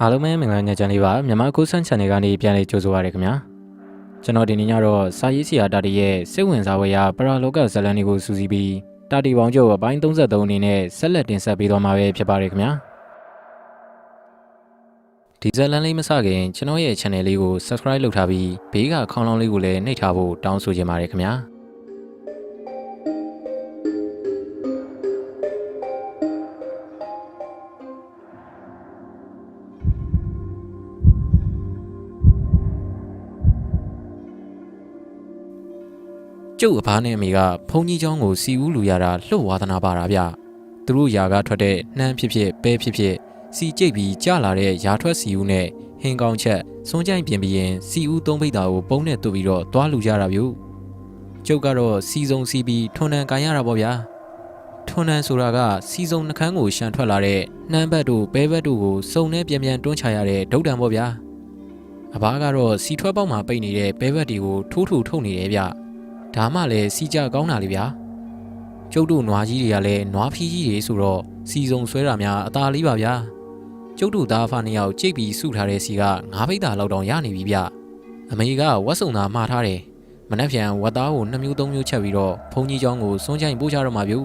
အားလုံးပဲမင်္ဂလာညချမ်းလေးပါမြန်မာကိုစန်း channel ကနေပြန်လည်ကြိုဆိုပါရခင်ဗျာကျွန်တော်ဒီနေ့ညတော့စာရေးဆရာတာတီရဲ့စိတ်ဝင်စားဖွယ်ရာပရာလောကဇာတ်လမ်းတွေကိုစူးစီးပြီးတာတီပေါင်းချုပ်အပိုင်း33အနေနဲ့ဆက်လက်တင်ဆက်ပေးသွားမှာပဲဖြစ်ပါရခင်ဗျာဒီဇာတ်လမ်းလေးမစခင်ကျွန်တော်ရဲ့ channel လေးကို subscribe လုပ်ထားပြီးဘေးကခေါင်းလောင်းလေးကိုလည်းနှိပ်ထားဖို့တောင်းဆိုချင်ပါတယ်ခင်ဗျာကျုပ်အဖားနဲ့အမေကဖုန်ကြီးเจ้าကိုစီဦးလူရတာလှုပ်ဝါသနာပါတာဗျသူတို့ຢာကထွက်တဲ့နှမ်းဖြစ်ဖြစ်ပဲဖြစ်ဖြစ်စီကျိတ်ပြီးကြလာတဲ့ຢာထွက်စီဦးနဲ့ဟင်းကောင်းချက်စွန်းကြိုင်ပြင်ပြီးရင်စီဦးသုံးပိတ်တာကိုပုံနဲ့တူပြီးတော့သွားလူကြတာဗျကျုပ်ကတော့စီစုံစီပြီးထွန်းနှံကန်ရတာပေါ့ဗျာထွန်းနှံဆိုတာကစီစုံနှကန်းကိုရှန်ထွက်လာတဲ့နှမ်းဘက်တို့ပဲဘက်တို့ကိုစုံနဲ့ပြန်ပြန်တွန်းချရတဲ့ဒုတ်တံပေါ့ဗျာအဘကတော့စီထွက်ပေါက်မှာပိတ်နေတဲ့ပဲဘက်တွေကိုထိုးထိုးထုတ်နေတယ်ဗျဒါမှလည်းစီကြကောင်းတာလေဗျာကျုပ်တို့နွားကြီးတွေကလည်းနွားဖီးကြီးတွေဆိုတော့စီစုံဆွဲတာများအသာလေးပါဗျာကျုပ်တို့သားဖာနှစ်ယောက်ကြိတ်ပြီးစုထားတဲ့စီက9ပိတ်တာလောက်တောင်ရနေပြီဗျအမေကဝက်စုံသားမှားထားတယ်မနှက်ဖြန်ဝက်သားကို2မျိုး3မျိုးချက်ပြီးတော့ဖုန်ကြီးเจ้าကိုစွန်းချိုင်ပို့ချတော့မှာဗျ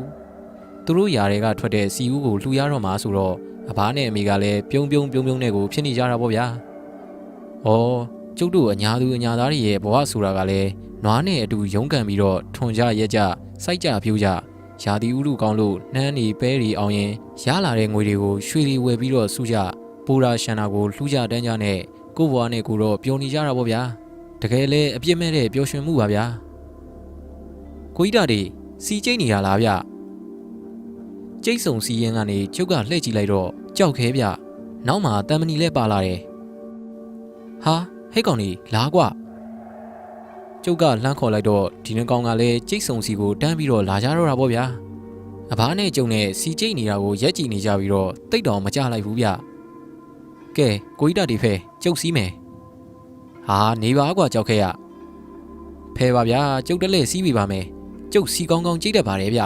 သူတို့ຢာတွေကထွက်တဲ့စီဦးကိုလှူရတော့မှာဆိုတော့အဘနဲ့အမေကလည်းပြုံးနဲ့ကိုဖြစ်နေကြတာပေါ့ဗျာဩကျုပ်တို့အညာသူအညာသားတွေရဲ့ဘဝဆိုတာကလည်းနွားနဲ့အတူရုန်းကန်ပြီးတော့ထွန်ကြရက်ကြစိုက်ကြပြိုးကြရာသီဥတုကောင်းလို့နှမ်းနေပဲတွေအောင်ရင်ရလာတဲ့ငွေတွေကိုရွှေတွေဝယ်ပြီးတော့စုကြပူရာရှန်တာကိုလှူကြတန်းကြနဲ့ကိုယ့်ဘဝနဲ့ကိုတော့ပျော်နေကြတာပေါ့ဗျာတကယ်လဲအပြစ်မဲ့တဲ့ပျော်ရွှင်မှုပါဗျာကိုကြီးတာတွေစီကျိတ်နေရလားဗျကျိတ်စုံစီရင်ကနေကျုပ်ကလှည့်ကြည့်လိုက်တော့ကြောက်ခဲဗျနောက်မှာတန်မဏီလဲပါလာတယ်ဟာဟဲ့ကောင်ကြီးလာကွာကျုပ်ကလှမ်းခေါ်လိုက်တော့ဒီနှကောင်ကလည်းကျိတ်စုံစီကိုတန်းပြီးတော့လာကြတော့တာပေါ့ဗျာအဘနဲ့ကျုံနဲ့စီကျိတ်နေတာကိုရက်ကြည့်နေကြပြီးတော့တိတ်တော်မကြလိုက်ဘူးဗျကဲကိုကြီးတာဒီဖဲကျုပ်စီးမယ်ဟာနေပါကွာကြောက်ခဲရဖဲပါဗျာကျုပ်တလဲစီးပြီပါမယ်ကျုပ်စီကောင်းကောင်းကြိတ်တတ်ပါတယ်ဗျ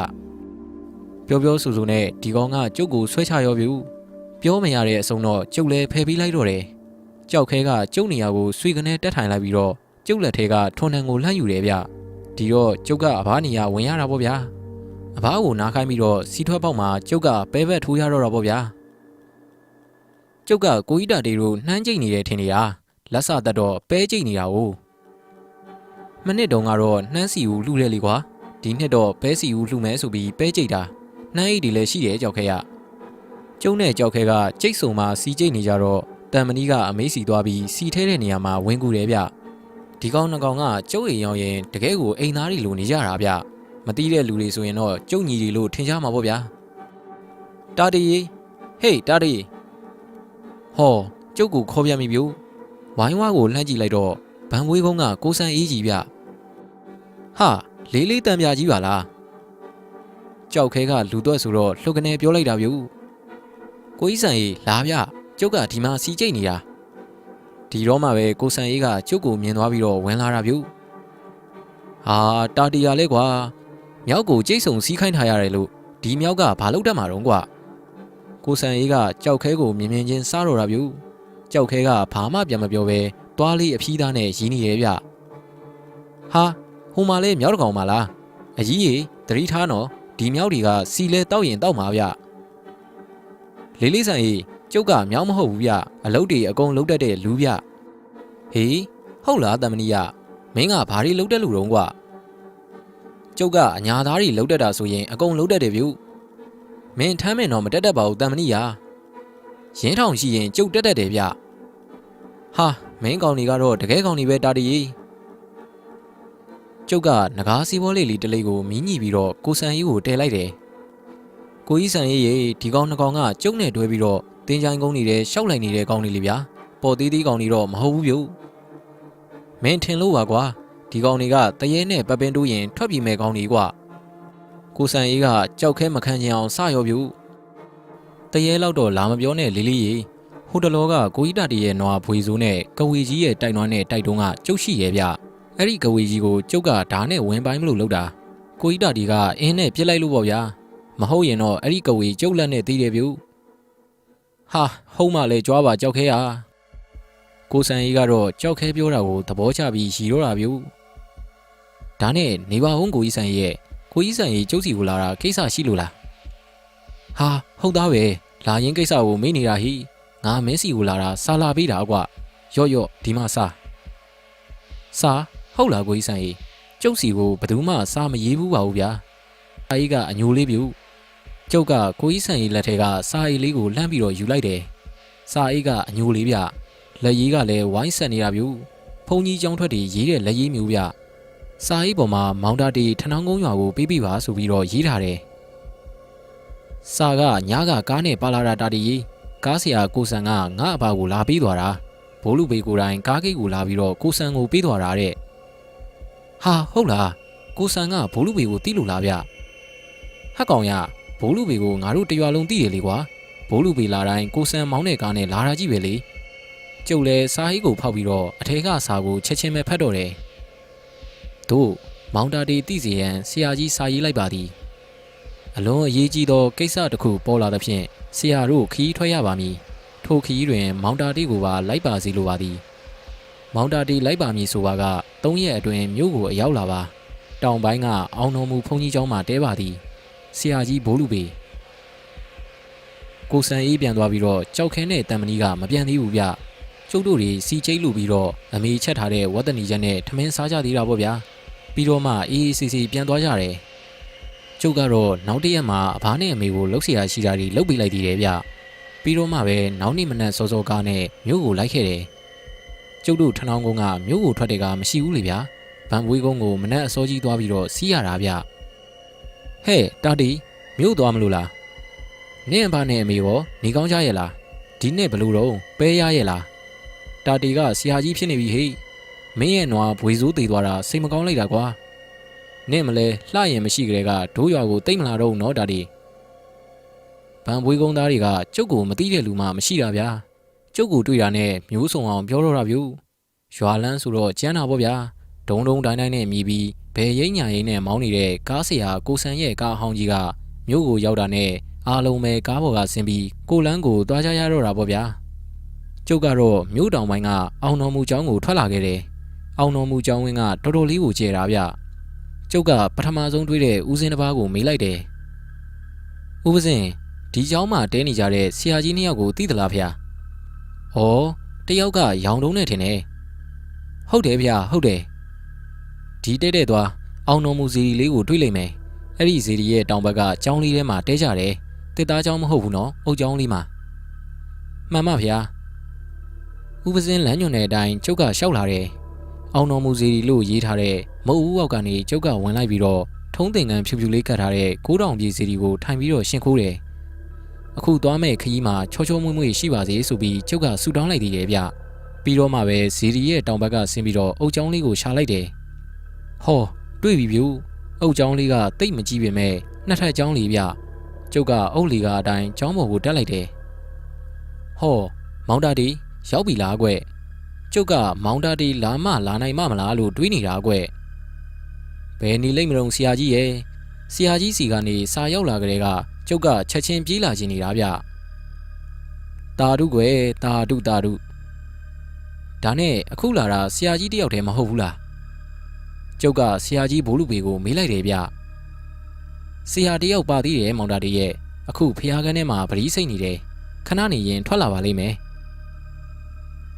ပြောဆိုနဲ့ဒီကောင်ကကျုပ်ကိုဆွဲချရောပြီပြောမရတဲ့အစုံတော့ကျုပ်လည်းဖဲပေးလိုက်တော့တယ်ကြောက်ခဲကကျုပ်နေရာကိုဆွေကနေတက်ထိုင်လိုက်ပြီးတော့ကျုပ်လက်ထဲကထွန်းနှံကိုလှမ်းယူတယ်ဗျဒီတော့ကျုပ်ကအဘနေရဝင်ရတာပေါ့ဗျာအဘကိုနားခိုင်းပြီးတော့စီထွက်ပေါက်မှာကျုပ်ကပဲဘက်ထိုးရတော့တာပေါ့ဗျာကျုပ်ကကိုကြီးတာတေတို့နှမ်းကျိတ်နေတယ်ထင်နေတာလက်စတက်တော့ပဲကျိတ်နေတာ哦မနစ်တုန်းကတော့နှမ်းစီဦးလှူတယ်လေကွာဒီနှစ်တော့ပဲစီဦးလှူမယ်ဆိုပြီးပဲကျိတ်တာနှမ်းအိတ်တွေလည်းရှိတယ်ကြောက်ခဲရကျုံနဲ့ကြောက်ခဲကကျိတ်စုံမှာစီကျိတ်နေကြတော့တန်မဏီကအမေးစီသွားပြီးစီထဲတဲ့နေရာမှာဝင်ကူတယ်ဗျဒီကောင်နှကောင်ကကျုပ်အိမ်ရောက်ရင်တကယ်ကိုအိမ်သားတွေလိုနေကြတာဗျမတီးတဲ့လူတွေဆိုရင်တော့ကျုပ်ညီတွေလို့ထင်ကြမှာပေါ့ဗျာတာတီဟေးတာတီဟောကျုပ်ကိုခေါ်ပြမိပြီဝိုင်းဝါကိုလှမ်းကြည့်လိုက်တော့ဗန်ဝေးကုန်းကကိုစံအေးကြီးဗျဟာလေးတန်ပြကြီးပါလားကြောက်ခဲကလူသွက်ဆိုတော့လှုပ်ကနေပြောလိုက်တာဗျကိုကြီးစံအေးလာဗျကျုပ်ကဒီမှာစီကျိတ်နေတာဒီတော့မှပဲကိုစံအေးကကျုပ်ကိုမြင်သွားပြီးတော့ဝင်လာတာဗျဟာတာတီရလဲကွာမြောက်ကိုကျိတ်ဆုံစီးခိုင်းထားရတယ်လို့ဒီမြောက်ကဘာလုပ်တတ်မှာတော့ကွာကိုစံအေးကကြောက်ခဲကိုမြင်ချင်းစားတော့တာဗျကြောက်ခဲကဘာမှပြန်မပြောပဲသွားလေးအဖီးသားနဲ့ရင်းနေတယ်ဗျဟာဟိုမှာလဲမြောက်တကောင်ပါလားအကြီးကြီးသတိထားနော်ဒီမြောက်တွေကစီလဲတောက်ရင်တောက်မှာဗျလေးစံအေးကျုပ်ကမြောက်မဟုတ်ဘူးဗျအလုပ်တွေအကုန်လုပ်တတ်တဲ့လူဗျဟေးဟုတ်လားတမဏိယမင်းကဘာတွေလုပ်တတ်လူတော့ကွာကျုပ်ကအညာသားတွေလုပ်တတ်တာဆိုရင်အကုန်လုပ်တတ်တယ်ဗျမင်းထမ်းမယ်တော့မတက်တတ်ပါဘူးတမဏိယရင်းထောင်ရှိရင်ကျုပ်တက်တတ်တယ်ဗျဟာမင်းကောင်တွေကတော့တကယ်ကောင်တွေပဲတာတီကျုပ်ကငကားစီဘောလေးတလေးကိုမီးညှိပြီးတော့ကိုစံကြီးကိုတဲလိုက်တယ်ကိုကြီးစံကြီးရေဒီကောင်နှကောင်ကကျုပ်နဲ့တွဲပြီးတော့တင်းချိုင်းကုန်းနေတဲ့ရှောက်လိုက်နေတဲ့ကောင်တွေလေဗျာပေါ်သေးသေးကောင်တွေတော့မဟုတ်ဘူးဗျမင်းထင်လို့ပါကွာဒီကောင်တွေကတရေနဲ့ပပင်းတိုးရင်ထွက်ပြေးမဲ့ကောင်တွေကွာကိုစံအေးကကြောက်ခဲမခံချင်အောင်စရောဗျတရေလောက်တော့လာမပြောနဲ့လေးရေဟိုတလောကကိုကြီးတာတီရဲ့နွားဖွေစိုးနဲ့ကဝေကြီးရဲ့တိုက်နွားနဲ့တိုက်တုံးကကျုပ်ရှိရဲ့ဗျအဲ့ဒီကဝေကြီးကိုကျုပ်ကဓာနဲ့ဝင်ပိုင်းမလို့လုပ်တာကိုကြီးတာတီကအင်းနဲ့ပြစ်လိုက်လို့ပေါ့ဗျာမဟုတ်ရင်တော့အဲ့ဒီကဝေကျုပ်လက်နဲ့သေးတယ်ဗျ ဟုတ်မှလေကြွားပါကြောက်ခဲရကိုစံကြီးကတော့ကြောက်ခဲပြောတာကိုသဘောကျပြီးရီတော့တာဗျဒါနဲ့နေပါဦးကိုကြီးစံရဲ့ကိုကြီးစံကြီးကျုပ်စီကိုလာတာကိစ္စရှိလို့လားဟုတ်သားပဲလာရင်ကိစ္စကိုမေးနေတာဟိငါမင်းစီကိုလာတာစာလာပေးတာကွရော့ဒီမှာစာဟုတ်လားကိုကြီးစံကြီးကျုပ်စီကိုဘယ်သူမှစာမရေးဘူးပါဘူးဗျာအားကြီးကအညိုလေးပြူကျုပ်ကကိုကြီးစံကြီးလက်ထဲကစာအိတ်လေးကိုလှမ်းပြီးတော့ယူလိုက်တယ်စာအိတ်ကအညိုလေးဗျလက်ရေးကလည်းဝိုင်းဆက်နေတာပြူဖုန်ကြီးကျောင်းထွက်တွေရေးတဲ့လက်ရေးမျိုးဗျစာအိတ်ပေါ်မှာမောင်တာတီထနောင်းကုန်းရွာကိုပေးပြပါဆိုပြီးတော့ရေးထားတယ်စာကညားကကားနဲ့ပါလာတာတာတီကားဆရာကိုစံကငါ့အဘကိုလာပေးသွားတာဘိုးလူပေကိုယ်တိုင်ကားဂိတ်ကိုလာပြီးတော့ကိုစံကိုပေးသွားတာတဲ့ဟုတ်လားကိုစံကဘိုးလူပေကိုတီးလို့လားဗျဟက်ကောင်ရဘိုးလူပေကိုငါတို့တရွာလုံးတီးတယ်လေကွာဘိုးလူပေလာတိုင်းကိုစံမောင်းတဲ့ကားနဲ့လာတာကြည့်ပဲလေကျုပ်လည်းစာဟိတ်ကိုဖောက်ပြီးတော့အထဲကစာကိုချက်ချင်းပဲဖတ်တော့တယ်တို့မောင်တာတီတီးစီရန်ဆရာကြီးစာရေးလိုက်ပါသည်အလွန်အရေးကြီးသောကိစ္စတစ်ခုပေါ်လာသဖြင့်ဆရာတို့ခီးထွက်ရပါမည်ထိုခီးတွင်မောင်တာတီကိုပါလိုက်ပါစီလိုပါသည်မောင်တာတီလိုက်ပါမည်ဆိုပါက3ရက်အတွင်းမြို့ကိုအရောက်လာပါတောင်ပိုင်းကအောင်တော်မူဘုန်းကြီးကျောင်းမှာတဲပါသည်ဆရာကြီးဘိုးလူပေကိုစံအေးပြန်သွားပြီးတော့ကြောက်ခဲနဲ့တံမဏီကမပြန်သေးဘူးဗျကျုပ်တို့တွေစီချိတ်လူပြီးတော့အမေချက်ထားတဲ့ဝတ်တနီချက်နဲ့ထမင်းစားကြသေးတာပေါ့ဗျာပြီးတော့မှအေးစီပြန်သွားကြတယ်ကျုပ်ကတော့နောက်တရက်မှာအဘနဲ့အမေကိုလှုပ်เสียရှိတာတွေလှုပ်ပေးလိုက်သေးတယ်ဗျပြီးတော့မှပဲနောက်နေ့မနက်စောစောကားနဲ့မြို့ကိုလိုက်ခဲ့တယ်ကျုပ်တို့ထနောင်းကုန်းကမြို့ကိုထွက်တဲ့ကမရှိဘူးလေဗျာဗန်ပွေးကုန်းကိုမနက်အစောကြီးသွားပြီးတော့စီးရတာဗျဟဲ့တာတီမြို့သွားမလို့လားနင့်အဘနဲ့အမေရောနေကောင်းကြရဲ့လားဒီနေ့ဘလို့တော့ပဲရရဲ့လားတာတီကဆရာကြီးဖြစ်နေပြီဟေ့မင်းရဲ့နွားဘွေစိုးသေးသွားတာစိတ်မကောင်းလိုက်တာကွာနင့်မလဲလှရင်မရှိကြတဲ့ကဒိုးရွာကိုတိတ်မလာတော့နော်တာတီဗန်ပွေးကုန်းသားတွေကကျုပ်ကိုမသိတဲ့လူမှမရှိတာဗျာကျုပ်ကိုတွေ့တာနဲ့မျိုးစုံအောင်ပြောတော့တာဗျရွာလန်းဆိုတော့ကျန်းတာပေါ့ဗျာဒုံတိုင်းနဲ့မြည်ပြီးဘယ်ရိမ့်ညာရိမ့်နဲ့မောင်းနေတဲ့ကားဆရာကိုစံရဲ့ကားအဟောင်းကြီးကမြို့ကိုရောက်တာနဲ့အားလုံးပဲကားပေါ်ကဆင်းပြီးကိုလန်းကိုသွားကြရတော့တာပေါ့ဗျာကျုပ်ကတော့မြို့တောင်ပိုင်းကအောင်တော်မူကျောင်းကိုထွက်လာခဲ့တယ်အောင်တော်မူကျောင်းဝင်းကတော်တော်လေးကိုကျဲတာဗျကျုပ်ကပထမဆုံးတွေ့တဲ့ဦးစင်းတစ်ပါးကိုမေးလိုက်တယ်ဦးပစင်ဒီကျောင်းမှာတဲနေကြတဲ့ဆရာကြီး2ယောက်ကိုသိသလားဖေ။ဩတယောက်ကရောင်တုံးနဲ့ထင်တယ်။ဟုတ်တယ်ဖေဟုတ်တယ်။ဒီတဲ့သွားအောင်တော်မူစီရီလေးကိုတွေ့လိမ့်မယ်။အဲ့ဒီစီရီရဲ့တောင်ဘက်ကကျောင်းလေးထဲမှာတဲကြတယ်။တစ်သားကျောင်းမဟုတ်ဘူးနော်။အုတ်ကျောင်းလေးမှာမှန်ပါဖေ။ဦးပစင်လမ်းညွန်တဲ့အတိုင်းကျုပ်ကရှောက်လာတယ်။အောင်တော်မူစီရီလို့ရေးထားတဲ့မုတ်ဦးအောက်ကနေကျုပ်ကဝင်လိုက်ပြီးတော့ထုံးသင်္ကန်းဖြူဖြူလေးကတ်ထားတဲ့9000ပြည်စီရီကိုထိုင်ပြီးတော့ရှင်းခိုးတယ်အခုသွားမဲ့ခရီးမှာချောချောမွေ့မွေ့ရှိပါစေဆိုပြီးကျုပ်ကဆူတောင်းလိုက်သေးတယ်ဗျပြီးတော့မှပဲဇီရီရဲ့တောင်ဘက်ကဆင်းပြီးတော့အုတ်ချောင်းလေးကိုရှာလိုက်တယ်ဟောတွေ့ပြီဗျအုတ်ချောင်းလေးကတိတ်မကြီးပေမဲ့နှစ်ထပ်ချောင်းလေးဗျကျုပ်ကအုတ်လီကအတိုင်းချောင်းပေါ်ကိုတက်လိုက်တယ်ဟောမောင်တာတီရောက်ပြီလားကွကျုပ်ကမောင်တာတီလာနိုင်မလားလို့တွေးနေတာကွဘယ်နေလိမ့်မလို့ဆရာကြီးရဲ့ဆရာကြီးစီကနေစာရောက်လာကြတဲ့ကကျုပ်ကချက်ချင်းပြေးလာခြင်းနေတာဗျတာဓုကွယ်တာဓုဒါနဲ့အခုလာတာဆရာကြီးတယောက်တည်းမဟုတ်ဘူးလားကျုပ်ကဆရာကြီးဘိုးလူပေကိုမေးလိုက်တယ်ဗျဆရာတယောက်ပါသေးတယ်မောင်တာတရဲ့အခုဖျားကန်းထဲမှာဗလီစိတ်နေတယ်ခဏနေရင်ထွက်လာပါလိမ့်မယ်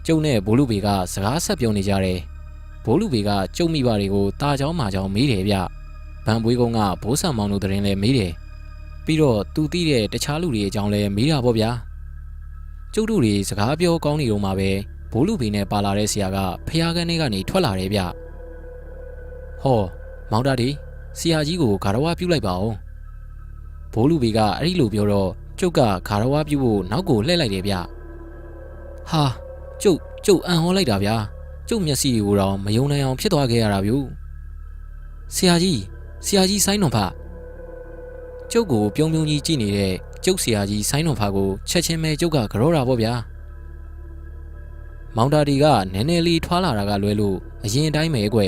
ကျုပ်နဲ့ဘိုးလူပေကစကားဆက်ပြောနေကြတယ်ဘိုးလူပေကကျုပ်မိဘတွေကိုတာချောင်းမာချောင်းမေးတယ်ဗျဗန်ပွေးကုန်းကဘိုးဆံမောင်တို့တရင်လည်းမေးတယ်ပြီးတော့သူသိတဲ့တခြားလူတွေအကြောင်းလည်းမေးတာပေါ့ဗျာကျုပ်တို့တွေစကားပြောကောင်းနေတော့မှပဲဘိုးလူပေနဲ့ပါလာတဲ့ဆရာကဖျားကန်းထဲကနေထွက်လာတယ်ဗျဟောမောင်တာဒီဆရာကြီးကိုဂါရဝပြုလိုက်ပါဦးဘိုးလူပေကအဲ့ဒီလိုပြောတော့ကျုပ်ကဂါရဝပြုဖို့နောက်ကိုလှည့်လိုက်တယ်ဗျဟာကျုပ်အံ့ဟောလိုက်တာဗျာကျုပ်မျက်စိကိုတော့မယုံနိုင်အောင်ဖြစ်သွားခဲ့ရတာဗျဆရာကြီးဆိုင်းတော်ဖကျုပ်ကိုပြုံးကြီးကြည့်နေတဲ့ကျုပ်ဆရာကြီးဆိုင်းတော်ဖကိုချက်ချင်းပဲကျုပ်ကကြောတာပေါ့ဗျာမောင်တာဒီကနည်းနည်းလေးထွားလာတာကလွဲလို့အရင်တိုင်းပဲကွ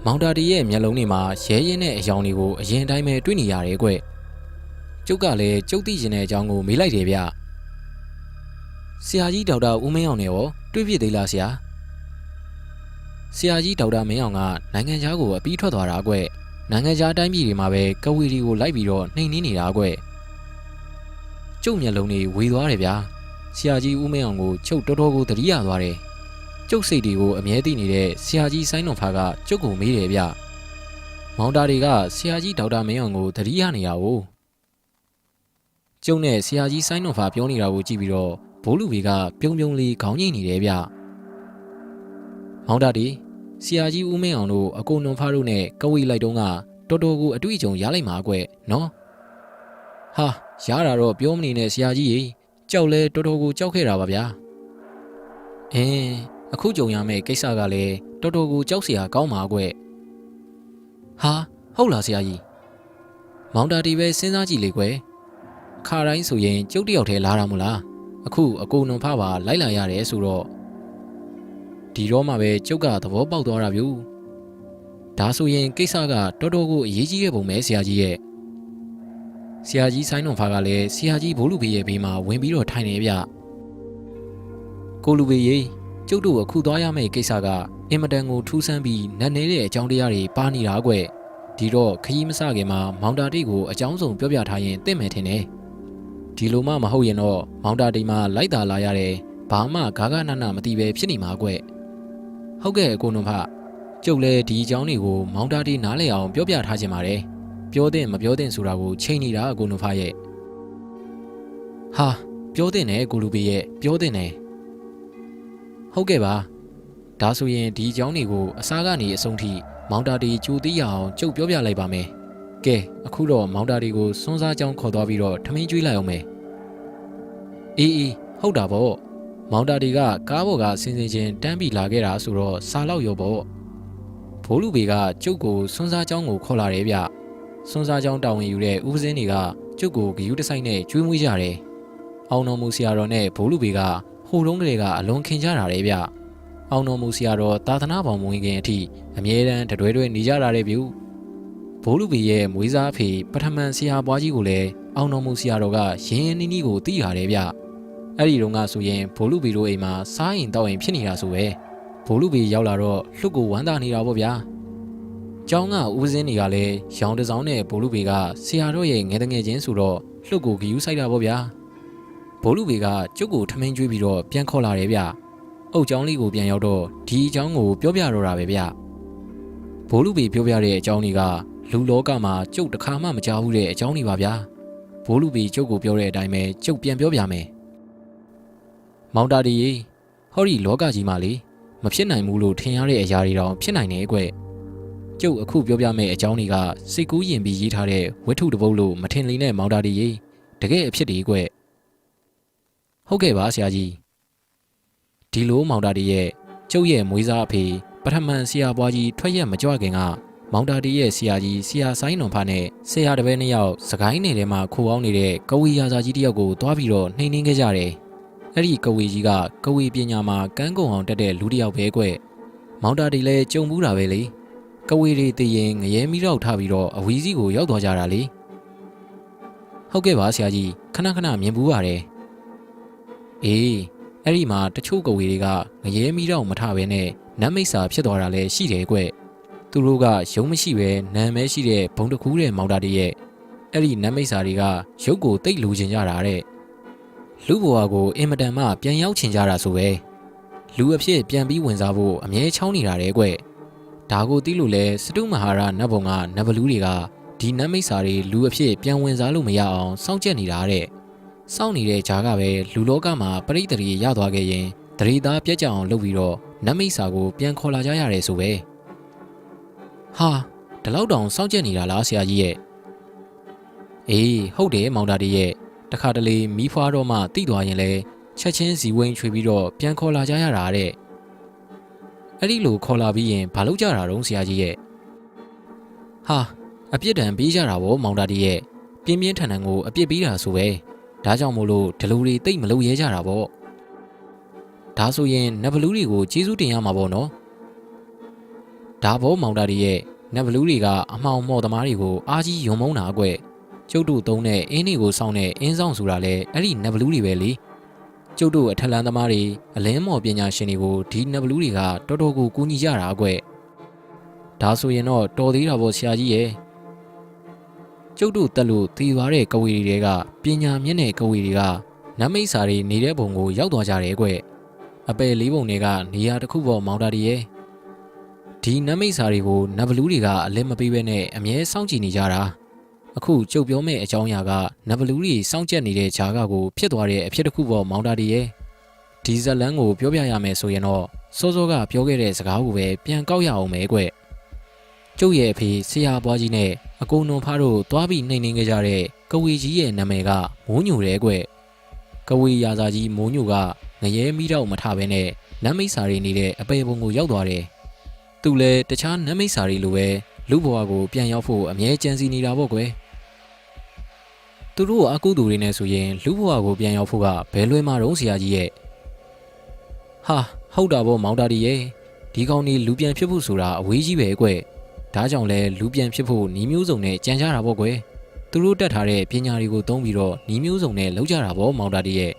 မောင်တာဒီရဲ့မျက်လုံးတွေမှာရဲရင်တဲ့အယောင်တွေကိုအရင်တိုင်းပဲတွေ့နေရတယ်ကွကျုပ်ကလည်းကျုပ်သိကျင်တဲ့အကြောင်းကိုမေးလိုက်တယ်ဗျ ဆရာကြီးဒေါက်တာဦးမင်းအောင်နဲ့ရောတွေ့ဖြစ်သေးလားဆရာဆရာကြီးဒေါက်တာမင်းအောင်ကနိုင်ငံခြားကိုအပြီးထွက်သွားတာကွနိုင်ငံခြားတိုင်းပြည်တွေမှာပဲကဝီတွေကိုလိုက်ပြီးတော့နှိမ်နှင်းနေတာကွကျုပ်မျက်လုံးတွေဝေသွားတယ်ဗျာဆရာကြီးဦးမင်းအောင်ကိုကျုပ်တော်တော်ကိုသတိရသွားတယ်ကျုပ်စိတ်တွေကိုအမြဲတည်နေတဲ့ဆရာကြီးဆိုင်းတော်ဖာကကျုပ်ကိုမေးတယ်ဗျမောင်တာတွေကဆရာကြီးဒေါက်တာမင်းအောင်ကိုသတိရနေရအောင်ကျုံနဲ့ဆရာကြီးဆိုင်းတော်ဖာပြောနေတာကိုကြည့်ပြီးတော့ဘိုးလူဘေကပြုံးပြုံးလေးခေါင်းငိမ့်နေတယ်ဗျမောင်တာတွေဆရာကြီးဦးမင်းအောင်တို့အကိုနွန်ဖားတို့နဲ့ကဝေးလိုက်တုန်းကတော်တော်ကိုအတွေ့အကြုံရလိုက်မှာကွနော်ဟာရတာတော့ပြောမနေနဲ့ဆရာကြီးရေကြောက်လဲတော်တော်ကိုကြောက်ခဲ့တာပါဗျာအခုကြုံရမယ့်ကိစ္စကလည်းတော်တော်ကိုကြောက်စရာကောင်းပါကွဟာဟုတ်လားဆရာကြီးမောင်တာတီပဲစဉ်းစားကြည့်လေကွခါတိုင်းဆိုရင်ကျုပ်တယောက်တည်းလာတာမို့လားအခုအကိုနွန်ဖားပါလိုက်လာရတယ်ဆိုတော့ဒီတော့မှပဲကျုပ်ကသဘောပေါက်သွားတာဗျူဒါဆိုရင်ကိစ္စကတော်တော်ကိုအရေးကြီးတဲ့ပုံပဲဆရာကြီးရဲ့ဆရာကြီးဆိုင်းတော်ဖားကလည်းဆရာကြီးဘိုးလူဘေးရဲ့ဘေးမှာဝင်ပြီးတော့ထိုင်နေဗျကိုလူဘေးရေကျုပ်တို့အခုသွားရမယ့်ကိစ္စကအင်မတန်ကိုထူးဆန်းပြီးနက်နေတဲ့အကြောင်းတရားတွေပါနေတာကွဒီတော့ခရီးမစခင်မှာမောင်တာတိကိုအကြောင်းစုံပြောပြထားရင်သိမယ်ထင်တယ်ဒီလိုမှမဟုတ်ရင်တော့မောင်တာတိမှာလိုက်တာလာရတယ်ဘာမှဂါဂနနမသိပဲဖြစ်နေမှာကွဟုတ်ကဲ့ကိုနုံဖကျုပ်လည်းဒီအကြောင်းတွေကိုမောင်တာတိနားလည်အောင်ပြောပြထားခြင်းပါတယ်ပြောတဲ့မပြောတဲ့ဆိုတာကိုချိန်နေတာကိုနုံဖရဲ့ဟာပြောတဲ့နဲ့ကိုလူဘေရဲ့ပြောတဲ့နဲ့ဟုတ်ကဲ့ပါဒါဆိုရင်ဒီအကြောင်းတွေကိုအစားကနေအဆုံးထိမောင်တာတီကြိုသိရအောင်ကျုပ်ပြောပြလိုက်ပါမယ်ကဲအခုတော့မောင်တာတီကိုစွန်းစားကြောင်းခေါ်သွားပြီးတော့ထမင်းကျွေးလိုက်အောင်မယ်အေးဟုတ်တာပေါ့မောင်တာတီကကားပေါ်ကစင်စင်ချင်းတန်းပြီးလာခဲ့တာဆိုတော့စားလောက်ရောပေါ့ဘိုးလူဘေကကျုပ်ကိုစွန်းစားကြောင်းကိုခေါ်လာတယ်ဗျစွန်းစားကြောင်းတာဝန်ယူတဲ့ဦးပစင်းတွေကကျုပ်ကိုဂယူးတဆိုင်နဲ့ကျွေးမွေးကြတယ်အောင်တော်မူဆရာတော်နဲ့ဘိုးလူဘေကဟိုတုန်းကလေးကအလွန်ခင်ကြတာလေဗျအောင်တော်မူဆရာတော်သာသနာပေါင်းမဝင်ခင်အထိအမြဲတမ်းတတွဲတွဲနေကြတာလေဗျဘိုးလူဘေရဲ့မွေးစားအဖေပထမန်ဆရာပွားကြီးကိုလည်းအောင်တော်မူဆရာတော်ကရင်းရင်းနှီးနှီးကိုသိရတယ်ဗျအဲ့ဒီတုန်းကဆိုရင်ဘိုးလူဘေတို့အိမ်မှာစားရင်တောက်ရင်ဖြစ်နေတာဆိုပဲဘိုးလူဘေရောက်လာတော့လှုပ်ကိုဝမ်းသာနေတာပေါ့ဗျာကျောင်းကဦးစင်းတွေကလည်းရောင်တစောင်းနဲ့ဘိုးလူဘေကဆရာတော်ရဲ့ငယ်တငယ်ချင်းဆိုတော့လှုပ်ကိုဂယူးဆိုင်တာပေါ့ဗျာဘိုးလူဘေကကျုပ်ကိုထမင်းကျွေးပြီးတော့ပြန်ခေါ်လာတယ်ဗျအုတ်ကျောင်းလေးကိုပြန်ရောက်တော့ဒီအကြောင်းကိုပြောပြတော့တာပဲဗျဘိုးလူဘေပြောပြတဲ့အကြောင်းတွေကလူလောကမှာကျုပ်တစ်ခါမှမကြားဘူးတဲ့အကြောင်းတွေပါဗျာဘိုးလူဘေကျုပ်ကိုပြောတဲ့အတိုင်းပဲကျုပ်ပြန်ပြောပြမယ်မောင်တာဒီရေဟောဒီလောကကြီးမှာလေမဖြစ်နိုင်ဘူးလို့ထင်ရတဲ့အရာတွေတောင်ဖြစ်နိုင်တယ်ကွကျုပ်အခုပြောပြမယ့်အကြောင်းတွေကစိတ်ကူးယဉ်ပြီးရေးထားတဲ့ဝတ္ထုတစ်ပုဒ်လို့မထင်လိမ့်နဲ့မောင်တာဒီရေတကယ်အဖြစ်တွေကွဟုတ်ကဲ့ပါဆရာကြီးဒီလိုမောင်တာတီရဲ့ကျုပ်ရဲ့မွေးစားအဖေပထမန်ဆရာပွားကြီးထွက်ရက်မကြွခင်ကမောင်တာတီရဲ့ဆရာကြီးဆရာဆိုင်းတော်ဖာနဲ့ဆရာတပည့်နှစ်ယောက်စကိုင်းနယ်ထဲမှာခိုးအောင်နေတဲ့ကဝေရာဇာကြီးတယောက်ကိုတွားပြီးတော့နှိမ်နှင်းခဲ့ကြတယ်အဲ့ဒီကဝေကြီးကကဝေပညာမှာကန်းကုံအောင်တက်တဲ့လူတစ်ယောက်ပဲကွမောင်တာတီလည်းကြုံဘူးတာပဲလေကဝေတွေတည်ရင်ငရဲမီးတော့ထားပြီးတော့အဝီးစီးကိုရောက်သွားကြတာလေဟုတ်ကဲ့ပါဆရာကြီးခဏခဏမြင်ဘူးပါတယ်အေးအဲ့ဒီမှာတချို့ကဝေတွေကငရဲမီးတော့မထဘဲနဲ့နတ်မိတ်စာဖြစ်သွားတာလည်းရှိတယ်ကွသူတို့ကရုံးမရှိပဲနာမဲရှိတဲ့ဘုံတကူးတဲ့မောင်တာတီရဲ့အဲ့ဒီနတ်မိတ်စာတွေကရုပ်ကိုတိတ်လူချင်ကြတာတဲ့လူဘဝကိုအင်မတန်မှပြန်ရောက်ချင်ကြတာဆိုပဲလူအဖြစ်ပြန်ပြီးဝင်စားဖို့အမြဲချောင်းနေတာတဲ့ကွဒါကိုသိလို့လဲစတုမဟာရနတ်ဘုံကနတ်ဘလူးတွေကဒီနတ်မိတ်စာတွေလူအဖြစ်ပြန်ဝင်စားလို့မရအောင်စောင့်ကြက်နေတာတဲ့စောင့်နေတဲ့ဂျာကပဲလူလောကမှာပရိသေတွေရသွားခဲ့ရင်တရေသားပြက်ကြအောင်လုပ်ပြီးတော့နတ်မိတ်စာကိုပြန်ခေါ်လာကြရတယ်ဆိုပဲဟာဒီလောက်တောင်စောင့်ကြက်နေတာလားဆရာကြီးရဲ့အေးဟုတ်တယ်မောင်တာတီရဲ့တခါတလေမီးဖွားတော့မှတိသွားရင်လဲချက်ချင်းဇီဝင်းချွေပြီးတော့ပြန်ခေါ်လာကြရတာတဲ့အဲ့ဒီလိုခေါ်လာပြီးရင်ဘာလုပ်ကြတာတုံးဆရာကြီးရဲ့ဟာအပြစ်ဒဏ်ပေးကြတာဗောမောင်တာတီရဲ့ပြင်းပြင်းထန်ထန်ကိုအပြစ်ပေးတာဆိုပဲဒါကြောင့်မို့လို့ဒလူတွေတိတ်မလုပ်ရဲကြတာပေါ့ဒါဆိုရင်နတ်ဘလူးတွေကိုကျေးဇူးတင်ရမှာပေါ့နော်ဒါဘောမောင်တာတီရဲ့နတ်ဘလူးတွေကအမှောင်မော့သမားတွေကိုအားကြီးယုံမုန်းတာအကွကျုပ်တို့သုံးတဲ့အင်းတွေကိုစောင့်တဲ့အင်းဆောင်ဆိုတာလဲအဲ့ဒီနတ်ဘလူးတွေပဲလေ ကျုပ်တို့အထက်လန်းသမားတွေအလင်းမော်ပညာရှင်တွေကိုဒီနဘလူးတွေကတော်တော်ကိုကူညီကြတာကွဒါဆိုရင်တော့တော်သေးတာပေါ့ဆရာကြီးရဲ့ကျုပ်တို့တက်လို့တည်သွားတဲ့ကဝေတွေကပညာမျက်နယ်ကဝေတွေကနတ်မိတ်စာတွေနေတဲ့ဘုံကိုရောက်သွားကြတယ်ကွအပယ်လေးပုံတွေကနေရာတစ်ခုပေါ်မောင်းတာတွေရဲ့ဒီနတ်မိတ်စာတွေကိုနဘလူးတွေကအလင်းမပေးဘဲနဲ့အမြဲစောင့်ကြည့်နေကြတာအခုကျုပ်ပြောမယ့်အကြောင်းအရာကနဘလူးတွေစောင့်ကြက်နေတဲ့ဂျာကကိုဖြစ်သွားတဲ့အဖြစ်တစ်ခုပေါ်မောင်းတာတွေရဲ့ဒီဇလန်းကိုပြောပြရမယ်ဆိုရင်တော့စောစောကပြောခဲ့တဲ့စကားကိုပဲပြန်ကောက်ရအောင်ပဲကွကျုပ်ရဲ့အဖေဆရာပွားကြီးနဲ့အကုန်လုံးဖားတို့တွားပြီးနှိမ်နှင်းခဲ့ကြတဲ့ကဝေကြီးရဲ့နာမည်ကမိုးညိုတယ်ကွကဝေရာဇာကြီးမိုးညိုကငရဲမိတော့မထဘဲနဲ့နတ်မိတ်စာတွေနေတဲ့အပေပုံကိုရောက်သွားတယ်သူလည်းတခြားနတ်မိတ်စာတွေလိုပဲလူဘဝကိုပြန်ရောက်ဖို့အမြဲကြံစီနေတာပေါ့ကွသူတို့အကုသူတွေနဲ့ဆိုရင်လူဘဝကိုပြန်ရောက်ဖို့ကဘယ်လွယ်မှာတော့ဆရာကြီးရဲ့ဟာဟုတ်တာပေါ့မောင်တာဒီရဲ့ဒီကောင်ကြီးလူပြန်ဖြစ်ဖို့ဆိုတာအဝေးကြီးပဲကွဒါကြောင့်လဲလူပြန်ဖြစ်ဖို့နီးမျိုးစုံနဲ့ကြံကြတာပေါ့ကွသူတို့တက်ထားတဲ့ပညာတွေကိုသုံးပြီးတော့နီးမျိုးစုံနဲ့လောက်ကြတာပေါ့မောင်တာဒီရဲ့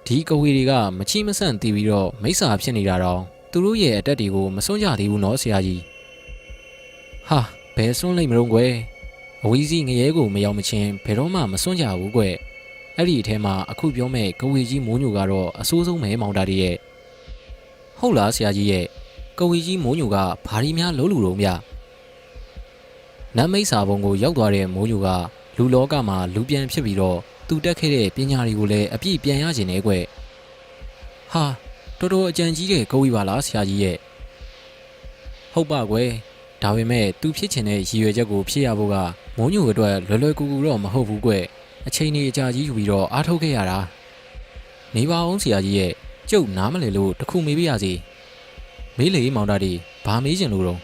ဒီကဝေတွေကမချိမဆန့်တီးပြီးတော့မိစ္ဆာဖြစ်နေတာတော့သူတို့ရဲ့အတက်တွေကိုမစွန့်ကြသေးဘူးနော်ဆရာကြီးဟာဘယ်စွန့်လိုက်မလို့ကွအဝီးစီငရဲကိုမရောက်မချင်းဘယ်တော့မှမစွန့်ကြဘူးကွအဲ့ဒီအထဲမှာအခုပြောမဲ့ကဝေကြီးမိုးညိုကတော့အဆိုးဆုံးပဲမောင်တာဒီရဲ့ဟုတ်လားဆရာကြီးရဲ့ကဝေကြီးမိုးညိုကဘာရီများလုံးလူတော့မြနတ်မိတ်စာဘုံကိုရောက်သွားတဲ့မိုးညိုကလူလောကမှာလူပြန်ဖြစ်ပြီးတော့သူတက်ခဲ့တဲ့ပညာတွေကိုလည်းအပြည့်ပြန်ရခြင်းနဲ့ကွဟာတော်တော်အကြံကြီးတဲ့ကဝေပါလားဆရာကြီးရဲ့ဟုတ်ပါကွဒါပေမဲ့သူဖြစ်ချင်တဲ့ရည်ရွယ်ချက်ကိုဖြစ်ရဖို့ကမိုးညိုအတွက်လွယ်လွယ်ကူကူတော့မဟုတ်ဘူးကွအချိန်ကြီးအကြာကြီးယူပြီးတော့အားထုတ်ခဲ့ရတာနေပါအောင်ဆရာကြီးရဲ့ကျုပ်နားမလည်လို့တခုမေးပြရစီမေးလေမောင်တာဒီဘာမေးချင်လို့တော့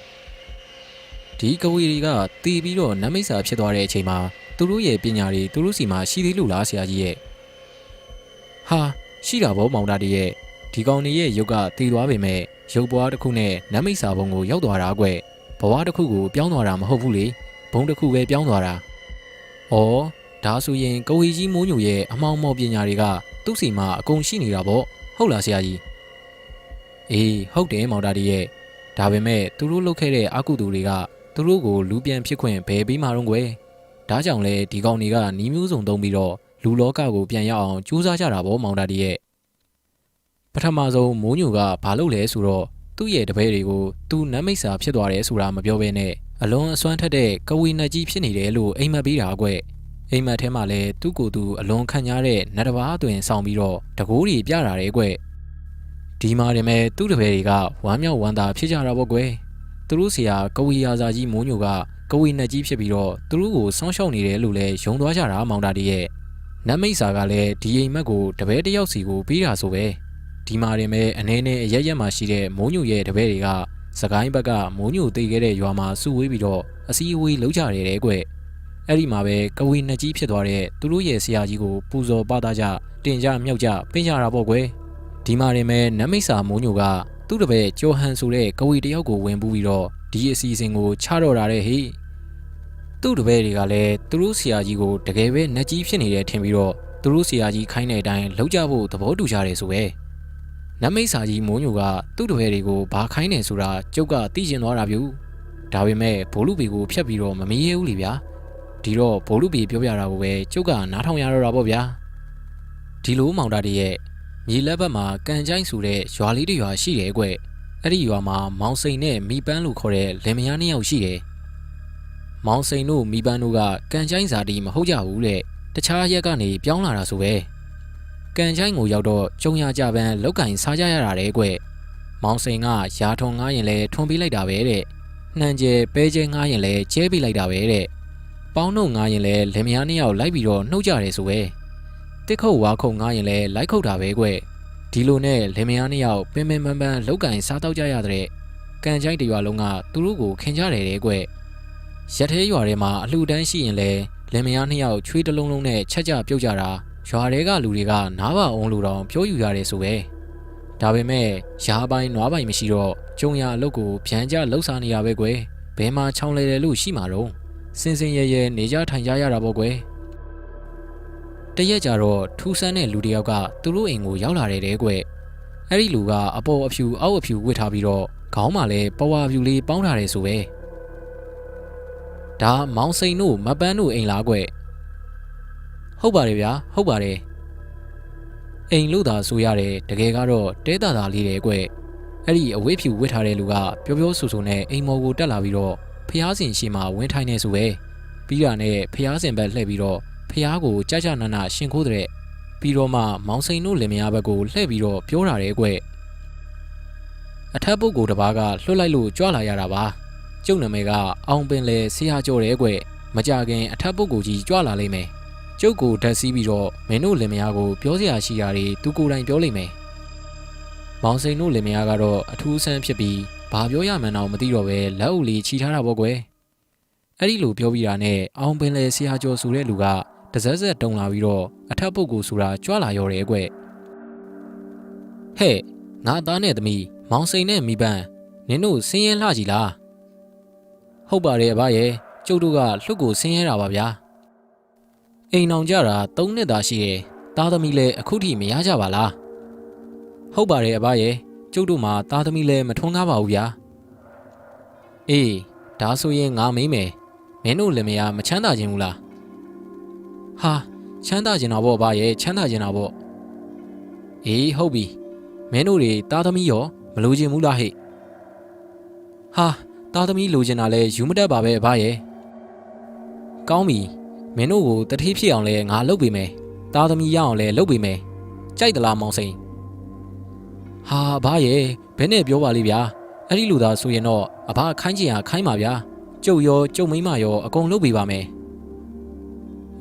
ဒီကဝေတွေကတည်ပြီးတော့နတ်မိတ်စာဖြစ်သွားတဲ့အချိန်မှာသူတို့ရဲ့ပညာတွေသူတို့စီမှာရှိသေးလို့လားဆရာကြီးရဲ့ဟာရှိတာပေါ့မောင်တာဒီရဲ့ဒီကောင်တွေရဲ့ရုပ်ကတည်သွားပေမဲ့ရုပ်ဘွားတစ်ခုနဲ့နတ်မိတ်စာဘုံကိုရောက်သွားတာကွဘဝတစ်ခုကိုပြောင်းသွားတာမဟုတ်ဘူးလေဘုံတစ်ခုပဲပြောင်းသွားတာဩဒါဆိုရင်ကဝေကြီးမိုးညိုရဲ့အမောင်မော်ပညာတွေကသူ့စီမှာအကုန်ရှိနေတာပေါ့ဟုတ်လားဆရာကြီးအေးဟုတ်တယ်မောင်တာဒီရဲ့ဒါပေမဲ့သူတို့လုပ်ခဲ့တဲ့အကုသိုလ်တွေကသူတို့ကိုလူပြန်ဖြစ်ခွင့်ဘယ်ပြီးမှတော့ကွယ်ဒါကြောင့်လေဒီကောင်တွေကနီးမျိုးစုံသုံးပြီးတော့လူလောကကိုပြန်ရောက်အောင်ကြိုးစားကြတာပေါ့မောင်တာဒီရဲ့ပထမဆုံးမိုးညိုကဘာလုပ်လဲဆိုတော့သူ့ရဲ့တပည့်တွေကိုသူနတ်မိတ်စာဖြစ်သွားတယ်ဆိုတာမပြောဘဲနဲ့အလွန်အစွမ်းထက်တဲ့ကဝေနတ်ကြီးဖြစ်နေတယ်လို့အိမ်မက်ပေးတာကွအိမ်မက်ထဲမှာလည်းသူ့ကိုယ်သူအလွန်ခံရတဲ့နတ်တစ်ပါးအသွင်ဆောင်ပြီးတော့တကိုးတွေပြတာတယ်ကွဒီမှာတည်းမဲ့သူ့တပည့်တွေကဝမ်းမြောက်ဝမ်းသာဖြစ်ကြတာပေါ့ကွသူတို့ဆရာကဝေရာဇာကြီးမိုးညိုကကဝေနတ်ကြီးဖြစ်ပြီးတော့သူတို့ကိုစောင့်ရှောက်နေတယ်လို့လည်းယုံသွားကြတာမောင်တာဒီရဲ့နတ်မိတ်စာကလည်းဒီအိမ်မက်ကိုတပည့်တစ်ယောက်စီကိုပေးတာဆိုပဲဒီမှာတင်မဲ့အနေနဲ့အရက်ရက်မှာရှိတဲ့မိုးညိုရဲ့တပည့်တွေကစကိုင်းဘက်ကမိုးညိုတည်ခဲ့တဲ့ရွာမှာစုဝေးပြီးတော့အစည်းအဝေးလုပ်ကြတယ်တဲ့ကွအဲ့ဒီမှာပဲကဝေနတ်ကြီးဖြစ်သွားတဲ့သူတို့ရဲ့ဆရာကြီးကိုပူဇော်ပါသားကြတင်ကြမြောက်ကြပင်းကြတာပေါ့ကွဒီမှာတင်မဲ့နတ်မိတ်စာမိုးညိုကသူ့တပည့်ကျော်ဟန်ဆိုတဲ့ကဝေတယောက်ကိုဝင်ပူးပြီးတော့ဒီအစီအစဉ်ကိုချတော့တာတဲ့ဟိသူ့တပည့်တွေကလည်းသူတို့ဆရာကြီးကိုတကယ်ပဲနတ်ကြီးဖြစ်နေတယ်ထင်ပြီးတော့သူတို့ဆရာကြီးခိုင်းတဲ့အတိုင်းလုပ်ကြဖို့သဘောတူကြတယ်ဆိုပဲနတ်မိတ်စာကြီးမိုးညိုကသူ့တပည့်တွေကိုဘာခိုင်းနေဆိုတာကျုပ်ကသိကျင်သွားတာပြူဒါပေမဲ့ဘိုလ်လူပေကိုဖျက်ပြီးတော့မမေးရဘူးလေဗျာဒီတော့ဘိုလ်လူပေပြောပြတာကိုပဲကျုပ်ကနားထောင်ရတော့တာပေါ့ဗျာဒီလိုမောင်တာတည်းရဲ့မြေလက်ဘက်မှာကန်ချိုင်းဆိုတဲ့ရွာလေးတစ်ရွာရှိတယ်ကွအဲ့ဒီရွာမှာမောင်စိန်နဲ့မိပန်းလို့ခေါ်တဲ့လင်မယားနှစ်ယောက်ရှိတယ်မောင်စိန်တို့မိပန်းတို့ကကန်ချိုင်းဇာတိမဟုတ်ကြဘူးတဲ့တခြားရက်ကနေပြောင်းလာတာဆိုပဲကန်ချိုင်းကိုရောက်တော့ကျုံရကြပန်းလောက်ကင်စားကြရတာတဲ့ကွမောင်စိန်ကရာထုံငားရင်လဲထွန်ပေးလိုက်တာပဲတဲ့နှံကျဲပဲကျဲငားရင်လဲကျဲပေးလိုက်တာပဲတဲ့ပေါင်းနှုတ်ငားရင်လဲလင်မယားနှစ်ယောက်လိုက်ပြီးတော့နှုတ်ကြတယ်ဆိုပဲတစ်ခုတ်ဝါခုတ်ငားရင်လဲလိုက်ခုတ်တာပဲကွဒီလိုနဲ့လင်မယားနှစ်ယောက်ပင်ပင်ပန်းပန်းလောက်ကင်စားတော့ကြရတဲ့ကန်ချိုင်းတရွာလုံးကသူတို့ကိုခင်ကြတယ်တဲ့ကွရက်သေးရွာထဲမှာအလှူဒန်းရှိရင်လဲလင်မယားနှစ်ယောက်ချွေးတလုံးလုံးနဲ့ချက်ကြပြုတ်ကြတာရွာတွေကလူတွေကနားပါအောင်လို့တောင်ပြောယူရတယ်ဆိုပဲဒါပေမဲ့ရာပိုင်နွားပိုင်မရှိတော့ကျုံရအလုတ်ကိုဗျံကြလှုပ်ရှားနေရပဲကွယ်ဘယ်မှာချောင်းလဲတယ်လို့ရှိမှာတော့စင်စင်ရဲရဲနေကြထိုင်ကြရတာပေါ့ကွယ် တရက်ကြတော့ထူးဆန်းတဲ့လူတစ်ယောက်ကသူတို့အိမ်ကိုရောက်လာတယ်တဲ့ကွအဲ့ဒီလူကအပေါ်အဖြူအောက်အဖြူဝတ်ထားပြီးတော့ခေါင်းမှာလည်းပဝါဖြူလေးပေါင်းထားတယ်ဆိုပဲဒါမောင်စိန်တို့မပန်းတို့အိမ်လားကွဟုတ်ပါတယ်ဗျာဟုတ်ပါတယ်အိမ်လို့သာဆိုရတယ်တကယ်ကတော့တဲတာတာလေးတယ်ကွအဲ့ဒီအဝတ်ဖြူဝတ်ထားတဲ့လူကပြောပြောဆိုဆိုနဲ့အိမ်မော်ကိုတက်လာပြီးတော့ဖျားစင်ရှိမှဝင်းထိုင်နေဆိုပဲပြီးတာနဲ့ဖျားစင်ဘက်လှည့်ပြီးတော့ဖျားကိုကြကြနာနာရှင်ခိုးတဲ့ပြီးတော့မှမောင်စိန်တို့လင်မယားဘက်ကိုလှည့်ပြီးတော့ပြောတာတယ်ကွအထက်ပုဂ္ဂိုလ်တစ်ပါးကလွှတ်လိုက်လို့ကြွလာရတာပါကျုပ်နာမည်ကအောင်ပင်လေဆရာကျော်တယ်ကွမကြခင်အထက်ပုဂ္ဂိုလ်ကြီးကြွလာလိမ့်မယ်ကျုပ်ကိုဓာတ်စီးပြီးတော့မင်းတို့လင်မယားကိုပြောစရာရှိတာတွေသူကိုယ်တိုင်ပြောလိမ့်မယ်မောင်စိန်တို့လင်မယားကတော့အထူးဆန်းဖြစ်ပြီးဘာပြောရမှန်းတော့မသိတော့ပဲလက်အုပ်လေးချီထားတာပေါ့ကွယ်အဲ့ဒီလိုပြောပြီးတာနဲ့အောင်ပင်လေဆရာကျော်ဆိုတဲ့လူကတစက်စက်တုံလာပြီးတော့အထက်ပုဂ္ဂိုလ်ဆိုတာကြွလာရော်တယ်ကွဟဲ့ငါသားနဲ့သမီးမောင်စိန်နဲ့မိပန်းနင်တို့ဆင်းရဲလှကြီးလားဟုတ်ပါတယ်အဘရဲ့ကျုပ်တို့ကလှုပ်ကိုဆင်းရဲတာပါဗျာအိမ်အောင်ကြတာ3နှစ်သာရှိတယ်သားသမီးလည်းအခုထိမရကြပါလားဟုတ်ပါတယ်အဘရဲ့ကျုပ်တို့မှာသားသမီးလည်းမထွန်းကားပါဘူးဗျာအေးဒါဆိုရင်ငါမေးမယ်မင်းတို့လည်းမရမချမ်းသာခြင်းဘူးလားဟာချမ်းသာခြင်းတော့ပေါ့အဘရဲ့ချမ်းသာခြင်းတော့ပေါ့အေးဟုတ်ပြီမင်းတို့တွေသားသမီးရောမလိုချင်ဘူးလားဟဲ့ဟာသားသမီးလိုချင်တာလဲယူမတတ်ပါပဲအဘရဲ့ကောင်းပြီမင်းတို့ကိုတတိဖြစ်အောင်လဲငါလုပ်ပေးမယ်သားသမီးရအောင်လဲလုပ်ပေးမယ်ကြိုက်သလားမောင်စိန်ဟာအဘရဲ့ဘယ်နဲ့ပြောပါလိမ့်ဗျာအဲ့ဒီလူသားဆိုရင်တော့အဘခိုင်းချင်ရခိုင်းပါဗျာကျုပ်ရောကျုပ်မိမရောအကုန်လုပ်ပေးပါမယ်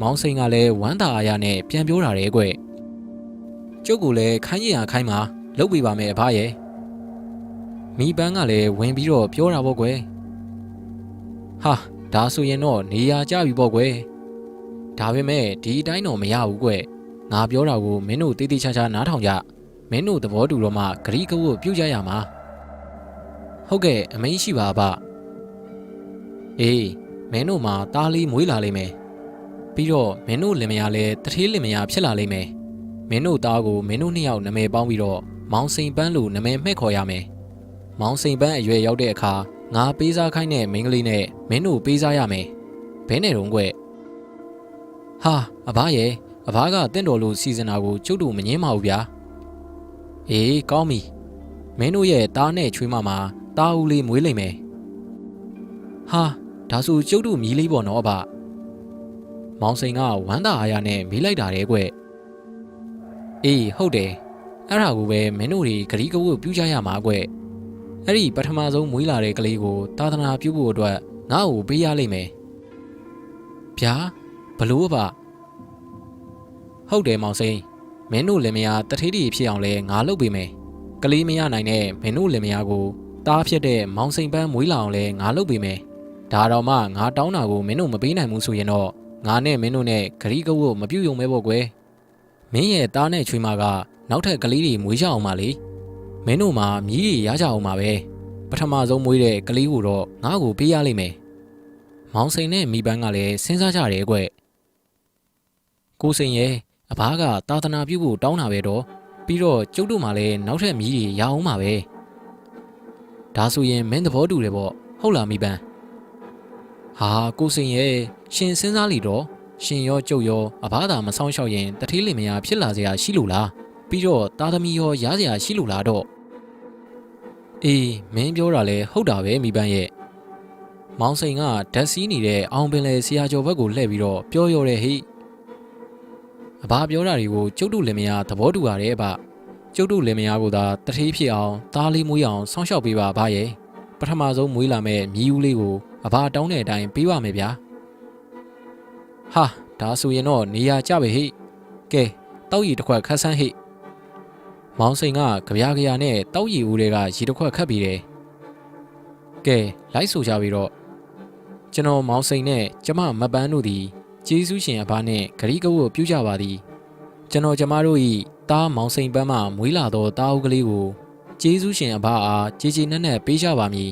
မောင်စိန်ကလည်းဝမ်းသာအားရနဲ့ပြန်ပြောတာတယ်ကွကျုပ်ကလည်းခိုင်းချင်ရခိုင်းပါလုပ်ပေးပါမယ်အဘရဲ့မိပန်းကလည်းဝင်ပြီးတော့ပြောတာပေါ့ကွယ်ဟာဒါဆိုရင်တော့နေရာကျပြီပေါ့ကွယ်ဒါပေမဲ့ဒီအတိုင်းတော့မရဘူးကွငါပြောတာကိုမင်းတို့တေးသေးချာချာနားထောင်ကြမင်းတို့သဘောတူတော့မှဂရီးကဝတ်ပြုတ်ကြရမှာဟုတ်ကဲ့အမင်းရှိပါအဘအေးမင်းတို့မှာသားလေးမွေးလာလိမ့်မယ်ပြီးတော့မင်းတို့လင်မယားလည်းတထေးလင်မယားဖြစ်လာလိမ့်မယ်မင်းတို့သားကိုမင်းတို့နှစ်ယောက်နာမည်ပေါင်းပြီးတော့မောင်စိန်ပန်းလို့နာမည်မှဲ့ခေါ်ရမယ်မောင်စိန်ပန်းအရွယ်ရောက်တဲ့အခါငါပေးစားခိုင်းတဲ့မိန်းကလေးနဲ့မင်းတို့ပေးစားရမယ်ဘဲနဲ့တော့ကွဟာအဘရဲ့အဘကတင့်တော်လို့စီစဉ်တာကိုကျုပ်တို့မငင်းပါဘူးဗျာအေးကောင်းပြီမင်းတို့ရဲ့သားနဲ့ချွေးမမှာသားဦးလေးမွေးလိမ့်မယ်ဟာဒါဆိုကျုပ်တို့မြည်လေးပေါ့နော်အဘမောင်စိန်ကဝမ်းသာအားရနဲ့မေးလိုက်တာတဲ့ကွအေးဟုတ်တယ်အဲ့ဒါကိုပဲမင်းတို့တွေဂရီးကဝတ်ပြုကြရမှာကွအဲ့ဒီပထမဆုံးမွေးလာတဲ့ကလေးကိုသာသနာပြုဖို့အတွက်ငါ့ကိုပေးရလိမ့်မယ်ဗျာဘလို့ပါဟုတ်တယ်မောင်စိန်မင်းတို့လင်မယားတထေးတီဖြစ်အောင်လဲငါလုပ်ပေးမယ်ကလေးမရနိုင်တဲ့မင်းတို့လင်မယားကိုတားဖြစ်တဲ့မောင်စိန်ပန်းမွေးလာအောင်လဲငါလုပ်ပေးမယ်ဒါတော့မှငါတောင်းတာကိုမင်းတို့မပေးနိုင်ဘူးဆိုရင်တော့ငါနဲ့မင်းတို့နဲ့ဂရီးကဝတ်မပြုတ်ယုံမဲပေါ့ကွယ်မင်းရဲ့သားနဲ့ချွေးမကနောက်ထပ်ကလေးတွေမွေးကြအောင်ပါလေမင်းတို့မှာမြည်ရရကြအောင်ပါပဲပထမဆုံးမွေးတဲ့ကလေးကိုတော့ငါ့ကိုပေးရလိမ့်မယ်မောင်စိန်နဲ့မိပန်းကလည်းစဉ်းစားကြတယ်ကွကိုစိန်ရဲ့အဘကသာသနာပြုဖို့တောင်းတာပဲတော့ပြီးတော့ကျုပ်တို့မှလည်းနောက်ထပ်မြည်ရရအောင်ပါပဲဒါဆိုရင်မင်းသဘောတူတယ်ပေါ့ဟုတ်လားမိပန်းဟာကိုစိန်ရဲ့ရှင်စဉ်းစားလိတော့ရှင်ရောကျုပ်ရောအဘသာမဆောင်ရှောက်ရင်တထေးလင်မယားဖြစ်လာစရာရှိလို့လားပြီးတော့သားသမီးရောရစရာရှိလို့လားတော့အေးမင်းပြောတာလဲဟုတ်တာပဲမိပန်းရဲ့မောင်စိန်ကဓာတ်စီးနေတဲ့အောင်ပင်လေဆရာကျော်ဘက်ကိုလှည့်ပြီးတော့ပြောရောတဲ့ဟိအဘပြောတာတွေကိုကျုပ်တို့လင်မယားသဘောတူရတယ်ဗျကျုပ်တို့လင်မယားကိုသာတထေးဖြစ်အောင်သားလေးမွေးအောင်စောင့်ရှောက်ပေးပါဗျရဲ့ပထမဆုံးမွေးလာမဲ့မြည်ဦးလေးကိုအဘတောင်းတဲ့အတိုင်းပေးပါမယ်ဗျာဟာဒါဆိုရင်တော့နေရာကျပဲဟိကဲတောက်ရီတစ်ခွက်ခတ်ဆန်းဟိမောင်စိန်ကကြပြားကြရာနဲ့တောက်ရီဦးတွေကရေတစ်ခွက်ခတ်ပြီးတယ်ကဲလိုက်ဆိုကြပြီးတော့ကျွန်တော်မောင်စိန်နဲ့ကျမမပန်းတို့သည်ကျေးဇူးရှင်အဘနဲ့ဂရီးကဝတ်ပြုကြပါသည်ကျွန်တော်ကျမတို့၏သားမောင်စိန်ပန်းမှမွေးလာသောသားဦးကလေးကိုကျေးဇူးရှင်အဘအားကြေကြေနက်နက်ပေးကြပါမည်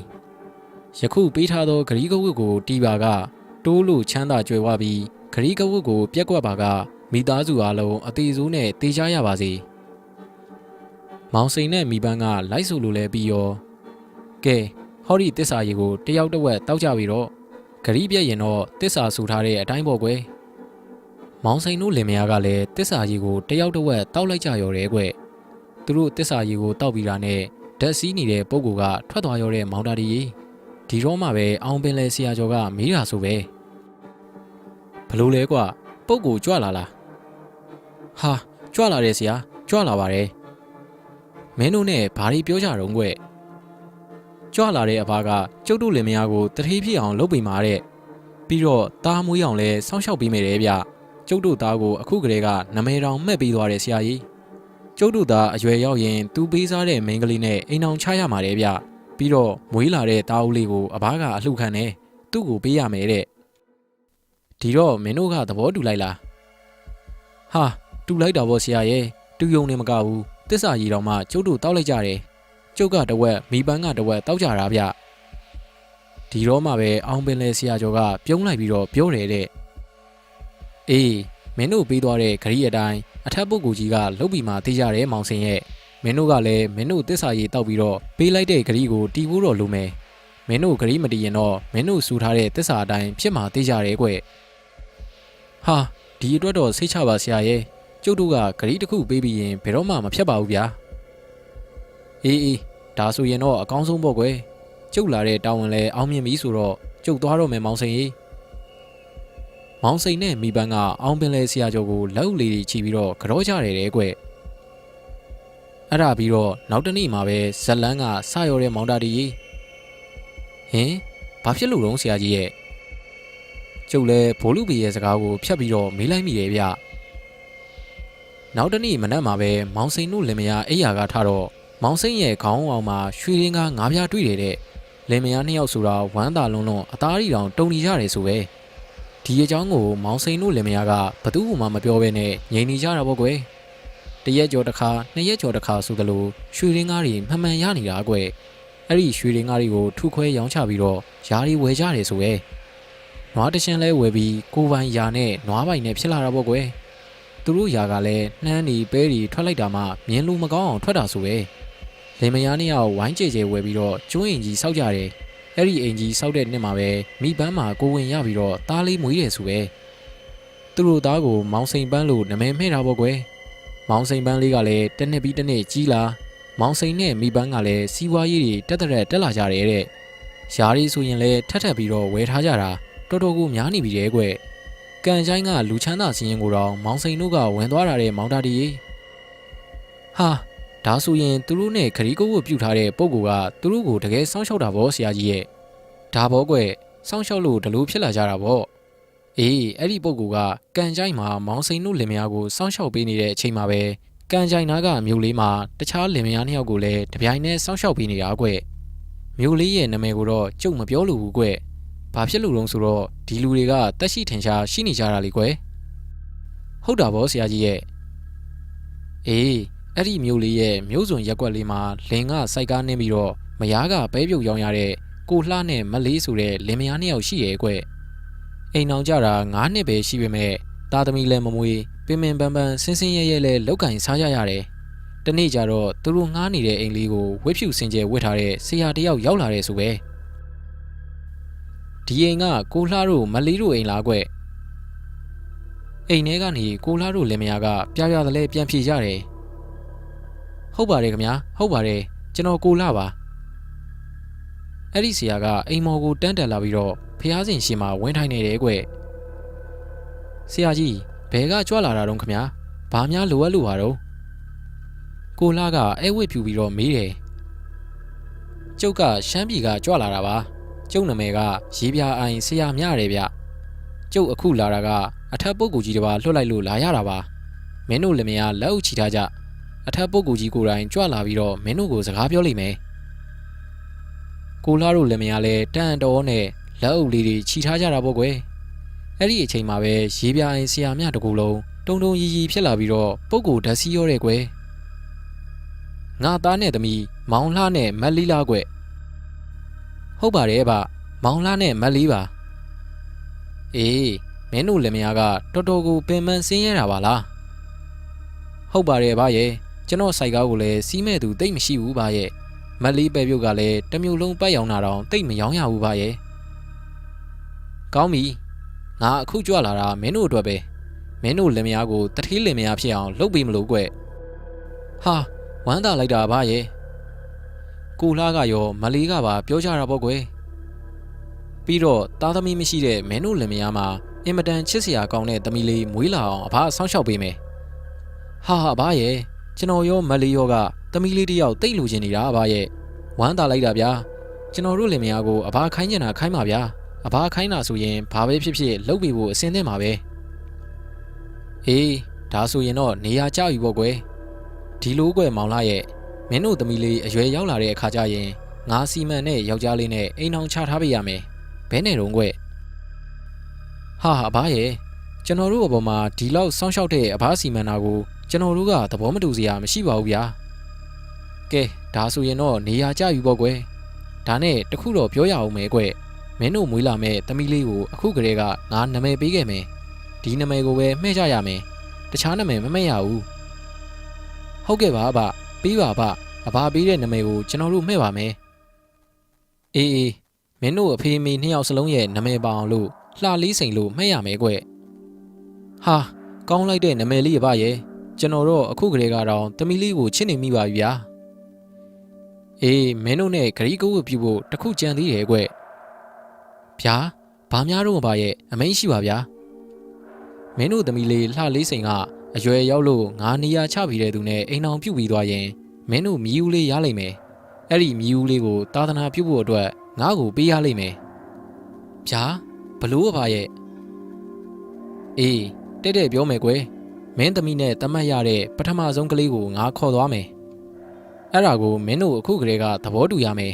ယခုပေးထားသောဂရီးကဝတ်ကိုတီးပါကတိုးလို့ချမ်းသာကြွယ်ဝပြီးဂရီးကဝတ်ကိုပြက်ကွက်ပါက မိသားစုအားလုံးအသေးစိုးနဲ့တေးကြရပါစေမောင်စိန်နဲ့မိပန်းကလိုက်ဆိုလိုလဲပြီးရောကဲဟောဒီတစ္ဆာရီကိုတယောက်တစ်ဝက်တောက်ကြပြီတော့ဂရီးပြက်ရင်တော့တစ္ဆာဆူထားတဲ့အတိုင်းပေါ့ကွယ်မောင်စိန်တို့လင်မယားကလည်းတစ္ဆာရီကိုတယောက်တစ်ဝက်တောက်လိုက်ကြရော်တယ်ကွယ်သူတို့တစ္ဆာရီကိုတောက်ပြီးတာနဲ့ဓာတ်စီးနေတဲ့ပုဂ္ဂိုလ်ကထွက်သွားရောတဲ့မောင်တာဒီဒီတော့မှပဲအောင်ပင်လေဆရာကျော်ကမေးတာဆိုပဲဘလို့လဲကွာပုဂ္ဂိုလ်ကြွလာလားဟာကြွလာတယ်ဆရာကြွလာပါတယ်မင်းတို့နဲ့ဘာတွေပြောကြတော့ကွကြွလာတဲ့အဖကကျုပ်တို့လင်မယားကိုတထေးဖြစ်အောင်လုပ်ပေးမှာတဲ့ပြီးတော့တားမွေးအောင်လဲစောင့်ရှောက်ပေးမယ်တဲ့ဗျကျုပ်တို့သားကိုအခုကလေးကနမဲတောင်မှက်ပေးသွားတယ်ဆရာကြီးကျုပ်တို့သားအရွယ်ရောက်ရင်သူပေးစားတဲ့မိန်းကလေးနဲ့အိမ်အောင်ချရမှာတဲ့ဗျပြီးတော့မွေးလာတဲ့သားဦးလေးကိုအဘကအလှခံနေသူ့ကိုပေးရမယ်တဲ့ဒီတော့မင်းတို့ကသဘောတူလိုက်လားဟာတူလိုက်တာပေါ့ဆရာရဲ့တူယုံနေမကဘူးတစ္ဆာကြီးတော်မှကျုပ်တို့တောက်လိုက်ကြတယ်ကျုပ်ကတဝက်မိပန်းကတဝက်တောက်ကြတာဗျဒီတော့မှပဲအောင်ပင်လေဆရာကျော်ကပြုံးလိုက်ပြီးတော့ပြောတယ်တဲ့အေးမင်းတို့ပေးသွားတဲ့ဂရီးအတိုင်းအထက်ပုဂ္ဂိုလ်ကြီးကလုတ်ပြီးမှသိကြတယ်မောင်စင်ရဲ့မင်းတို့ကလည်းမင်းတို့တစ္ဆာကြီးတောက်ပြီးတော့ပေးလိုက်တဲ့ဂရီးကိုတီးဖို့တော့လိုမယ်မင်းတို့ဂရီးမတီးရင်တော့မင်းတို့စူထားတဲ့တစ္ဆာအတိုင်းဖြစ်မှသိကြတယ်ကွဟာဒီအတွက်တော့စိတ်ချပါဆရာရဲ့ကျုပ်တို့ကဂရီးတစ်ခုပေးပြီးရင်ဘယ်တော့မှမဖြတ်ပါဘူးဗျာအေးဒါဆိုရင်တော့အကောင်းဆုံးပေါ့ကွယ်ကျုပ်လာတဲ့တာဝန်လဲအောင်မြင်ပြီဆိုတော့ကျုပ်သွားတော့မယ်မောင်စိန်ကြီးမောင်စိန်နဲ့မိပန်းကအောင်ပင်လဲဆရာကျော်ကိုလက်ဦးလေးချီပြီးတော့ကြောကြတယ်တဲ့ကွအဲ့ဒါပြီးတော့နောက်တနေ့မှာပဲဇက်လန်းကစရောတဲ့မောင်တာတီကြီးဟင်ဘာဖြစ်လို့တော့ဆရာကြီးရဲ့ကျုပ်လဲဘိုးလူပီရဲ့စကားကိုဖြတ်ပြီးတော့မေးလိုက်မိတယ်ဗျနောက်တနေ့မနက်မှာပဲမောင်စိန်တို့လင်မယားအိယာကထတော့မောင်စိန်ရဲ့ခေါင်းအောင်မှာရွှေရင်းကား၅ပြားတွေ့တယ်တဲ့လင်မယားနှစ်ယောက်ဆိုတာဝမ်းသာလုံးအသားရီတောင်တုံနေကြတယ်ဆိုပဲဒီအကြောင်းကိုမောင်စိန်တို့လင်မယားကဘသူ့မှမပြောဘဲနဲ့ငြိမ်နေကြတာပေါ့ကွယ်တရက်ကျော်တစ်ခါနှစ်ရက်ကျော်တစ်ခါဆိုသလိုရွှေရင်းကားတွေမှန်မှန်ရနေတာကွယ်အဲ့ဒီရွှေရင်းကားတွေကိုထုခွဲရောင်းချပြီးတော့ယားတွေဝယ်ကြတယ်ဆိုပဲနွားတရှင်လဲဝယ်ပြီးကိုပိုင်ယာနဲ့နွားပိုင်နဲ့ဖြစ်လာတာပေါ့ကွယ်သူတို့ယာကလည်းနှမ်းတွေပဲတွေထွက်လိုက်တာမှမြင်လို့မကောင်းအောင်ထွက်တာဆိုပဲလင်မယားနှစ်ယောက်ဝိုင်းကြဲကြဲဝယ်ပြီးတော့ကျွန်းအိမ်ကြီးစောက်ကြတယ်အဲ့ဒီအိမ်ကြီးစောက်တဲ့နှစ်မှာပဲမိပန်းမှာကိုဝင်ရပြီးတော့သားလေးမွေးတယ်ဆိုပဲသူတို့သားကိုမောင်စိန်ပန်းလို့နာမည်မှဲ့တာပေါ့ကွယ်မောင်စိန်ပန်းလေးကလည်းတစ်နှစ်ပြီးတစ်နှစ်ကြီးလာမောင်စိန်နဲ့မိပန်းကလည်းစီးပွားရေးတွေတက်လာကြတယ်တဲ့ယားရီဆိုရင်လည်းထပ်ပြီးတော့ဝယ်ထားကြတာတော်တော်ကိုများနေပြီတဲ့ကွယ်ကန်ချိုင်းကလူချမ်းသာစီရင်ကိုတော့မောင်စိန်တို့ကဝင်သွားတာတဲ့မောင်တာတီဟာဒါဆိုရင်သူတို့နဲ့ခရီးကိုဝတ်ပြုထားတဲ့ပုံကသူတို့ကိုတကယ်စောင့်ရှောက်တာဗောဆရာကြီးရဲ့ဒါဗောကွစောင့်ရှောက်လို့ဒလို့ဖြစ်လာကြတာဗောအေးအဲ့ဒီပုံကကန်ချိုင်းမှာမောင်စိန်တို့လင်မယားကိုစောင့်ရှောက်ပေးနေတဲ့အချိန်မှာပဲကန်ချိုင်းနားကမြို့လေးမှာတခြားလင်မယားနှစ်ယောက်ကိုလည်းတပြိုင်နက်စောင့်ရှောက်ပေးနေတာကွမြို့လေးရဲ့နာမည်ကိုတော့ကျုပ်မပြောလို့ဘူးကွဘာဖြစ်လို့လဲဆိုတော့ဒီလူတွေကတက်ရှိထင်ရှားရှိနေကြတာလေကွဟုတ်တာဗောဆရာကြီးရဲ့အေးအဲ့ဒီမျိုးလေးရဲ့မျိုးစုံရက်ွက်လေးမှာလင်ကစိုက်ကားနှင်းပြီးတော့မယားကပဲပြုတ်ရောင်းရတဲ့ကိုလှနဲ့မလေးဆိုတဲ့လင်မယားနှစ်ယောက်ရှိရဲ့ကွအိမ်အောင်ကြတာ9နှစ်ပဲရှိပေမဲ့သားသမီးလည်းမမွေးပင်ပင်ပန်းပန်းဆင်းဆင်းရဲရဲလဲလောက်ကင်စားကြရတယ်တနေ့ကျတော့သူတို့ငှားနေတဲ့အိမ်လေးကိုဝက်ဖြူစင်ကျဲဝစ်ထားတဲ့ဆရာတယောက်ရောက်လာတဲ့ဆိုပဲဒီအိမ်ကကိုလှတို့မလေးတို့အိမ်လားကွအိမ်ထဲကနေကိုလှတို့လင်မယားကပြပြတယ်လဲပြန်ဖြေကြတယ်ဟုတ်ပါတယ်ခင်ဗျာဟုတ်ပါတယ်ကျွန်တော်ကိုလာပါအဲ့ဒီဆရာကအိမ်မော်ကိုတန်းတက်လာပြီးတော့ဖျားစင်ရှင်မှာဝင်းထိုင်နေတယ်ကွဆရာကြီးဘဲကကြွလာတာတော့ခင်ဗျာဘာများလိုအပ်လို့ပါတော့ကိုလာကအဲဝစ်ဖြူပြီးတော့မေးတယ်ကျုပ်ကရှမ်းပြည်ကကြွလာတာပါကျုပ်နာမည်ကရေပြာအိုင်ဆရာမြရတယ်ဗျကျုပ်အခုလာတာကအထက်ပုဂ္ဂိုလ်ကြီးတစ်ပါးလွှတ်လိုက်လို့လာရတာပါမင်းတို့လင်မယားလက်အုပ်ချီထားကြအထက်ပုဂ္ဂိုလ်ကြီးကိုယ်တိုင်ကြွလာပြီးတော့မင်းတို့ကိုစကားပြောလိမ့်မယ်ကိုလာတို့လင်မယားလဲတန်တော်နဲ့လက်အုပ်လေးတွေချီထားကြတာပေါ့ကွယ်အဲ့ဒီအချိန်မှာပဲရေပြာအိမ်ဆရာမြတကူလုံးတုံတုံရီရီဖြစ်လာပြီးတော့ပုဂ္ဂိုလ်ဓာတ်စီရောတဲ့ကွယ်ငါသားနဲ့သမီးမောင်လှနဲ့မက်လီလာကွယ်ဟုတ်ပါတယ်ဗျမောင်လှနဲ့မက်လီပါအေး မင်းတို့လင်မယားကတော်တော်ကိုပင်ပန်းဆင်းရဲတာပါလားဟုတ်ပါတယ်ဗျာရဲ့ကျွန်တော်စိုက်ကားကိုလည်းစီးမဲ့သူတိတ်မရှိဘူးဗျာရဲ့မက်လေးပဲပြုတ်ကလည်းတမျိုးလုံးပတ်ရောင်တာတောင်တိတ်မရောင်းရဘူးဗျာရဲ့ကောင်းပြီငါအခုကြွလာတာမင်းတို့အတွက်ပဲမင်းတို့လင်မယားကိုတထေးလင်မယားဖြစ်အောင်လုပ်ပေးမလို့ကွဟာဝမ်းသာလိုက်တာဗျာရဲ့ကိုလှကရောမလေးကပါပြောကြတာပေါ့ကွယ်ပြီးတော့သားသမီးမရှိတဲ့မင်းတို့လင်မယားမှာအင်မတန်ချစ်စရာကောင်းတဲ့သမီးလေးမွေးလာအောင်အဘဆောင်းလျှောက်ပေးမယ်ဟာအဘရဲ့ကျွန်တော်ရောမလေးရောကသမီးလေးတယောက်တိတ်လူချင်နေတာအဘရဲ့ဝမ်းသာလိုက်တာဗျာကျွန်တော်တို့လင်မယားကိုအဘခိုင်းချင်တာခိုင်းပါဗျာအဘခိုင်းတာဆိုရင်ဘာပဲဖြစ်ဖြစ်လုပ်ပေးဖို့အစင်းသင့်ပါပဲအေးဒါဆိုရင်တော့နေရာကျပြီပေါ့ကွယ်ဒီလိုကွယ်မောင်လာရဲ့မင်းတို့သမီးလေးအရွယ်ရောက်လာတဲ့အခါကျရင်ငါစီမံနဲ့ယောက်ျားလေးနဲ့အိမ်အောင်ချထားပေးရမယ်ဘဲနဲ့တော့ကွယ်ဟာအဘရဲ့ကျွန်တော်တို့အပေါ်မှာဒီလောက်စောင့်ရှောက်တဲ့အဘစီမံတာကိုကျွန်တော်တို့ကသဘောမတူစရာမရှိပါဘူးဗျာကဲဒါဆိုရင်တော့နေရာကျပြီပေါ့ကွယ်ဒါနဲ့တခုတော့ပြောရအောင်မယ်ကွယ်မင်းတို့မွေးလာမဲ့သမီးလေးကိုအခုကလေးကငါနာမည်ပေးခဲ့မယ်ဒီနာမည်ကိုပဲမှဲ့ကြရမယ်တခြားနာမည်မမှဲ့ရဘူးဟုတ်ကဲ့ပါအဘပေးပါအဘပေးတဲ့နာမည်ကိုကျွန်တော်တို့မှဲ့ပါမယ်အေးမင်းတို့အဖေမေနှစ်ယောက်စလုံးရဲ့နာမည်ပါအောင်လို့လှလေးစိန်လို့မှဲ့ရမယ်ကွဟာကောင်းလိုက်တဲ့နာမည်လေးအဘရဲ့ကျွန်တော်တော့အခုကလေးကတော့သမီးလေးကိုချစ်နေမိပါပြီဗျာအေးမင်းတို့နဲ့ဂရီးကိုပြုဖို့တခုကြံသေးတယ်ကွဗျာဘာများတော့ပါရဲ့အမိန့်ရှိပါဗျာမင်းတို့သမီးလေးလှလေးစိန်ကအရွယ်ရောက်လို့ငါနေရာချပြီးတဲ့သူနဲ့အိမ်အောင်ပြုတ်ပြီးသွားရင်မင်းတို့မြည်ဦးလေးရလိမ့်မယ်အဲ့ဒီမြည်ဦးလေးကိုသာသနာပြုဖို့အတွက်ငါ့ကိုပေးရလိမ့်မယ်ဗျာဘလို့ပါရဲ့အေးတဲ့ပြောမယ်ကွယ်မင်းသမီးနဲ့တမတ်ရတဲ့ပထမဆုံးကလေးကိုငါခေါ်သွားမယ်အဲ့ဒါကိုမင်းတို့အခုကလေးကသဘောတူရမယ်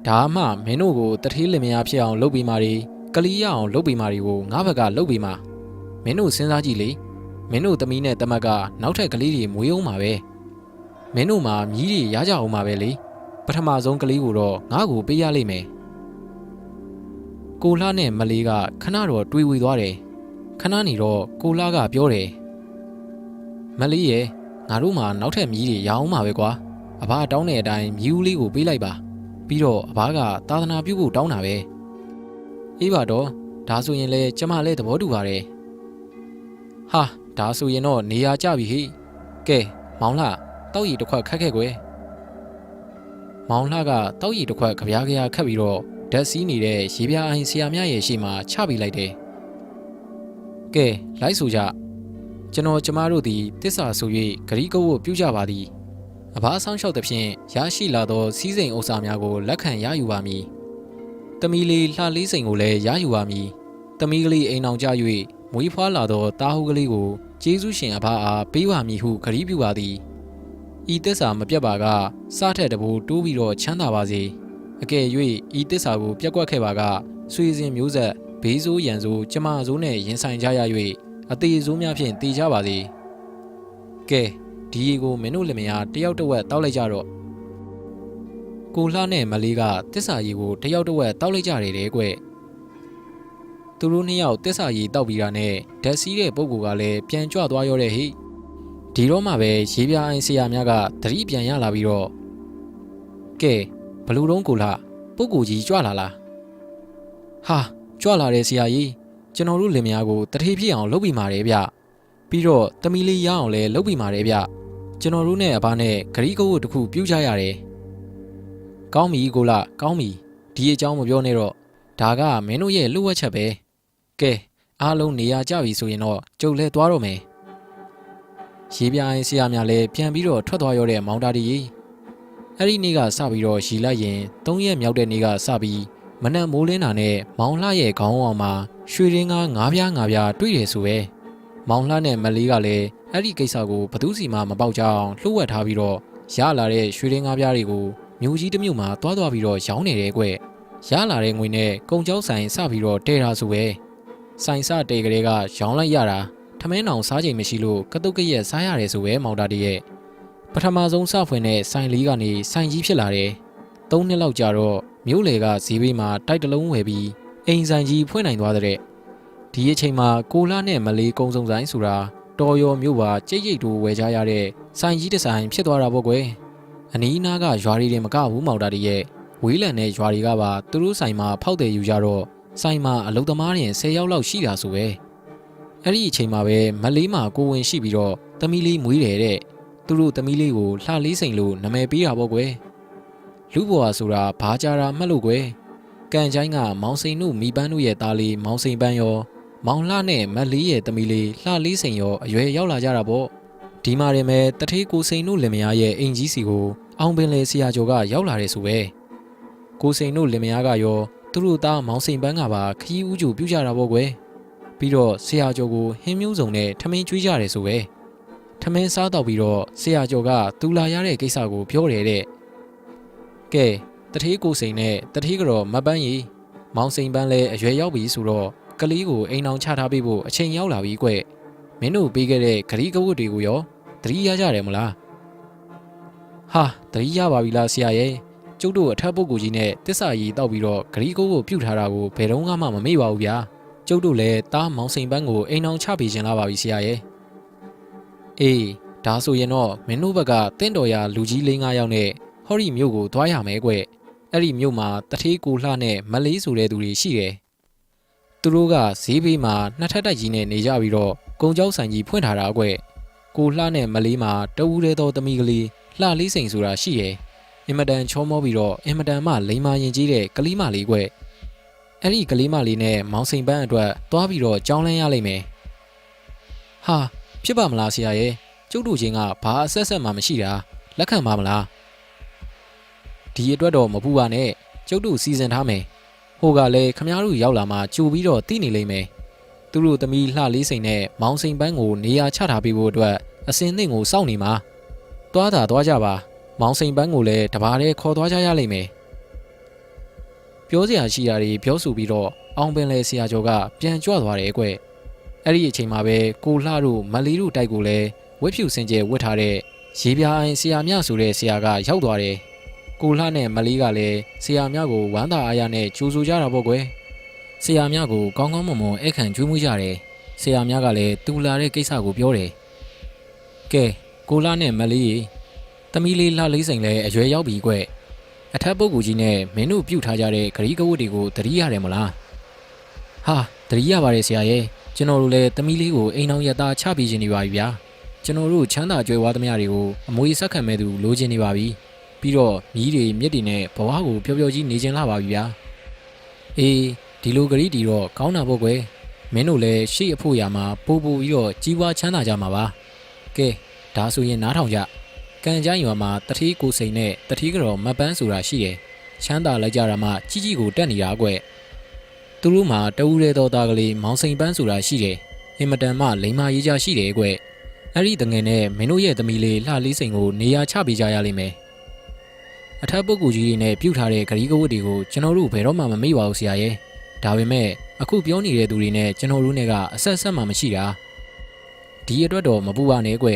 ဒါမှမင်းတို့ကိုတထေးလင်မယားဖြစ်အောင်လုပ်ပြီးမာရီကလေးရအောင်လုပ်ပြီးမာရီကိုငါဘက်ကလုပ်ပြီးမာမင်းတို့စဉ်းစားကြည့်လေမင်းတို့သမီးနဲ့တမတ်ကနောက်ထပ်ကလေးတွေမွေးအောင်မှာပဲမင်းတို့မှာမြည်တွေရကြအောင်မှာပဲလေပထမဆုံးကလေးကိုတော့ငါ့ကိုပေးရလိမ့်မယ်ကိုလှနဲ့မလေးကခဏတော့တွေးဝေသွားတယ်ခဏနေတော့ကိုလှကပြောတယ်မလေးရဲ့ငါတို့မှာနောက်ထပ်မြည်တွေရအောင်မှာပဲကွာအဘတောင်းတဲ့အတိုင်းမြည်ဦးလေးကိုပေးလိုက်ပါပြီးတော့အဘကသာသနာပြုဖို့တောင်းတာပဲအေးပါတော့ဒါဆိုရင်လေကျမလည်းသဘောတူပါတယ်ဟာဒါဆိုရင်တော့နေရာကျပြီဟိကဲမောင်လှတောက်ရည်တစ်ခွက်ခက်ခဲ့ကွယ်မောင်လှကတောက်ရည်တစ်ခွက်ကြပြားခတ်ပြီးတော့ဓာတ်စီးနေတဲ့ရေပြားအိုင်ဆရာမရဲ့ရှေ့မှာချပေးလိုက်တယ်ကဲလိုက်ဆိုကြကျွန်တော်ကျမတို့သည်တစ္ဆာဆို၍ဂရီးကုတ်ကိုပြုကြပါသည်အဘဆောင်လျှောက်သဖြင့်ရရှိလာသောစီးစိမ်ဥစ္စာများကိုလက်ခံရယူပါမည်တမီလေးလှလေးစိမ်ကိုလည်းရယူပါမည်တမီကလေးအိမ်အောင်ကြ၍မွေးဖွားလာသောတာဟုကလေးကိုကျေးဇူးရှင်အဘအားပေးပါမည်ဟုဂရီးပြုပါသည်ဤတစ္ဆာမပြတ်ပါကစားထက်တဘိုးတိုးပြီးတော့ချမ်းသာပါစေအကယ်၍ဤတစ္ဆာကိုပြက်ကွက်ခဲ့ပါကဆွေစဉ်မျိုးဆက်ဘေးဆိုးရန်ဆိုးကျမဆိုးနဲ့ရင်ဆိုင်ကြရ၍အသေးဆိုးများဖြင့်တည်ကြပါစေကဲဒီရေကိုမင်းတို့လင်မယားတယောက်တစ်ဝက်တောက်လိုက်ကြတော့ကိုလှနဲ့မလေးကတစ္ဆာရေကိုတယောက်တစ်ဝက်တောက်လိုက်ကြတယ်တဲ့ကွသူတို့နှစ်ယောက်တစ္ဆာရေတောက်ပြီးတာနဲ့ဓာတ်စီးတဲ့ပုဂ္ဂိုလ်ကလည်းပြန်ကြွသွားရောတဲ့ဟိဒီတော့မှပဲရေပြားအိုင်ဆရာများကသတိပြန်ရလာပြီးတော့ကဲဘလူတုံးကိုလှပုဂ္ဂိုလ်ကြီးကြွလာလားဟာကြွလာတဲ့ဆရာကြီးကျွန်တော်တို့လင်မယားကိုတထေးဖြစ်အောင်လုပ်ပြီးမာတယ်ဗျပြီးတော့တမီလေးရအောင်လည်းလုပ်ပြီးမာတယ်ဗျကျွန်တော်တို့နဲ့အဘနဲ့ဂရီးကုတ်တခုပြုတ်ကြရတယ်ကောင်းပြီကိုလှကောင်းပြီဒီအကြောင်းမပြောနဲ့တော့ဒါကမင်းတို့ရဲ့လှုပ်ဝက်ချက်ပဲကဲအားလုံးနေရာကျပြီဆိုရင်တော့ကျုပ်လဲသွားတော့မယ်ရေပြားရင်ဆရာများလည်းပြန်ပြီးတော့ထွက်သွားရတဲ့မောင်တာဒီအဲ့ဒီနေ့ကစပြီးတော့ရီလိုက်ရင်3ရက်မြောက်တဲ့နေ့ကစပြီးမနက်မိုးလင်းတာနဲ့မောင်လှရဲ့ခေါင်းအောင်မှာရွှေရင်းကား9ပြားတွေ့တယ်ဆိုပဲမောင်လှနဲ့မလေးကလည်းအဲ့ဒီကိစ္စကိုဘသူစီမှမပေါက်ကြအောင်လှုပ်ဝက်ထားပြီးတော့ရလာတဲ့ရွှေရင်း9ပြားတွေကိုမြို့ကြီးတစ်မြို့မှာသွားပြီးတော့ရောင်းနေတယ်ကွရလာတဲ့ငွေနဲ့ကုံကျောက်ဆိုင်စပြီးတော့တဲတာဆိုပဲဆိုင်စတဲကလေးကရောင်းလိုက်ရတာထမင်းအောင်စားချိန်မရှိလို့ကတုတ်ကရက်စားရတယ်ဆိုပဲမောင်တာတရဲ့ပထမဆုံးစဖွင့်တဲ့ဆိုင်လေးကနေဆိုင်ကြီးဖြစ်လာတယ်3နှစ်လောက်ကြာတော့မြို့လေကဈေးဘေးမှာတိုက်တလုံးဝယ်ပြီးအိမ်ဆိုင်ကြီးဖွင့်နိုင်သွားတဲ့ ဒီအချိန်မှာကိုလာနဲ့မလေးကုံစုံဆိုင်ဆိုတာတော်ရောမြို့ပါကြိတ်ကြိတ်တို့ဝယ်ကြရတဲ့ဆိုင်ကြီးတစ်ဆိုင်ဖြစ်သွားတာပေါ့ကွယ်အနီးနားကရွာတွေမကဘူးမောင်တာတွေရဲ့ဝေးလံတဲ့ရွာတွေကပါသူတို့ဆိုင်မှာဖောက်တယ်ယူကြတော့ဆိုင်မှာအလုပ်သမားတွေ10ယောက်လောက်ရှိတာဆိုပဲအဲ့ဒီအချိန်မှာပဲမလေးမှာကိုဝင်ရှိပြီးတော့သမီးလေးမွေးတယ်တဲ့သူတို့သမီးလေးကိုလှလေးစိန်လို့နာမည်ပေးတာပေါ့ကွယ်လူဘွားဆိုတာဘာကြတာမှတ်လို့ကွယ်ကန်ချိုင်းကမောင်စိန်တို့မိပန်းတို့ရဲ့သားလေးမောင်စိန်ပန်းရောမောင်လှနဲ့မလေးရဲ့သမီးလေးလှလေးစိန်ရောအရွယ်ရောက်လာကြတာပေါ့ဒီမှာရင်ပဲတထေးကိုစိန်တို့လင်မယားရဲ့အိမ်ကြီးစီကိုအောင်ပင်လေဆရာကျော်ကရောက်လာတယ်ဆိုပဲကိုစိန်တို့လင်မယားကရောသူတို့သားမောင်စိန်ပန်းကပါခရီးဦးကျူပြုကြတာပေါ့ကွယ်ပြီးတော့ဆရာကျော်ကိုဟင်းမျိုးစုံနဲ့ထမင်းကျွေးကြတယ်ဆိုပဲထမင်းစားတော့ပြီးတော့ဆရာကျော်ကသူလာရတဲ့ကိစ္စကိုပြောတယ်တဲ့ကဲတထေးကိုစိန်နဲ့တထေးကတော့မပန်းရီမောင်စိန်ပန်းလည်းအရွယ်ရောက်ပြီဆိုတော့ကလေးကိုအိမ်အောင်ချထားပေးဖို့အချိန်ရောက်လာပြီကွမင်းတို့ပေးခဲ့တဲ့ဂရီးကဝတ်တွေကိုရောသတိရကြတယ်မလားဟာသတိရပါပြီလားဆရာရဲ့ကျုပ်တို့အထက်ပုဂ္ဂိုလ်ကြီးနဲ့တစ္ဆာကြီးတောက်ပြီးတော့ဂရီးကိုပြုတ်ထားတာကိုဘယ်တော့မှမမေ့ပါဘူးဗျာကျုပ်တို့လည်းတားမောင်စိန်ပန်းကိုအိမ်အောင်ချပေးခြင်းလာပါပြီဆရာရဲ့အေးဒါဆိုရင်တော့မင်းတို့ဘက်ကတင့်တော်ရာလူကြီး4-5ယောက်နဲ့ဟော်ရီမြို့ကိုသွားရမယ်ကွအဲ့ဒီမြို့မှာတထေးကိုလှနဲ့မလေးဆိုတဲ့သူတွေရှိတယ်သူတို့ကဈေးဘေးမှာနှစ်ထပ်တိုက်ကြီးနဲ့နေကြပြီးတော့ကုံကြောက်ဆိုင်ကြီးဖွင့်ထားတာကွကိုလှနဲ့မလေးမှာတဝူးတဲ့သောသမီးကလေးလှလေးစိန်ဆိုတာရှိတယ်အင်မတန်ချောမောပြီးတော့အင်မတန်မှလိမ္မာရင်ကြီးတဲ့ကလေးမလေးကွအဲ့ဒီကလေးမလေးနဲ့မောင်စိန်ပန်းအတွက်သွားပြီးတော့ကြောင်းလန်းရလိမ့်မယ်ဟာဖြစ်ပါမလားဆရာရဲ့ကျုပ်တို့ချင်းကဘာအဆက်ဆက်မှမရှိတာလက်ခံပါမလားဒီအတွက်တော့မပူပါနဲ့ကျုပ်တို့စီစဉ်ထားမယ်ဟိုကလည်းခမားတို့ရောက်လာမှကြိုပြီးတော့တည်နေလိမ့်မယ်သူတို့သမီးလှလေးစိန်နဲ့မောင်စိန်ပန်းကိုနေရာချထားပေးဖို့အတွက်အစင်းသင့်ကိုစောင့်နေမှာသွားတာသွားကြပါမောင်စိန်ပန်းကိုလည်းတပါးတည်းခေါ်သွားကြရလိမ့်မယ်ပြောစရာရှိတာတွေပြောဆိုပြီးတော့အောင်ပင်လေဆရာကျော်ကပြန်ကြွသွားတယ်ကွအဲ့ဒီအချိန်မှာပဲကိုလှတို့မလီတို့တိုက်ကိုလည်းဝက်ဖြူစင်ကျဲဝတ်ထားတဲ့ရေပြားအိမ်ဆရာမြဆိုတဲ့ဆရာကရောက်သွားတယ်ကိုလှနဲ့မလေးကလည်းဆရာမြကိုဝမ်းသာအားရနဲ့ကြိုဆိုကြတာပေါ့ကွယ်ဆရာမြကိုကောင်းကောင်းမွန်မွန်အခန့်ကျွေးမွေးကြတယ်ဆရာမြကလည်းတူလာတဲ့ကိစ္စကိုပြောတယ်ကဲကိုလှနဲ့မလေးသမီးလေးလှလေးစိန်လည်းအရွယ်ရောက်ပြီကွအထက်ပုဂ္ဂိုလ်ကြီးနဲ့မင်းတို့ပြုတ်ထားကြတဲ့ဂရီးကဝတ်တွေကိုသတိရတယ်မလားဟာသတိရပါတယ်ဆရာရဲ့ကျွန်တော်တို့လည်းသမီးလေးကိုအိမ်အောင်ရသားချပေးခြင်းနေပါပြီဗျာကျွန်တော်တို့ချမ်းသာကြွယ်ဝသမျှတွေကိုအမွေဆက်ခံမဲ့သူလိုချင်နေပါပြီပြီးတော့မြီးတွေမြစ်တွေနဲ့ဘဝကိုပျော်ပျော်ကြီးနေခြင်းလာပါပြီဗျာအေးဒီလိုဂရီးတီတော့ကောင်းတာပေါ့ကွယ်မင်းတို့လည်းရှေ့အဖို့ရာမှာပို့ပြီးတော့ကြီးပွားချမ်းသာကြမှာပါကဲဒါဆိုရင်နားထောင်ကြကန်ချိုင်းရွာမှာတထေးကိုစိန်နဲ့တထေးကတော့မပန်းဆိုတာရှိတယ်ချမ်းသာလိုက်ကြတာမှကြီးကြီးကိုတက်နေတာကွသူတို့မှာတဝူးတဲ့သောသားကလေးမောင်စိန်ပန်းဆိုတာရှိတယ်အင်မတန်မှလိမ္မာရေးကြရှိတယ်ကွအဲ့ဒီတငယ်နဲ့မင်းတို့ရဲ့သမီးလေးလှလေးစိန်ကိုနေရာချပေးကြရလိမ့်မယ်အထက်ပုဂ္ဂိုလ်ကြီးတွေနဲ့ပြုတ်ထားတဲ့ဂရီးကဝတ်တွေကိုကျွန်တော်တို့ဘယ်တော့မှမမေ့ပါဘူးဆရာရဲ့ဒါပေမဲ့အခုပြောနေတဲ့သူတွေနဲ့ကျွန်တော်တို့နဲ့ကအဆက်ဆက်မှမရှိတာဒီအတွက်တော့မပူပါနဲ့ကွ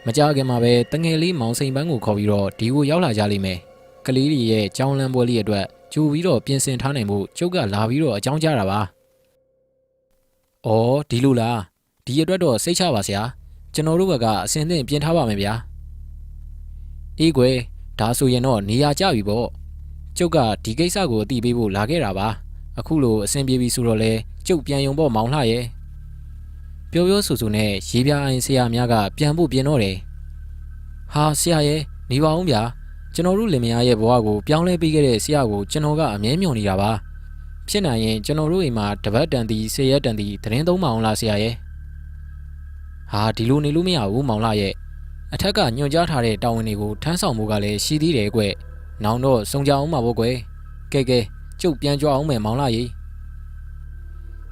မကြခင်မှာပဲတငယ်လေးမောင်စိန်ပန်းကိုခေါ်ပြီးတော့ဒီကိုရောက်လာကြလိမ့်မယ်ကလေးတွေရဲ့ကြောင်းလန်းပွဲလေးအတွက်ကြိုပြီးတော့ပြင်ဆင်ထားနိုင်မှုကျုပ်ကလာပြီးတော့အကြောင်းကြားတာပါအော်ဒီလိုလားဒီအတွက်တော့စိတ်ချပါဆရာကျွန်တော်တို့ဘက်ကအစင်သင့်ပြင်ထားပါမယ်ဗျာအေးကွယ်ဒါဆိုရင်တော့နေရာကျပြီပေါ့ကျုပ်ကဒီကိစ္စကိုအသိပေးဖို့လာခဲ့တာပါအခုလိုအဆင်ပြေပြီဆိုတော့လေကျုပ်ပြန်ယုံပေါ့မောင်လှရဲ့ပြောပြောဆိုဆိုနဲ့ရေပြားအိမ်ဆရာများကပြန်ဖို့ပြင်တော့တယ်ဟာဆရာရဲ့နေပါအောင်ဗျာကျွန်တော်တို့လင်မယားရဲ့ဘဝကိုပြောင်းလဲပေးခဲ့တဲ့ဆရာကိုကျွန်တော်ကအမြဲမျှော်နေတာပါဖြစ်နိုင်ရင်ကျွန်တော်တို့အိမ်မှာတပတ်တန်တီ10ရက်တန်တီသတင်းသုံးမအောင်လားဆရာရဲ့ဟာဒီလိုနေလို့မရဘူးမောင်လှရဲ့အထက်ကညွှန်ကြားထားတဲ့တာဝန်တွေကိုထမ်းဆောင်မှုကလည်းရှိသေးတယ်ကွနောင်တော့စုံကြအောင်ပါဗောကွယ်ကဲကျုပ်ပြန်ကြွအောင်မယ်မောင်လှ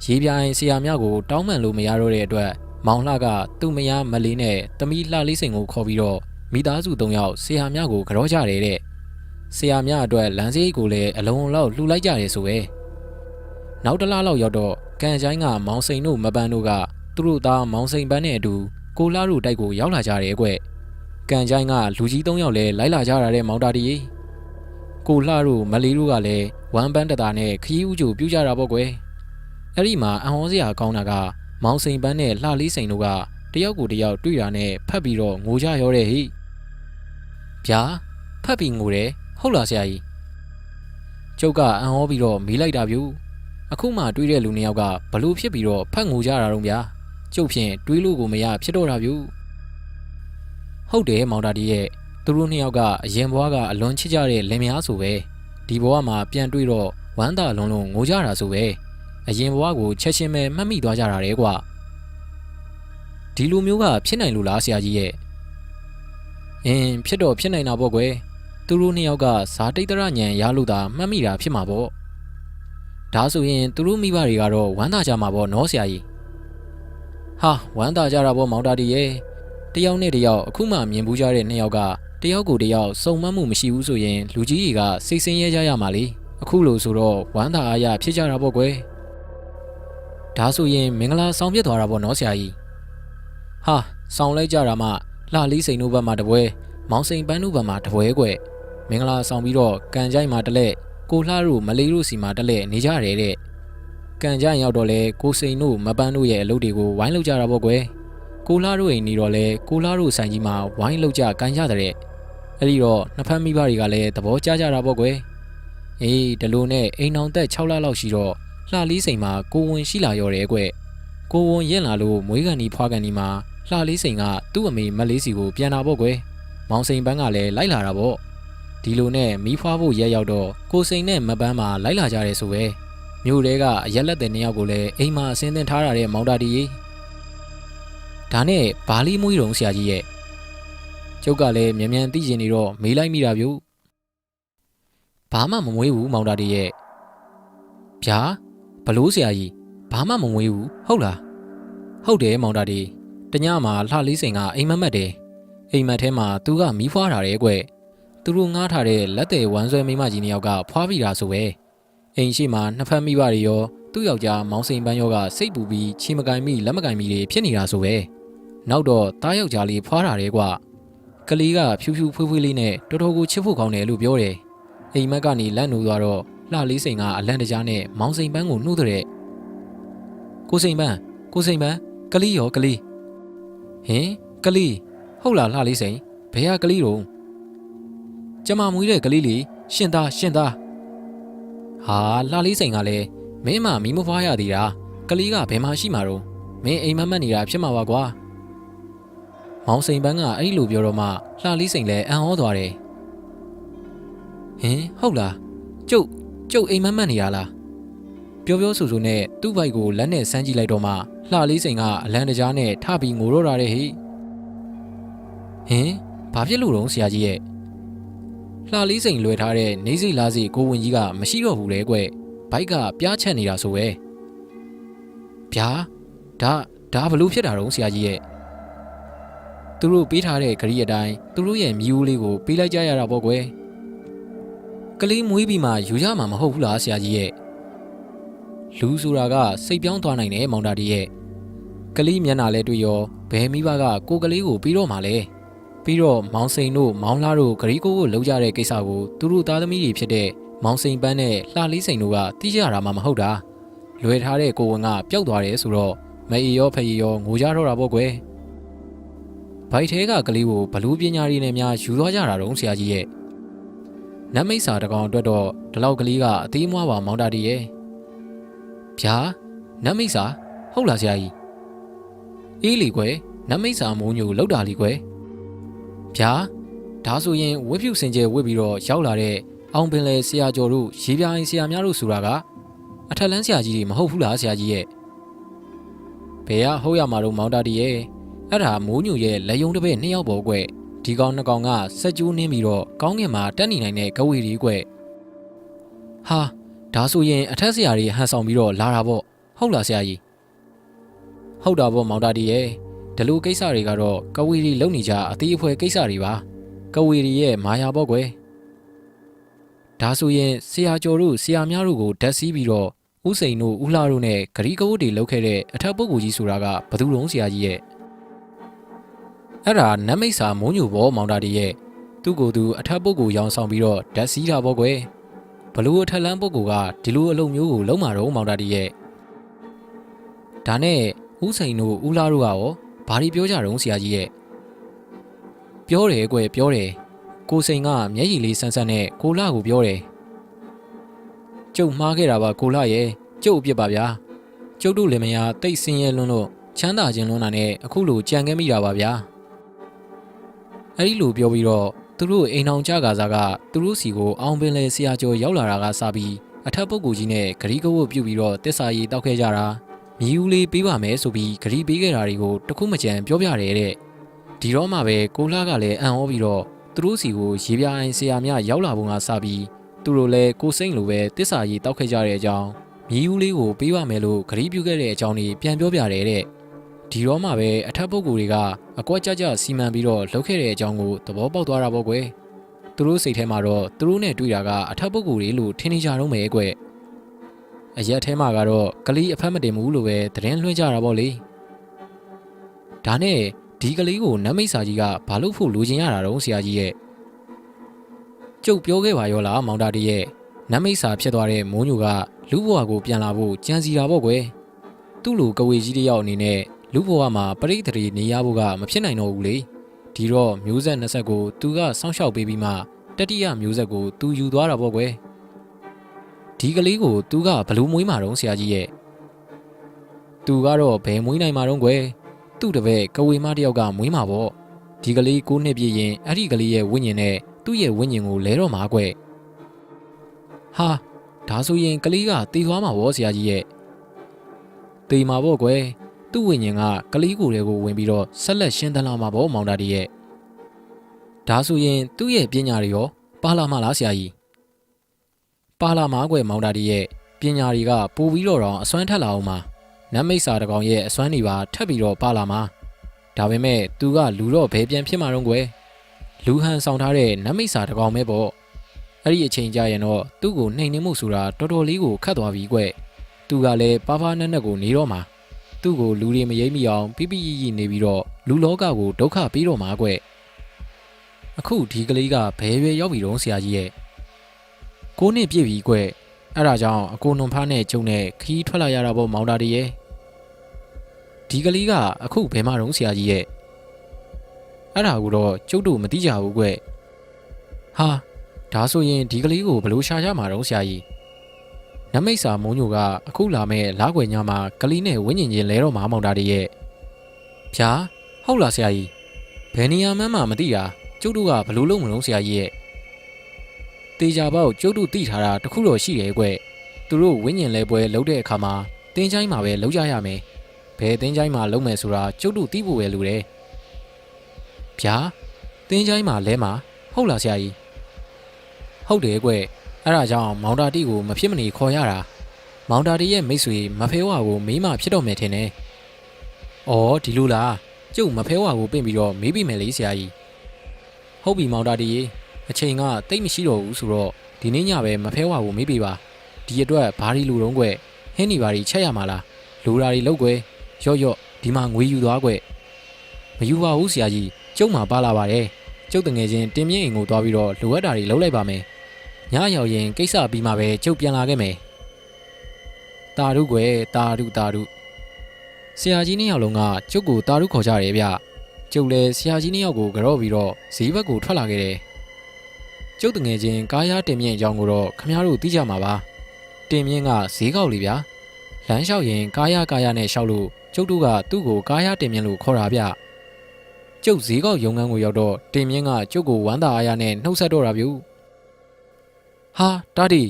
ရေပြိုင်ဆရာများကိုတောင်းပန်လို့မရတော့တဲ့အတွက်မောင်လှကသူ့မယားမလေးနဲ့သမီးလှလေးစိန်ကိုခေါ်ပြီးတော့မိသားစု3ယောက်ဆရာများကိုကြောကြတယ်တဲ့ဆရာများအတွက်လမ်းစရိတ်ကိုလည်းအလုံးလောက်လှူလိုက်ကြတယ်ဆိုပဲနောက်တစ်လလောက်ရောက်တော့ကန်ချိုင်းကမောင်စိန်တို့မပန်းတို့ကသူတို့သားမောင်စိန်ပန်းနဲ့အတူကိုလာတို့တိုက်ကိုရောက်လာကြတယ်ကွကန်ချိုင်းကလူကြီး3ယောက်လည်းလိုက်လာကြတာတဲ့မောင်တာတီကိုလှတို့မလေးတို့ကလည်းဝမ်းပန်းတတာနဲ့ခီးဦးကျူပြူကြတာပေါ့ကွ အဲ့ဒီမှာအံ့ဩစရာကောင်းတာကမောင်စိန်ပန်းနဲ့လှလေးစိန်တို့ကတယောက်ကိုတယောက်တွေ့တာနဲ့ဖတ်ပြီးတော့ငိုကြရောတဲ့ဟိဗျာဖတ်ပြီးငိုတယ်ဟုတ်လားဆရာကြီးကျုပ်ကအံ့ဩပြီးတော့မေးလိုက်တာဗျူအခုမှတွေးတဲ့လူနှစ်ယောက်ကဘလို့ဖြစ်ပြီးတော့ဖတ်ငိုကြတာတော့ဗျာကျုပ်ဖြင့်တွေးလို့ကိုမရဖြစ်တော့တာဗျူဟုတ်တယ်မောင်တာတီရဲ့သူတို့နှစ်ယောက်ကအရင်ဘဝကအလွန်ချစ်ကြတဲ့လင်မယားဆိုပဲဒီဘဝမှာပြန်တွေ့တော့ဝမ်းသာလုံးလုံးငိုကြတာဆိုပဲအရင်ဘဝကိုချက်ချင်းပဲမှတ်မိသွားကြတာလေကွာဒီလိုမျိုးကဖြစ်နိုင်လို့လားဆရာကြီးရဲ့ဖြစ်တော့ဖြစ်နိုင်တာပေါ့ကွယ်သူတို့နှစ်ယောက်ကဇာတိတ်တရညံရလို့သာမှတ်မိတာဖြစ်မှာပေါ့ဒါဆိုရင်သူတို့မိဘတွေကတော့ဝမ်းသာကြမှာပေါ့နော်ဆရာကြီးဟာဝမ်းသာကြတာပေါ့မောင်တာတီရဲ့တယောက်နဲ့တယောက်အခုမှမြင်ဘူးကြတဲ့နှစ်ယောက်ကတယောက်ကိုတယောက်စုံမမှုမရှိဘူးဆိုရင်လူကြီးတွေကစိတ်ဆင်းရဲကြရမှာလေအခုလို့ဆိုတော့ဝမ်းသာအားရဖြစ်ကြတာပေါ့ကွယ်ဒါဆိုရင်မင်္ဂလာဆောင်ပြစ်သွားတာပေါ့နော်ဆရာကြီးဟာဆောင်လိုက်ကြတာမှလှလေးစိန်တို့ဘက်မှာတပွဲမောင်စိန်ပန်းတို့ဘက်မှာတပွဲကွယ်မင်္ဂလာဆောင်ပြီးတော့ကန်ကြိုက်မှာတလဲကိုလှတို့မလေးတို့စီမှာတလဲနေကြရတယ်တဲ့ကန်ကြိုက်ရောက်တော့လဲကိုစိန်တို့မပန်းတို့ရဲ့အလုပ်တွေကိုဝိုင်းလုပ်ကြတာပေါ့ကွယ်ကိုလှတို့အိမ်နေတော့လဲကိုလှတို့ဆိုင်ကြီးမှာဝိုင်းလုပ်ကြကန်ကြတဲ့အဲ့ဒီတော့နှစ်ဖက်မိဘတွေကလည်းသဘောကျကြတာပေါ့ကွယ်အေးဒီလိုနဲ့အိမ်အောင်သက်6လလောက်ရှိတော့လှလေးစိန်မှာကိုဝင်ရှိလာရော်တယ်ကွကိုဝင်ရင်လာလို့မွေးကန်ဒီဖွားကန်ဒီမှာလှလေးစိန်ကသူ့အမေမက်လေးစီကိုပြန်လာပေါ့ကွယ်မောင်စိန်ပန်းကလည်းလိုက်လာတာပေါ့ဒီလိုနဲ့မီးဖွားဖို့ရက်ရောက်တော့ကိုစိန်နဲ့မပန်းမှာလိုက်လာကြတယ်ဆိုပဲမြို့တဲကအရက်လက်တဲ့နှစ်ယောက်ကိုလည်းအိမ်မှာအစင်းသင်ထားရတဲ့မောင်တာတီကြီးဒါနဲ့ဘာလီမွေးတုံဆရာကြီးရဲ့ကျုပ်ကလည်းမြန်မြန်သိကျင်နေတော့မေးလိုက်မိတာဗျဘာမှမမွေးဘူးမောင်တာတီရဲ့ဗျာဘလို့ဆရာကြီးဘာမှမမွေးဘူးဟုတ်လားဟုတ်တယ်မောင်တာတီတညမှာလှလေးစိန်ကအိမ်မက်မက်တယ်အိမ်မက်ထဲမှာသူကမီးဖွားထားတယ်ကွသူတို့ငားထားတဲ့လက်သေးဝမ်းဆွဲမိမကြီးနှစ်ယောက်ကဖွားပြီးတာဆိုပဲအိမ်ရှိမှာနှစ်ဖက်မိဘတွေရောသူ့ယောက်ျားမောင်စိန်ပန်းရောကစိတ်ပူပြီးချီမကင်မိလက်မကင်မိတွေဖြစ်နေတာဆိုပဲနောက်တော့တားယောက်ျားလေးဖွားထားတယ်ကွကလေးကဖြူဖြူဖွေးဖွေးလေးနဲ့တော်တော်ကိုချစ်ဖို့ကောင်းတယ်လို့ပြောတယ်အိမ်မက်ကနေလန့်နိုးသွားတော့လှလေးစိန်ကအလန့်တကြားနဲ့မောင်စိန်ပန်းကိုနှုတ်တဲ့ကိုစိန်ပန်းကလေးရောကလေးဟင်ကလေးဟုတ်လားလှလေးစိန်ဘယ်ကကလေးတော့ကျမမွေးတဲ့ကလေးလေးရှင်သားဟာလှလေးစိန်ကလည်းမင်းမမီးမဖွားရသေးတာကလေးကဘယ်မှာရှိမှာတော့မင်းအိမ်မက်မက်နေတာဖြစ်မှာပါကွာမောင်စိန်ပန်းကအဲ့လိုပြောတော့မှလှလေးစိန်လည်းအံ့ဩသွားတယ်ဟင်ဟုတ်လားကျုပ်အိမ်မက်မက်နေရလားပြောဆိုနဲ့သူ့ဘိုက်ကိုလက်နဲ့ဆန်းကြည့်လိုက်တော့မှလှလေးစိန်ကအလံတကြားနဲ့ထပြီးငိုတော့တာတဲ့ဟိဟင်ဘာဖြစ်လို့တော့ဆရာကြီးရဲ့လှလေးစိန်လွယ်ထားတဲ့နေစိလားစီကိုဝင်ကြီးကမရှိတော့ဘူးလေကွဘိုက်ကပြားချက်နေတာဆိုပဲဗျာဒါဘလို့ဖြစ်တာတော့ဆရာကြီးရဲ့သူတို့ပေးထားတဲ့ဂရီအတိုင်းသူတို့ရဲ့မြီးဦးလေးကိုပေးလိုက်ကြရတာပေါ့ကွယ်ကလေးမွေးပြီးမှယူရမှာမဟုတ်ဘူးလားဆရာကြီးရဲ့လူဆိုတာကစိတ်ပြောင်းသွားနိုင်တယ်မောင်တာတီရဲ့ကလေးမျက်နှာလဲတွေ့ရောဘယ်မိဘကကိုကလေးကိုပြီးတော့မှလဲပြီးတော့မောင်စိန်တို့မောင်လာတို့ဂရီကိုလှုပ်ကြတဲ့ကိစ္စကိုသူတို့သားသမီးတွေဖြစ်တဲ့မောင်စိန်ပန်းနဲ့လှလေးစိန်တို့ကသိကြရတာမှမဟုတ်တာလွယ်ထားတဲ့ကိုဝင်ကပျောက်သွားတယ်ဆိုတော့မအေရောဖအေရောငိုကြတော့တာပေါ့ကွယ်ဘိုက်ထဲကကလေးကိုဘလူးပညာရီနဲ့များယူသွားကြတာတော့ဆရာကြီးရဲ့နတ်မိတ်စာတကောင်အတွက်တော့ဒီလောက်ကလေးကအသေးမွားပါမောင်တာတီရဲ့ဗျာနတ်မိတ်စာဟုတ်လားဆရာကြီးအေးလီကွယ်နတ်မိတ်စာမိုးညိုလောက်တာလီကွယ်ဗျာဒါဆိုရင်ဝက်ဖြူစင်ကျဲဝစ်ပြီးတော့ရောက်လာတဲ့အောင်ပင်လေဆရာကျော်တို့ရေပြားရင်ဆရာများတို့ဆိုတာကအထက်လန်းဆရာကြီးတွေမဟုတ်ဘူးလားဆရာကြီးရဲ့ဘယ်ကဟုတ်ရမှာတော့မောင်တာတီရဲ့အဲ့ဒါမိုးညိုရဲ့လက်ယုံတစ်ပည့်2ယောက်ပေါ်ကွဒီကောင်2ကောင်ကစက်ကျိုးနှင်းပြီးတော့ကောင်းကင်မှာတက်နေနိုင်တဲ့ကဝေရီကွဟာဒါဆိုရင်အထက်ဆရာတွေဟန်ဆောင်ပြီးတော့လာတာပေါ့ဟုတ်လားဆရာကြီးဟုတ်တာပေါ့မောင်တာတီရဲ့ဒီလိုကိစ္စတွေကတော့ကဝေရီလုံနေကြအသေးအဖွဲကိစ္စတွေပါကဝေရီရဲ့မာယာပေါ့ကွယ်ဒါဆိုရင်ဆရာကျော်တို့ဆရာများတို့ကိုဓာတ်စီးပြီးတော့ဦးစိန်တို့ဦးလှတို့နဲ့ဂရီကဝတ်တွေလုပ်ခဲ့တဲ့အထက်ပုဂ္ဂိုလ်ကြီးဆိုတာကဘသူတုံးဆရာကြီးရဲ့အဲ့ဒါနတ်မိတ်စာမိုးညိုဘောမောင်တာတီရဲ့သူ့ကိုယ်သူအထက်ပုဂ္ဂိုလ်ရောင်ဆောင်ပြီးတော့ဓာတ်စီးတာပေါ့ကွယ်ဘလို့အထက်လန်းပုဂ္ဂိုလ်ကဒီလိုအလုပ်မျိုးကိုလုံးမှာတော့မောင်တာတီရဲ့ ဒါနဲ့ဦးစိန်တို့ဦးလာတို့ကရောဘာတွေပြောကြတုံးဆရာကြီးရဲ့ပြောတယ်ကွယ်ပြောတယ်ကိုစိန်ကမျက်ရည်လေးဆန်းဆန်းနဲ့ကိုလာကိုပြောတယ်ကျုပ်မှားခဲ့တာပါကိုလာရဲ့ကျုပ်အပြစ်ပါဗျာကျုပ်တို့လည်းမယားတိတ်ဆင်းရဲလွန်းလို့ချမ်းသာခြင်းလွန်းတာနဲ့အခုလိုကြံခဲ့မိတာပါဗျာအဲ့ဒီလိုပြောပြီးတော့သူတို့အိမ်အောင်ကြကားစားကသူတို့စီကိုအောင်ပင်လေဆရာကျော်ရောက်လာတာကစပြီးအထက်ပုဂ္ဂိုလ်ကြီးနဲ့ဂရီးကဝတ်ပြုတ်ပြီးတော့တစ္ဆာရီတောက်ခဲ့ကြတာမြည်ဦးလေးပေးပါမယ်ဆိုပြီးဂရီးပေးခဲ့တာတွေကိုတခုမကြံပြောပြတယ်တဲ့ဒီတော့မှပဲကိုလှကလည်းအံ့ဩပြီးတော့သူတို့စီကိုရေပြားအိမ်ဆရာများရောက်လာပုံကစပြီးသူတို့လည်းကိုစိမ့်လိုပဲတစ္ဆာရီတောက်ခဲ့ကြတဲ့အကြောင်းမြည်ဦးလေးကိုပေးပါမယ်လို့ဂရီးပြုခဲ့တဲ့အကြောင်းတွေပြန်ပြောပြတယ်တဲ့ဒီတော့မှပဲအထက်ပုဂ္ဂိုလ်တွေကအကွက်ကြကြစီမံပြီးတော့လှုပ်ခဲ့တဲ့အကြောင်းကိုသဘောပေါက်သွားတာပေါ့ကွယ်သူတို့စိတ်ထဲမှာတော့သူတို့နဲ့တွေ့တာကအထက်ပုဂ္ဂိုလ်တွေလို့ထင်နေကြတော့မယ်ကွယ်အရက်ထဲမှာကတော့ကလေးအဖက်မတင်ဘူးလို့ပဲသတင်းလွှင့်ကြတာပေါ့လေဒါနဲ့ဒီကလေးကိုနတ်မိတ်စာကြီးကဘာလို့ဖို့လိုချင်ရတာတော့ဆရာကြီးရဲ့ကျုပ်ပြောခဲ့ပါရောလားမောင်တာတရဲ့နတ်မိတ်စာဖြစ်သွားတဲ့မိုးညိုကလူဘဝကိုပြန်လာဖို့ကြံစီတာပေါ့ကွယ်သူ့လိုကဝေကြီးတယောက်အနေနဲ့လူဘဝမှာပရိသေတွေနေရဖို့ကမဖြစ်နိုင်တော့ဘူးလေဒီတော့မျိုးဆက်20ကိုသူကစောင့်ရှောက်ပေးပြီးမှတတိယမျိုးဆက်ကိုသူယူသွားတာပေါ့ကွယ်ဒီကလေးကိုသူကဘလို့မွေးမှာတော့ဆရာကြီးရဲ့သူကတော့ဘယ်မွေးနိုင်မှာတော့ကွယ်သူ့တပည့်ကဝေမတယောက်ကမွေးမှာပေါ့ဒီကလေး9နှစ်ပြည့်ရင်အဲ့ဒီကလေးရဲ့ဝိညာဉ်နဲ့သူ့ရဲ့ဝိညာဉ်ကိုလဲတော့မှာကွယ်ဟာဒါဆိုရင်ကလေးကတည်သွားမှာပေါ့ဆရာကြီးရဲ့တည်မှာပေါ့ကွယ်သူ့ဝိညာဉ်ကကလေးကိုယ်တွေကိုဝင်ပြီးတော့ဆက်လက်ရှင်းသလာမှာပေါ့မောင်တာတရဲ့ဒါဆိုရင်သူ့ရဲ့ပညာတွေရောပါလာမှာလားဆရာကြီးပါလာမှာကွယ်မောင်တာတရဲ့ပညာတွေကပိုပြီးတော့အစွမ်းထက်လာအောင်မှာနတ်မိတ်စာတကောင်ရဲ့အစွမ်းတွေပါထပ်ပြီးတော့ပါလာမှာဒါပေမဲ့သူကလူတော့ဘယ်ပြန်ဖြစ်မှာတော့ကွယ်လူဟန်ဆောင်ထားတဲ့နတ်မိတ်စာတကောင်ပဲပေါ့အဲ့ဒီအချိန်ကြာရင်တော့သူ့ကိုနှိမ်နှင်းမှုဆိုတာတော်တော်လေးကိုခတ်သွားပြီကွယ်သူကလည်းပါပါနက်နက်ကိုနေတော့မှာသူ့ကိုလူတွေမရိပ်မိအောင်ပြပြရီနေပြီးတော့လူလောကကိုဒုက္ခပေးတော့မှာကွယ်အခုဒီကလေးကဘယ်ရွယ်ရောက်ပြီတော့ဆရာကြီးရဲ့9နှစ်ပြည့်ပြီကွယ်အဲ့ဒါကြောင့်အကိုနုံဖားနဲ့ကျုံနဲ့ခီးထွက်လာရတာပေါ့မောင်တာတရဲ့ဒီကလေးကအခုဘယ်မှာတော့ဆရာကြီးရဲ့အဲ့ဒါကိုတော့ကျုပ်တို့မသိကြဘူးကွယ်ဟာဒါဆိုရင်ဒီကလေးကိုဘယ်လိုရှာကြမှာတော့ဆရာကြီးနမိတ်စာမိုးညိုကအခုလာမဲ့လားကွယ်ညမှာကလေးနဲ့ဝင်းညင်ချင်းလဲတော့မှာမောင်တာတရဲ့ဗျာဟုတ်လားဆရာကြီးဘယ်နေရာမှမသိတာကျုပ်တို့ကဘယ်လိုလုပ်မလို့ဆရာကြီးရဲ့တေချာပေါက်ကျုပ်တို့သိထားတာတခုတော့ရှိတယ်ကွသူတို့ဝင်းညင်လဲပွဲလုပ်တဲ့အခါမှာတင်းချိုင်းမှာပဲလုပ်ကြရမယ်ဘယ်တင်းချိုင်းမှာလုပ်မယ်ဆိုတာကျုပ်တို့သိဖို့ပဲလိုတယ်ဗျာတင်းချိုင်းမှာလဲမှာဟုတ်လားဆရာကြီးဟုတ်တယ်ကွအဲ့ဒါကြောင့်မောင်တာတီကိုမဖြစ်မနေခေါ်ရတာမောင်တာတီရဲ့မိတ်ဆွေမဖဲဝါကိုမေးမှဖြစ်တော့မယ်ထင်တယ်။အော်ဒီလိုလားကျုပ်မဖဲဝါကိုပင့်ပြီးတော့မေးပြီးမယ်လေဆရာကြီးဟုတ်ပြီမောင်တာတီအချိန်ကတိတ်မရှိတော့ဘူးဆိုတော့ဒီနေ့ညပဲမဖဲဝါကိုမေးပေးပါဒီအတွက်ဘာဒီလူတုံးကွဟင်းနေပါဒီချက်ရမှာလားလူဓာတွေလောက်ကွရော့ဒီမှာငွေယူသွားကွမယူပါဘူးဆရာကြီးကျုပ်မှပါလာပါတယ်ကျုပ်တငယ်ချင်းတင်မြင့်အိမ်ကိုသွားပြီးတော့လိုအပ်တာတွေလုပ်လိုက်ပါမယ်ညရောက်ရင်ကိစ္စပြီးမှပဲကျုပ်ပြန်လာခဲ့မယ်တာရုကွယ်တာရုဆရာကြီးနှစ်ယောက်လုံးကကျုပ်ကိုတာရုခေါ်ကြတယ်ဗျကျုပ်လည်းဆရာကြီးနှစ်ယောက်ကိုကြော့ပြီးတော့ဈေးဘက်ကိုထွက်လာခဲ့တယ်ကျုပ်တငယ်ချင်းကားရတင်မြင့်အကြောင်းကိုတော့ခမရတို့သိကြမှာပါတင်မြင့်ကဈေးကောက်လေဗျာလမ်းလျှောက်ရင်ကားရနဲ့ရှောက်လို့ကျုပ်တို့ကသူ့ကိုကားရတင်မြင့်လို့ခေါ်တာဗျကျုပ်ဈေးကောက်ရုံငန်းကိုရောက်တော့တင်မြင့်ကကျုပ်ကိုဝမ်းသာအားရနဲ့နှုတ်ဆက်တော့တာဗျဟာတာဒီ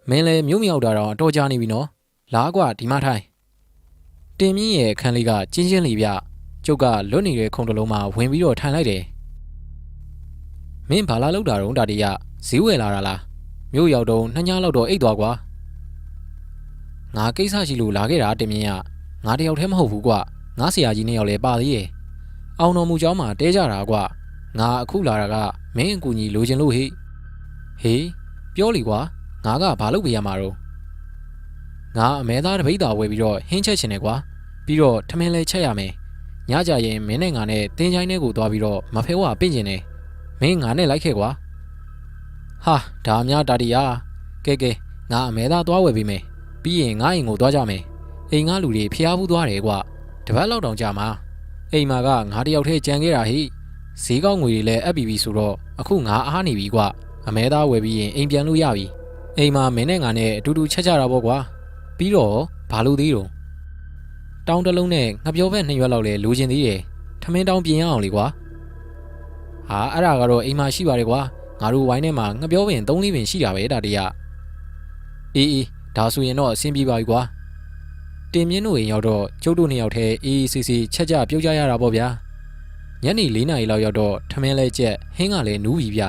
မင်းလည်းမြို့မြောက်တာတော့အတော်ကြာနေပြီနော်လာကွာဒီမထိုင်တင်မြင့်ရဲ့အခန်းလေးကကျင်းလေးဗျကျုပ်ကလွတ်နေတဲ့ခုံတလုံးမှာဝင်ပြီးတော့ထိုင်လိုက်တယ်မင်းဘာလာလောက်တာတော့တာဒီရဈေးဝယ်လာတာလားမြို့ရောက်တော့2ညလောက်တော့အိတ်သွားကွာငါကိစ္စရှိလို့လာခဲ့တာတင်မြင့်ကငါတယောက်တည်းမဟုတ်ဘူးကွာငါဆရာကြီး2ယောက်လည်းပါသေးရဲ့အောင်တော်မူเจ้าမှာတဲကြတာကွာငါအခုလာတာကမင်းအကူကြီးလိုချင်လို့ဟေးပြောလီကွာငါကဘာလုပ်ပေးရမှာတော့ငါအမဲသားတပိတ်တာဝယ်ပြီးတော့ဟင်းချက်ချင်တယ်ကွာပြီးတော့ထမင်းလဲချက်ရမယ်ညကြရင်မင်းနဲ့ငါနဲ့တင်းချိုင်းထဲကိုသွားပြီးတော့မဖဲဝါပင့်ကျင်တယ်မင်းငါနဲ့လိုက်ခဲ့ကွာဟာဒါများတာတီယာကဲငါအမဲသားသွားဝယ်ပေးမယ်ပြီးရင်ငါအိမ်ကိုသွားကြမယ် အိမ်ကလူတွေဖျားဘူးသွားတယ်ကွာတပတ်လောက်တောင်ကြာမှာအိမ်မှာကငါတယောက်တည်းကြံခဲ့တာဟိဈေးကောင်းငွေတွေလည်းအပ်ပြီဆိုတော့အခုငါအားနေပြီကွာအမဲသားဝယ်ပြီးရင်အိမ်ပြန်လို့ရပြီအိမ်မှာမင်းနဲ့ငါနဲ့အတူတူချက်ကြတာပေါ့ကွာပြီးတော့ဘာလို့သေးတော့တောင်းတလုံးနဲ့ငါပြောဘက်2ရွက်လောက်လဲလိုချင်သေးတယ်ထမင်းတောင်းပြင်ရအောင်လေကွာဟာအဲ့ဒါကတော့အိမ်မှာရှိပါတယ်ကွာငါတို့ဝိုင်းထဲမှာငါပြောပင်3-4ပင်ရှိတာပဲဒါတရအေးဒါဆိုရင်တော့အဆင်ပြေပါပြီကွာတင်မြင့်တို့အိမ်ရောက်တော့ကျုပ်တို့2ယောက်ထဲအေးစီချက်ကြပြုတ်ကြရတာပေါ့ဗျာညနေ4နာရီလောက်ရောက်တော့ထမင်းလဲကျက်ဟင်းကလည်းနူးပြီဗျည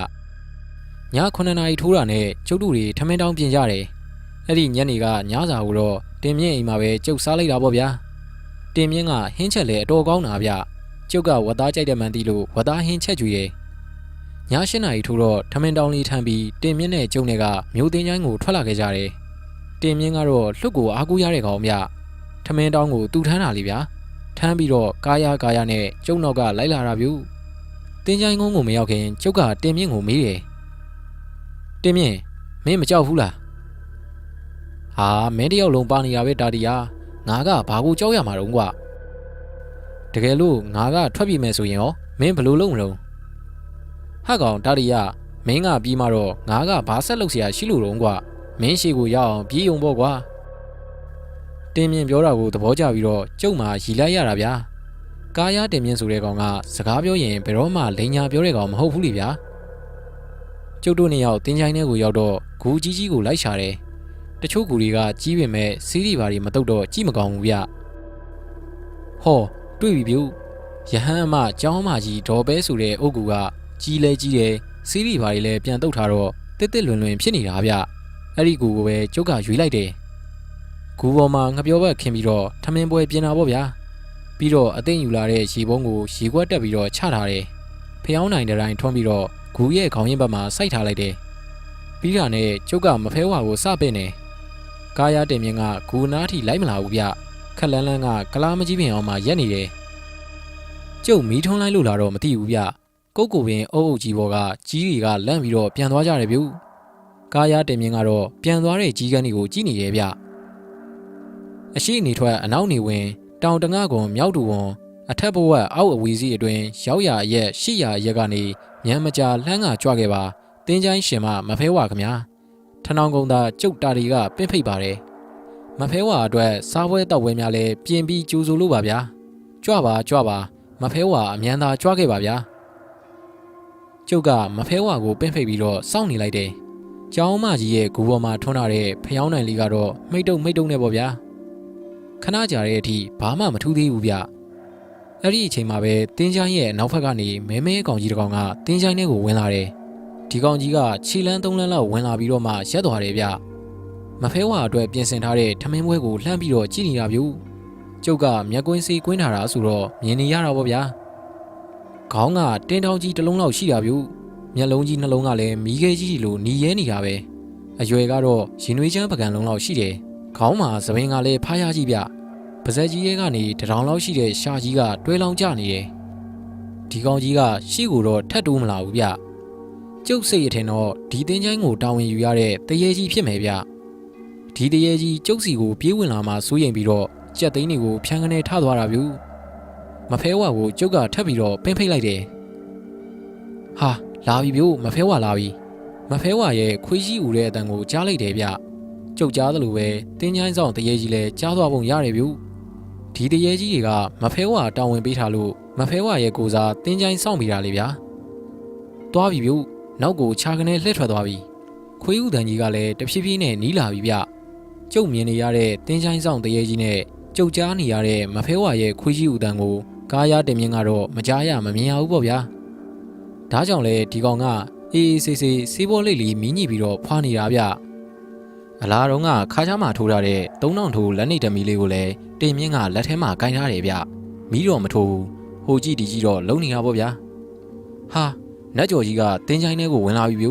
9နာရီထိုးတာနဲ့ကျုပ်တို့တွေထမင်းတောင်းပြင်ကြတယ်အဲ့ဒီညနေကညစာကိုတော့တင်မြင့်အိမ်မှာပဲကျုပ်စားလိုက်တာပေါ့ဗျာတင်မြင့်ကဟင်းချက်လဲအတော်ကောင်းတာဗျကျုပ်ကဝတ်သားကြိုက်တဲ့မှန်တီလို့ဝတ်သားဟင်းချက်ကြွေတယ်ည7နာရီထိုးတော့ထမင်းတောင်းလေးထမ်းပြီးတင်မြင့်နဲ့ကျုံနဲ့ကမြို့သိန်းချိုင်းကိုထွက်လာခဲ့ကြတယ်တင်မြင့်ကတော့လှုပ်ကိုအားကိုးရတဲ့ကောင်ဗျထမင်းတောင်းကိုတူထမ်းတာလေဗျာထမ်းပြီးတော့ကာယာနဲ့ကျုံနောက်ကလိုက်လာတာဗျတင်းချိုင်းကုန်းကိုမရောက်ခင်ကျုပ်ကတင်မြင့်ကိုမေးတယ်တင်မြင့်မင်းမကြောက်ဘူးလားဟာမင်းတယောက်လုံးပါနေရပဲတာတီယာငါကဘာကိုကြောက်ရမှာတုံးကွာတကယ်လို့ငါကထွက်ပြေးမယ်ဆိုရင်ရောမင်းဘယ်လိုလုပ်မလို့ဟာကောင်တာတီယာမင်းကပြီးမှတော့ငါကဘာဆက်လုပ်เสียရှိလို့တုံးကွာမင်းရှိကိုရအောင်ပြေးုံပေါ့ကွာတင်မြင့်ပြောတာကိုသဘောကျပြီးတော့ကျုပ်မှရီလိုက်ရတာဗျာကာယာတင်မြင့်ဆိုတဲ့ကောင်ကစကားပြောရင်ဘယ်တော့မှလိန်ညာပြောတဲ့ကောင်မဟုတ်ဘူးလေဗျာကျုပ်တို့2ယောက်တင်းချိုင်းထဲကိုရောက်တော့ဂူကြီးကိုလိုက်ရှာတယ်တချို့ဂူတွေကကြီးပင်မဲ့စီးရီပါတွေမတုတ်တော့ကြည့်မကောင်းဘူးဗျဟောတွေ့ပြီဗျရဟန်းအမကျောင်းမကြီးဒေါ်ပဲဆိုတဲ့အုတ်ကူကကြီးလဲကြီးတယ်စီးရီပါတွေလည်းပြန်တုတ်ထားတော့တစ်လွင်ဖြစ်နေတာဗျအဲ့ဒီဂူကိုပဲကျုပ်ကရွေးလိုက်တယ်ဂူပေါ်မှာငပြောဘက်ခင်းပြီးတော့ထမင်းပွဲပြင်တာပေါ့ဗျာပြီးတော့အသိဉ္ယူလာတဲ့ရေပုံးကိုရေခွက်တက်ပြီးတော့ချထားတယ်ဖျောင်းနိုင်တဲ့တိုင်းထွန်းပြီးတော့ဂူရဲ့ခေါင်းရင်းဘက်မှာစိုက်ထားလိုက်တယ်ပြီးတာနဲ့ကျုပ်ကမဖဲဝါကိုစပင့်တယ်ကာယာတင်မြင့်ကဂူနားထိလိုက်မလာဘူးဗျခက်လန်းလန်းကကလားမကြီးပင်အောင်မှာရက်နေတယ်ကျုပ်မီးထွန်းလိုက်လို့လာတော့မသိဘူးဗျကုတ်ကိုပင်အုပ်ကြီးဘောကကြီးတွေကလန့်ပြီးတော့ပြန်သွားကြတယ်ဗျကာယာတင်မြင့်ကတော့ပြန်သွားတဲ့ကြီးကန်းတွေကိုကြည့်နေတယ်ဗျအရှိနေထွက်အနောက်နေဝင်တောင်တငါကွန်မြောက်တူဝန်အထက်ဘဝအောက်အဝီစီအတွင်ရောက်ရရက်ရှိရရက်ကနေညံမကြာလှမ်းကကြွခဲ့ပါတင်းချိုင်းရှင်မမဖဲဝါခမညာထနောင်ကုန်းသားကျုပ်တာတီကပင့်ဖိတ်ပါတယ်မဖဲဝါအတွက်စားပွဲတောက်ပွဲများလဲပြင်ပြီးကြိုးဆိုလို့ပါဗျာကြွပါမဖဲဝါအမြန်သာကြွခဲ့ပါဗျာကျုပ်ကမဖဲဝါကိုပင့်ဖိတ်ပြီးတော့စောင့်နေလိုက်တယ်ကျောင်းမကြီးရဲ့ဂူပေါ်မှာထွန်းထားတဲ့ဖျောင်းနိုင်လေးကတော့မိတ်တုံနဲ့ပေါ့ဗျာခဏကြာတဲ့အထိဘာမှမထူးသေးဘူးဗျအဲ့ဒီအချိန်မှာပဲတင်းချိုင်းရဲ့နောက်ဖက်ကနေမဲကောင်ကြီးတစ်ကောင်ကတင်းချိုင်းထဲကိုဝင်လာတယ်ဒီကောင်ကြီးကခြေလန်း3လမ်းလောက်ဝင်လာပြီးတော့မှရက်သွားတယ်ဗျမဖဲဝါအတွက်ပြင်ဆင်ထားတဲ့ထမင်းပွဲကိုလှမ်းပြီးတော့ကြည့်နေတာဗျကျုပ်ကမျက်ကွင်းစီးကွင်းထားတာဆိုတော့မြင်နေရတာပေါ့ဗျာခေါင်းကတင်းတောင်ကြီးတစ်လုံးလောက်ရှိတာဗျမျက်လုံးကြီးနှလုံးကလည်းမီးခဲကြီးလိုหนีရဲနေတာပဲအရွယ်ကတော့ရင်နွေးချမ်းပကံလုံးလောက်ရှိတယ်ခေါင်းမှာသပင်ကလည်းဖားရကြီးဗျပါဇက်ကြီးရဲ့ကနေတထောင်လောက်ရှိတဲ့ရှာကြီးကတွဲလောင်းကျနေတယ်ဒီကောင်ကြီးကရှေ့ကိုတော့ထတ်တိုးမလာဘူးဗျကျုပ်စိတ်ရထင်တော့ဒီတင်းချိုင်းကိုတာဝန်ယူရတဲ့တရေကြီးဖြစ်မယ်ဗျဒီတရေကြီးကျုပ်စီကိုပြေးဝင်လာမှစိုးရိမ်ပြီးတော့ကြက်သိန်းတွေကိုဖြန်းကနေထသွားတာဗျမဖဲဝါကိုကျုပ်ကထပ်ပြီးတော့ပင်းဖိတ်လိုက်တယ်ဟာလာပြီဗျမဖဲဝါလာပြီမဖဲဝါရဲ့ခွေးကြီးဦးတဲ့အတန်ကိုကြားလိုက်တယ်ဗျကျုပ်ကြားသလိုပဲတင်းချိုင်းဆောင်တရေကြီးလည်းကြားသွားပုံရတယ်ဗျဒီတရေကြီးတွေကမဖဲဝါတာဝန်ပေးထားလို့မဖဲဝါရဲ့ကိုစားတင်းချိုင်းဆောင်ပေးတာလေဗျာသွားပြီဗျနောက်ကိုခြာကနေလှည့်ထွက်သွားပြီခွေးဦးတန်ကြီးကလည်းတဖြည်းဖြည်းနဲ့နီးလာပြီဗျကျုပ်မြင်နေရတဲ့တင်းချိုင်းဆောင်တရေကြီးနဲ့ကျုပ်ကြားနေရတဲ့မဖဲဝါရဲ့ခွေးကြီးဦးတန်ကိုကားရတင်မြင့်ကတော့မကြားရမမြင်ရဘူးပေါ့ဗျာဒါကြောင့်လေဒီကောင်ကအေးစေးဘောလိတ်လီမီးညိပြီးတော့ဖွာနေတာဗျအလားတော့ကခါးချားမှာထိုးထားတဲ့3000ထိုးလက်နေတမီလေးကိုလည်းတင်မြင့်ကလက်ထဲမှာကင်ထားတယ်ဗျမီးတော့မထိုးဘူးဟိုကြည့်ဒီကြည့်တော့လုံနေတာပေါ့ဗျာဟာနတ်ကျော်ကြီးကတင်းချိုင်းထဲကိုဝင်လာပြီဗျ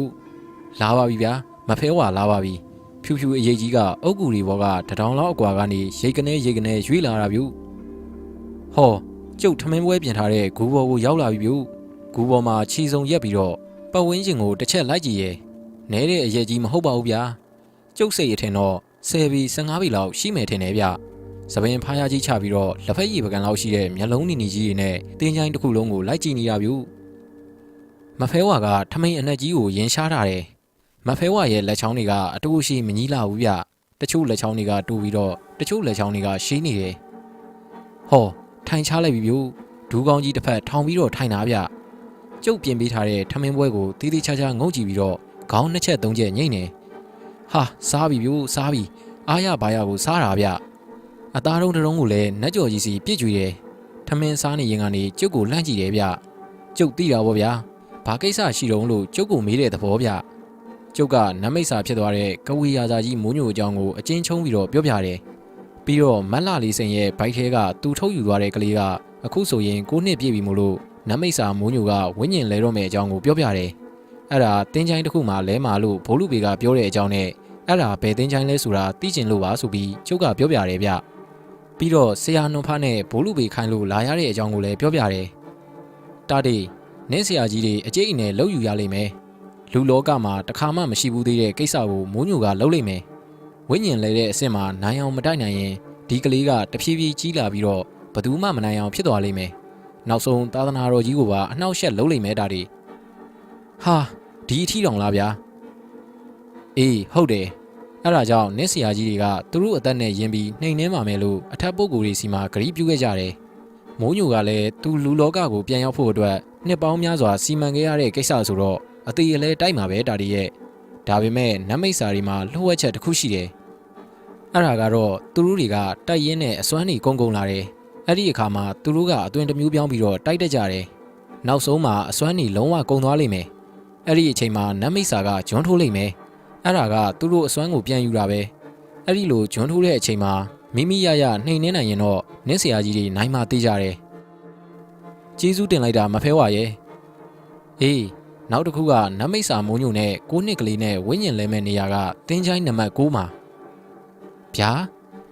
လာပါပြီဗျာမဖဲဝါလာပါပြီဖြူအရေးကြီးကအုတ်ကူတွေဘောကတထောင်လောက်အကွာကနေရိတ်ကနေရွေ့လာတာဗျဟောကျုပ်ထမင်းပွဲပြင်ထားတဲ့ဂူဘော်ကိုရောက်လာပြီဗျဂူဘော်မှာခြေစုံရက်ပြီးတော့ပတ်ဝန်းကျင်ကိုတစ်ချက်လိုက်ကြည့်ရဲ့နဲတဲ့အရေးကြီးမဟုတ်ပါဘူးဗျာကျုပ်စိတ်ရထင်တော့10 ဘီ 15 ဘီလောက်ရှိမယ်ထင်တယ်ဗျ စပင်ဖားရကြီးချပြီးတော့လက်ဖက်ရည်ပကံလောက်ရှိတဲ့မျက်လုံးနီနီကြီးတွေနဲ့တင်းချိုင်းတစ်ခုလုံးကိုလိုက်ကြည့်နေရပြီမဖဲဝါကထမိန်အနက်ကြီးကိုရင်ရှားထားတယ်မဖဲဝါရဲ့လက်ချောင်းတွေကအတူရှိမကြီးလာဘူးဗျတချို့လက်ချောင်းတွေကတူပြီးတော့တချို့လက်ချောင်းတွေကရှင်းနေတယ်ဟောထိုင်ချလိုက်ပြီဗျဒူးကောင်းကြီးတစ်ဖက်ထောင်ပြီးတော့ထိုင်တာဗျကျုပ်ပြင်ပေးထားတဲ့ထမင်းပွဲကိုတီးတီးချာချာငုံကြည့်ပြီးတော့ခေါင်းနှစ်ချက်သုံးချက်ညှိနေဟာစားပြီဗျစားပြီအားရပါရကိုစားတာဗျအသားတုံးတုံးကိုလည်းနတ်ကြော်ကြီးစီပြည့်ကျွေတယ်ထမင်းစားနေရင်ကနေကျုပ်ကိုလှမ်းကြည့်တယ်ဗျကျုပ်သိတာပေါ့ဗျာဘာကိစ္စရှိတုံးလို့ကျုပ်ကိုမေးတဲ့သဘောဗျကျုပ်ကနမိတ်စာဖြစ်သွားတဲ့ကဝေရာဇာကြီးမိုးညိုအကြောင်းကိုအကျဉ်းချုံးပြီးတော့ပြောပြတယ်ပြီးတော့မတ်လလေးစိန်ရဲ့ဘိုက်ထဲကသူထုတ်ယူသွားတဲ့ကလေးကအခုဆိုရင်9နှစ်ပြည့်ပြီမို့လို့နမိတ်စာမိုးညိုကဝိညာဉ်လဲတော့မယ့်အကြောင်းကိုပြောပြတယ်အဲ့ဒါတင်းချိုင်းတစ်ခုမှလဲမာလို့ဘိုးလူပေကပြောတဲ့အကြောင်းနဲ့အဲ့ဒါဘယ်တင်းချိုင်းလဲဆိုတာသိချင်လို့ပါဆိုပြီးကျုပ်ကပြောပြတယ်ဗျပြီးတော့ဆရာနှွန်ဖားနဲ့ဘိုးလူပေခိုင်းလို့လာရတဲ့အကြောင်းကိုလည်းပြောပြတယ်တာတေနင်းဆရာကြီးတွေအကျိတ်အနယ်လှုပ်ယူရလိမ့်မယ်လူလောကမှာတခါမှမရှိဘူးသေးတဲ့ကိစ္စကိုမိုးညိုကလှုပ်လိုက်မယ်ဝိညာဉ်လဲတဲ့အစ်စ်မှာနိုင်အောင်မတိုက်နိုင်ရင်ဒီကလေးကတဖြည်းဖြည်းကြီးလာပြီးတော့ဘသူမှမနိုင်အောင်ဖြစ်သွားလိမ့်မယ်နောက်ဆုံးသာသနာတော်ကြီးကိုပါအနှောက်အယှက်လှုပ်လိုက်မယ်တာတေဟာဒီအထီတောင်လားဗျာအေးဟုတ်တယ်အဲ့ဒါကြောင့်နင်းဆရာကြီးတွေကသူတို့အသက်နဲ့ယဉ်ပြီးနှိမ်နှင်းပါမယ်လို့အထက်ပုဂ္ဂိုလ်တွေစီမှာဂရုပြုခဲ့ကြတယ်မိုးညိုကလည်းသူလူလောကကိုပြန်ရောက်ဖို့အတွက်နှစ်ပေါင်းများစွာစီမံခဲ့ရတဲ့ကိစ္စဆိုတော့အသေးအလဲတိုက်မှာပဲတာတီရဲ့ဒါပေမဲ့နတ်မိတ်စာတွေမှာလှုပ်ဝက်ချက်တစ်ခုရှိတယ်အဲ့ဒါကတော့သူတို့တွေကတိုက်ရင်းနဲ့အစွမ်းနေကုန်းလာတယ်အဲ့ဒီအခါမှာသူတို့ကအသွင်တစ်မျိုးပြောင်းပြီးတော့တိုက်တက်ကြတယ်နောက်ဆုံးမှာအစွမ်းနေလုံးဝကုန်းသွားလိမ့်မယ်အဲ့ဒီအချိန်မှာနတ်မိတ်စာကဂျွန်းထိုးလိမ့်မယ်အဲ့ဒါကသူတို့အစွမ်းကိုပြန်ယူတာပဲအဲ့ဒီလိုဂျွန်းထိုးတဲ့အချိန်မှာမိမိရရနှိမ်နှင်းနိုင်ရင်တော့နင်းဆရာကြီးတွေနိုင်မှသိကြတယ်ကျေးဇူးတင်လိုက်တာမဖဲဝါရဲ့အေးနောက်တစ်ခုကနတ်မိတ်စာမိုးညိုနဲ့9နှစ်ကလေးနဲ့ဝိညာဉ်လဲမဲ့နေရာကတင်းချိုင်းနံပါတ်9မှာဗျာ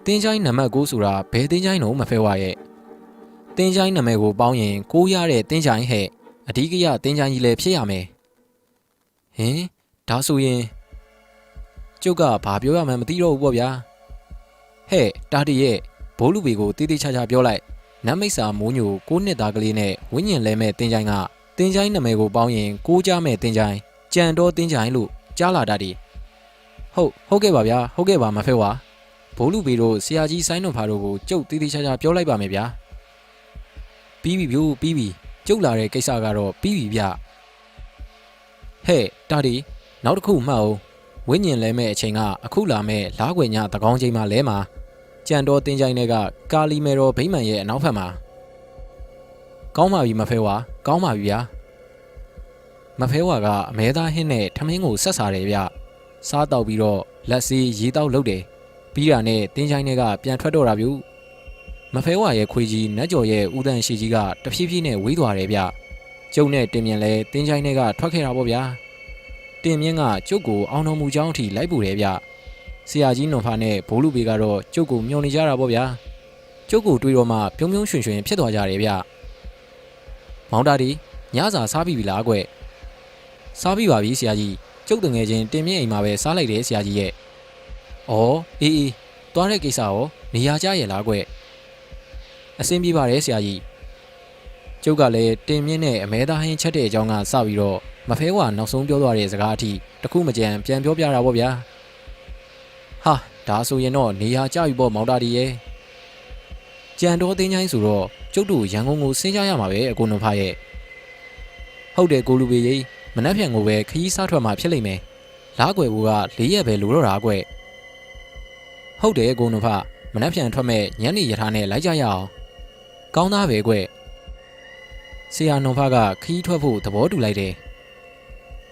တင်းချိုင်းနံပါတ်9ဆိုတာဘယ်တင်းချိုင်းတော့မဖဲဝါရဲ့တင်းချိုင်းနာမည်ကိုပေါင်းရင်9ရတဲ့တင်းချိုင်းဟဲ့အဓိကရတင်းချိုင်းကြီးလည်းဖြစ်ရမယ်ဟင်ဒါဆိုရင်ကျုပ်ကဘာပြောရမှန်းမသိတော့ဘူးပေါ့ဗျာဟဲ့တာတီရဲ့ဘိုးလူပေကိုတေးသေးချာချာပြောလိုက်နတ်မိတ်စာမိုးညို9နှစ်သားကလေးနဲ့ဝိညာဉ်လဲမဲ့တင်းချိုင်းကတင်းချိုင်းနာမည်ကိုပေါင်းရင်9ကြားမဲ့တင်းချိုင်းကြံတော်တင်းချိုင်းလို့ကြားလာတာတီဟုတ်ကဲ့ပါဗျာဟုတ်ကဲ့ပါမဖဲဝါဘိုးလူပေတို့ဆရာကြီးဆိုင်းနှုတ်ဖာတို့ကိုကျုပ်တေးသေးချာချာပြောလိုက်ပါမယ်ဗျာပြီးပြီကျုပ်လာတဲ့ကိစ္စကတော့ပြီးပြီဗျဟဲ့တာတီနောက်တစ်ခုမှတ်အောင်ဝိညာဉ်လဲမဲ့အချိန်ကအခုလာမဲ့လားခွေညသကောင်းချိန်မှလဲမှာကြံတော်တင်းချိုင်းတွေကကာလီမေတော်ဗိမာန်ရဲ့အနောက်ဘက်မှာကောင်းပါပြီမဖဲဝါကောင်းပါပြီဗျာမဖဲဝါကအမဲသားဟင်းနဲ့ထမင်းကိုဆက်စားတယ်ဗျစားတော့ပြီးတော့လက်စီရေတောက်လုပ်တယ်ပြီးတာနဲ့တင်းချိုင်းတွေကပြန်ထွက်တော့တာဗျမဖဲဝါရဲ့ခွေကြီးနတ်ကျော်ရဲ့ဦးတန်ရှိကြီးကတဖြည်းဖြည်းနဲ့ဝေးသွားတယ်ဗျကျုံနဲ့တင်မြင်လဲတင်းချိုင်းတွေကထွက်ခဲ့တာပေါ့ဗျာတင်မြင့်ကကျုပ်ကိုအောင်တော်မူကြောင်းအထိလိုက်ပူတယ်ဗျဆရာကြီးနွန်ဖာနဲ့ဘိုးလူပေကတော့ကျုပ်ကိုမျှော်နေကြတာပေါ့ဗျာကျုပ်ကိုတွေးတော့မှပြုံးရွှင်ဖြစ်သွားကြတယ်ဗျမောင်တာဒီညစာစားပြီလားကွစားပြီပါပြီဆရာကြီးကျုပ်တငယ်ချင်းတင်မြင့်အိမ်မှာပဲစားလိုက်တယ်ဆရာကြီးရဲ့ဩအေးသွားတဲ့ကိစ္စရောနေရာကျရဲ့လားကွအဆင်ပြေပါတယ်ဆရာကြီးကျုပ်ကလည်းတင်မြင့်နဲ့အမဲသားဟင်းချက်တဲ့အကြောင်းကစပြီးတော့မဖဲဝါနောက်ဆုံးပြောသွားတဲ့စကားအထိတခုမကြံပြန်ပြောပြတာပေါ့ဗျာဟာဒါဆိုရင်တော့နေရာကျပြီပေါ့မောင်တာဒီရဲ့ကြံတော်တင်းချိုင်းဆိုတော့ကျုပ်တို့ရန်ကုန်ကိုဆင်းကြရမှာပဲအကိုနုံဖာရဲ့ဟုတ်တယ်ကိုလူပေကြီးမနှက်ဖြန်ကိုပဲခရီးစားထွက်မှာဖြစ်လိမ့်မယ်လားကွယ်ဘူးက4ရက်ပဲလိုတော့တာကွဟုတ်တယ်ကိုနုံဖာမနှက်ဖြန်ထွက်မဲ့ညနေရထားနဲ့လိုက်ကြရအောင်ကောင်းသားပဲကွဆရာနုံဖာကခရီးထွက်ဖို့သဘောတူလိုက်တယ်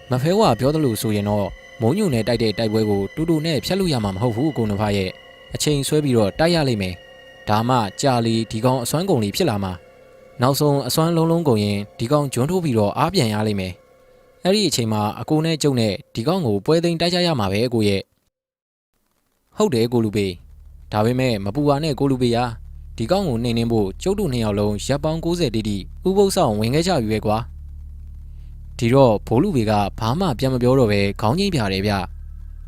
မဖဲဝါပြောသလိုဆိုရင်တော့မိုးညိုနဲ့တိုက်တဲ့တိုက်ပွဲကိုတူတူနဲ့ဖျက်လို့ရမှာမဟုတ်ဘူးကိုနုံဖာရဲ့အချိန်ဆွဲပြီးတော့တိုက်ရလိမ့်မယ်ဒါမှကြာလီဒီကောင်အစွမ်းကုန်လီဖြစ်လာမှာနောက်ဆုံးအစွမ်းလုံးကုန်ရင်ဒီကောင်ဂျွန်းထိုးပြီးတော့အားပြန်ရလိမ့်မယ်အဲ့ဒီအချိန်မှာအကိုနဲ့ကျုံနဲ့ဒီကောင်ကိုပွဲသိမ်းတိုက်ကြရမှာပဲအကိုရဲ့ဟုတ်တယ်ကိုလူပေဒါပေမဲ့မပူပါနဲ့ကိုလူပေရာဒီကောင်ကိုနှိမ်နှင်းဖို့ကျုပ်တို့2ယောက်လုံးရပ်ပေါင်း90တိတိဥပုသ်ဆောင်ဝင်ခဲ့ကြပြီပဲကွာဒီတော့ဘိုးလူပေကဘာမှပြန်မပြောတော့ပဲခေါင်းငိမ့်ပြတယ်ဗျ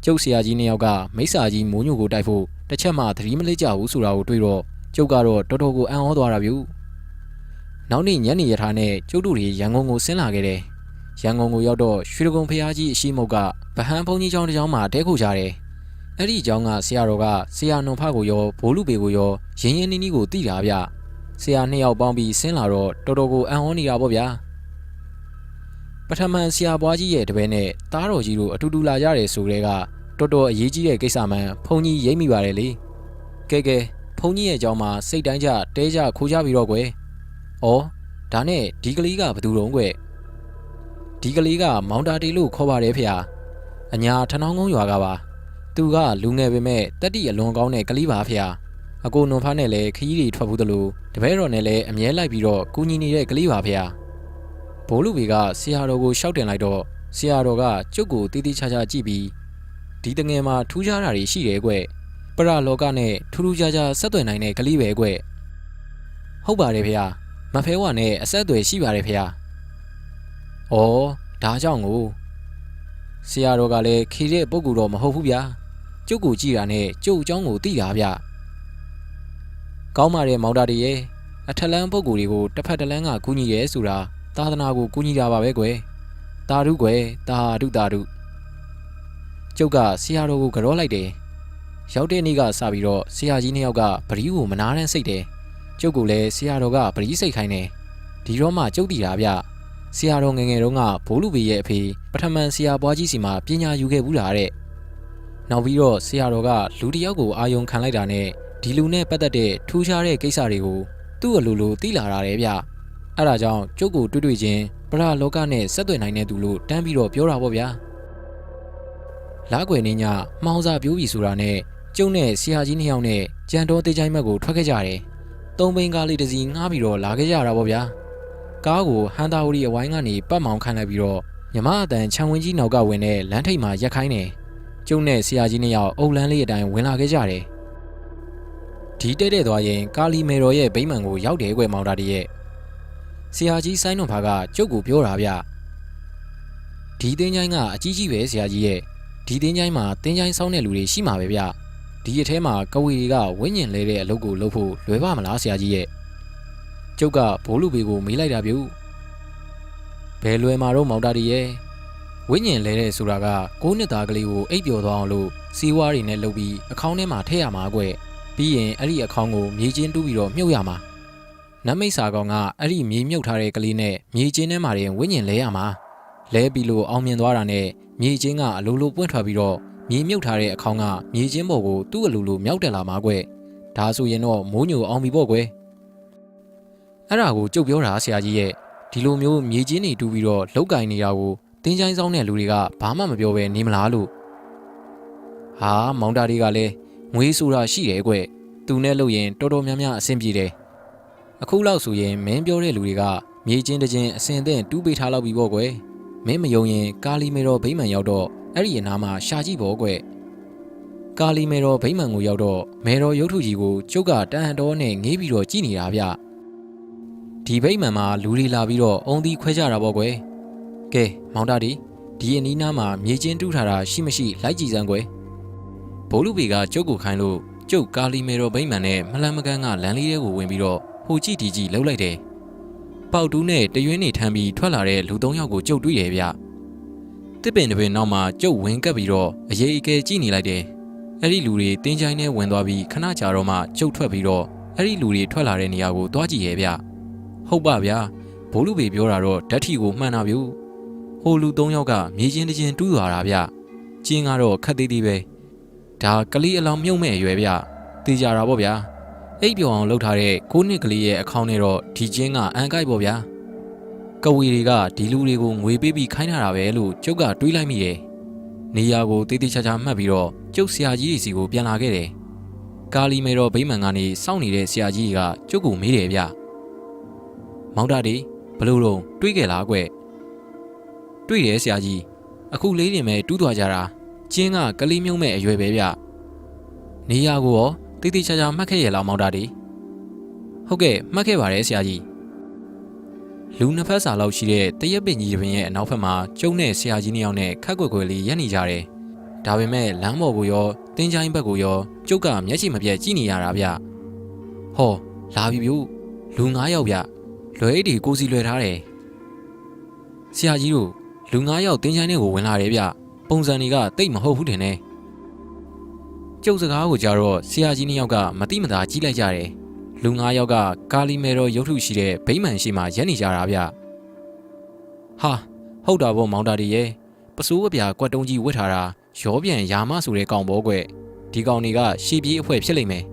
ကျုပ်ဆရာကြီး2ယောက်ကမိစ္ဆာကြီးမိုးညိုကိုတိုက်ဖို့ တစ်ချက်မှသတိမလေးကြဘူးဆိုတာကိုတွေးတော့ကျုပ်ကတော့တော်တော်ကိုအံ့ဩသွားတာဗျ။နောက်နေ့ညနေရထားနဲ့ကျုပ်တို့တွေရန်ကုန်ကိုဆင်းလာခဲ့တယ်။ရန်ကုန်ကိုရောက်တော့ရွှေဒဂုံဖျားကြီးအရှိမုတ်ကဗဟန်းဘုံကြီးကျောင်းတစ်ကျောင်းမှာတဲခိုကြတယ်။အဲ့ဒီကျောင်းကဆရာတော်ကဆရာနုံဖကိုရောဘိုးလူပေကိုရောရင်းရင်းနှီးနှီးကိုတိတာဗျ။ဆရာနှစ်ယောက်ပေါင်းပြီးဆင်းလာတော့တော်တော်ကိုအံ့ဩနေတာပေါ့ဗျာ။ပထမဆရာဘွားကြီးရဲ့တပည့်နဲ့သားတော်ကြီးတို့အတူတူလာကြတယ်ဆိုတဲ့ကတော်တော်အရေးကြီးတဲ့ကိစ္စမှန်ဘုံကြီးရိပ်မိပါတယ်လေ။ကဲဘုံကြီးရဲ့ကျောင်းမှာစိတ်တိုင်းကြတဲကြခိုးကြပြီးတော့ကွယ်။အော်ဒါနဲ့ဒီကလေးကဘသူတုံးကွယ်။ဒီကလေးကမောင်တာတီလို့ခေါ်ပါတယ်ဖေ။အညာထနောင်းကုန်းရွာကပါ။သူကလူငယ်ပေမဲ့တက်တိအလွန်ကောင်းတဲ့ကလေးပါဖေ။အကိုနွန်ဖားနဲ့လည်းခကြီးတွေထွက်ဘူးတလို့တပည့်တော်နဲ့လည်းအမြဲလိုက်ပြီးတော့ကူညီနေတဲ့ကလေးပါဖေ။ဘိုးလူပေကဆရာတော်ကိုရှောက်တင်လိုက်တော့ဆရာတော်ကကျုပ်ကိုတီးတီးခြားခြားကြည့်ပြီးဒီတငယ်မှာထူးခြားတာတွေရှိတယ်ကွပရလောကနဲ့ထူးထူးခြားခြားဆက်သွယ်နိုင်တဲ့ကလေးပဲကွဟုတ်ပါတယ်ဖေမဖဲဝါနဲ့အဆက်အသွယ်ရှိပါတယ်ဖေဩဒါကြောင့်ကိုဆရာတော်ကလည်းခေတဲ့ပုဂ္ဂိုလ်တော့မဟုတ်ဘူးဗျာကျုပ်ကိုကြည့်တာနဲ့ကျုပ်အကြောင်းကိုသိတာဗျကောင်းပါတယ်မောင်တာတည်းရဲ့အထက်လန်းပုဂ္ဂိုလ်တွေကိုတစ်ဖက်တစ်လန်းကကူညီရဲဆိုတာသာသနာကိုကူညီတာပါပဲကွယ်တာဓုကွယ်တာဓုကျုပ်ကဆရာတော်ကိုကြောလိုက်တယ်ရောက်တဲ့နေ့ကစပြီးတော့ဆရာကြီးနှစ်ယောက်ကပရိကိုမနာတမ်းစိတ်တယ်ကျုပ်ကလည်းဆရာတော်ကပရိစိတ်ခိုင်းတယ်ဒီတော့မှကျုပ်တည်တာဗျဆရာတော်ငယ်ငယ်တုန်းကဘိုးလူပေရဲ့အဖေပထမဆရာဘွားကြီးစီမှာပညာယူခဲ့ဘူးလားတဲ့နောက်ပြီးတော့ဆရာတော်ကလူတစ်ယောက်ကိုအာယုံခံလိုက်တာနဲ့ဒီလူနဲ့ပတ်သက်တဲ့ထူးခြားတဲ့ကိစ္စတွေကိုသူ့အလိုလိုသိလာတာတဲ့ဗျအဲ့ဒါကြောင့်ကျုပ်ကိုတွေ့ချင်းပရလောကနဲ့ဆက်သွယ်နိုင်တဲ့သူလို့တန်းပြီးတော့ပြောတာပေါ့ဗျာလားကွယ်နေညမှောင်စာပြိုးပြီဆိုတာနဲ့ကျုံနဲ့ဆရာကြီးနှစ်ယောက်နဲ့ကြံတော်တေးချိုင်းမက်ကိုထွက်ခဲ့ကြတယ်။သုံးဘိန်းကားလေးတစ်စီးငှားပြီးတော့လာခဲ့ကြတာပေါ့ဗျာ။ကားကိုဟန်တာဝရီအဝိုင်းကနေပတ်မောင်ခိုင်းလိုက်ပြီးတော့မြမအတန်ခြံဝင်းကြီးနောက်ကဝင်တဲ့လမ်းထိပ်မှာရက်ခိုင်းတယ်။ကျုံနဲ့ဆရာကြီးနှစ်ယောက်အုပ်လန်းလေးအတိုင်းဝင်လာခဲ့ကြတယ်။ဒီတဲ့သွားရင်ကာလီမေတော်ရဲ့ဗိမာန်ကိုရောက်တယ်ကွယ်မောင်တာတည်းရဲ့ဆရာကြီးဆိုင်းနှုံဖာကကျုပ်ကိုပြောတာဗျ။ဒီတင်းချိုင်းကအကြီးကြီးပဲဆရာကြီးရဲ့ဒီတင်းချိုင်းမှာတင်းချိုင်းစောင်းတဲ့လူတွေရှိမှာပဲဗျဒီအထဲမှာကဝေတွေကဝင်းညင်လဲတဲ့အလုပ်ကိုလုပ်ဖို့လွယ်ပါမလားဆရာကြီးရဲ့ကျုပ်ကဘိုးလူပေကိုမေးလိုက်တာပြုဘယ်လွယ်မှာတော့မောင်တာတည်းရဲ့ဝင်းညင်လဲတဲ့ဆိုတာက6နှစ်သားကလေးကိုအိပ်ပျော်သွားအောင်လို့စီးဝါးတွေနဲ့လုပ်ပြီးအခေါင်းထဲမှာထည့်ရမှာကွပြီးရင်အဲ့ဒီအခေါင်းကိုမြေချင်းတူးပြီးတော့မြုပ်ရမှာနတ်မိတ်စာကောင်ကအဲ့ဒီမြေမြုပ်ထားတဲ့ကလေးနဲ့မြေချင်းထဲမှာတင်ဝင်းညင်လဲရမှာလဲပြီးလို့အောင်မြင်သွားတာနဲ့မြေချင်းကအလိုလိုပွင့်ထွက်ပြီးတော့မြေမြုပ်ထားတဲ့အခေါင်းကမြေချင်းပေါ်ကိုသူ့အလိုလိုမြောက်တက်လာမှာကွဒါဆိုရင်တော့မိုးညိုအောင်ပြီပေါ့ကွအဲ့ဒါကိုကျုပ်ပြောတာဆရာကြီးရဲ့ဒီလိုမျိုးမြေချင်းတွေတူးပြီးတော့လောက်ကင်နေတာကိုတင်းချိုင်းဆောင်တဲ့လူတွေကဘာမှမပြောဘဲနေမလားလို့ဟာမောင်တာတွေကလည်းငွေဆိုတာရှိတယ်ကွသူနဲ့လို့ရင်တော်တော်များများအဆင်ပြေတယ်အခုလောက်ဆိုရင်မင်းပြောတဲ့လူတွေကမြေချင်းတချင်းအစင်အသင့်တူးပေးထားလောက်ပြီပေါ့ကွမင်းမယုံရင်ကာလီမေတော်ဗိမာန်ရောက်တော့အဲ့ဒီအနားမှာရှာကြည့်ပေါ့ကွကာလီမေတော်ဗိမာန်ကိုရောက်တော့မေတော်ရုပ်ထုကြီးကိုကျုပ်ကတန်တော်နဲ့ငေးပြီးတော့ကြည့်နေတာဗျဒီဗိမာန်မှာလူတွေလာပြီးတော့အုံသီးခွဲကြတာပေါ့ကွကဲမောင်တာဒီအနီးနားမှာမြေချင်းတူးထားတာရှိမရှိလိုက်ကြည့်စမ်းကွဘိုးလူပေကကျုပ်ကိုခိုင်းလို့ကျုပ်ကာလီမေတော်ဗိမာန်နဲ့မလန်မကန်းကလမ်းလေးတွေကိုဝင်ပြီးတော့ဟိုကြည့်ဒီကြည့်လှုပ်လိုက်တယ်ပေါက်တူးနဲ့တရွင်းနေထမ်းပြီးထွက်လာတဲ့လူ3ယောက်ကိုကျုပ်တွေ့ရဗျတစ်ပင်တစ်ပင်နောက်မှာကျုပ်ဝင်ကပ်ပြီးတော့အရေးအကဲကြည့်နေလိုက်တယ်အဲ့ဒီလူတွေတင်းချိုင်းနဲ့ဝင်သွားပြီးခဏကြာတော့မှကျုပ်ထွက်ပြီးတော့အဲ့ဒီလူတွေထွက်လာတဲ့နေရာကိုသွားကြည့်ရဗျဟုတ်ပါဗျာဘိုးလူပေပြောတာတော့ဓာတ်ထီကိုမှန်တာဗျဟိုလူ3ယောက်ကမြေချင်းတချင်းတူးသွားတာဗျကျင်းကတော့ခက်သေးသေးပဲဒါကလေးအလောင်းမြုံမဲ့အရွယ်ဗျသိကြတာပေါ့ဗျာအိပ်ပျော်အောင်လုပ်ထားတဲ့9နှစ်ကလေးရဲ့အခေါင်းထဲတော့ဒီကျင်းကအန်ကိုက်ပေါ့ဗျာကဝီတွေကဒီလူတွေကိုငွေပေးပြီးခိုင်းထားတာပဲလို့ကျုပ်ကတွေးလိုက်မိတယ်နေရာကိုတေးသေးချာချာမှတ်ပြီးတော့ကျုပ်ဆရာကြီးစီကိုပြန်လာခဲ့တယ်ကာလီမေတော်ဗိမာန်ကနေစောင့်နေတဲ့ဆရာကြီးကကျုပ်ကိုမေးတယ်ဗျမောင်တာဒီဘလို့တော့တွေးခဲ့လားကွတွေးတယ်ဆရာကြီးအခုလေးတင်မဲ့တူးသွားကြတာကျင်းကကလေးမြုံမဲ့အရွယ်ပဲဗျနေရာကိုရောတေးသေးချာချာမှတ်ခဲ့ရလားမောင်တာဒီဟုတ်ကဲ့မှတ်ခဲ့ပါတယ်ဆရာကြီးလူနှစ်ဖက်စာလောက်ရှိတဲ့တရက်ပင်ကြီးတစ်ပင်ရဲ့အနောက်ဘက်မှာကျုံနဲ့ဆရာကြီးနှစ်ယောက်နဲ့ခက်ကွယ်ကွယ်လေးရပ်နေကြတယ် ဒါပေမဲ့လမ်းပေါ်ကိုရောတင်းချိုင်းဘက်ကိုရောကျုပ်ကမျက်ခြေမပြတ်ကြည့်နေရတာဗျဟောလာပြီဗျလူ9ယောက်ဗျလွယ်အိတ်တွေကိုစီလွယ်ထားတယ်ဆရာကြီးတို့လူ9ယောက်တင်းချိုင်းထဲကိုဝင်လာတယ်ဗျပုံစံတွေကတိတ်မဟုတ်ဘူးတင်နေကျုပ်စကားကိုကြားတော့ဆရာကြီး2ယောက်ကမတိမတာကြီးလိုက်ကြတယ်လူ9ယောက်ကကာလီမဲတော်ရုပ်ထုရှိတဲ့ဗိမာန်ရှိမှရက်နေကြတာဗျဟာဟုတ်တာပေါ့မောင်တာတီရဲ့ပစိုးအပြာကွက်တုံးကြီးဝတ်ထားတာရောပြန်ယာမဆိုတဲ့ကောင်ဘောကွယ်ဒီကောင်တွေကရှေ့ပြေးအဖွဲဖြစ်လိမ့်မယ်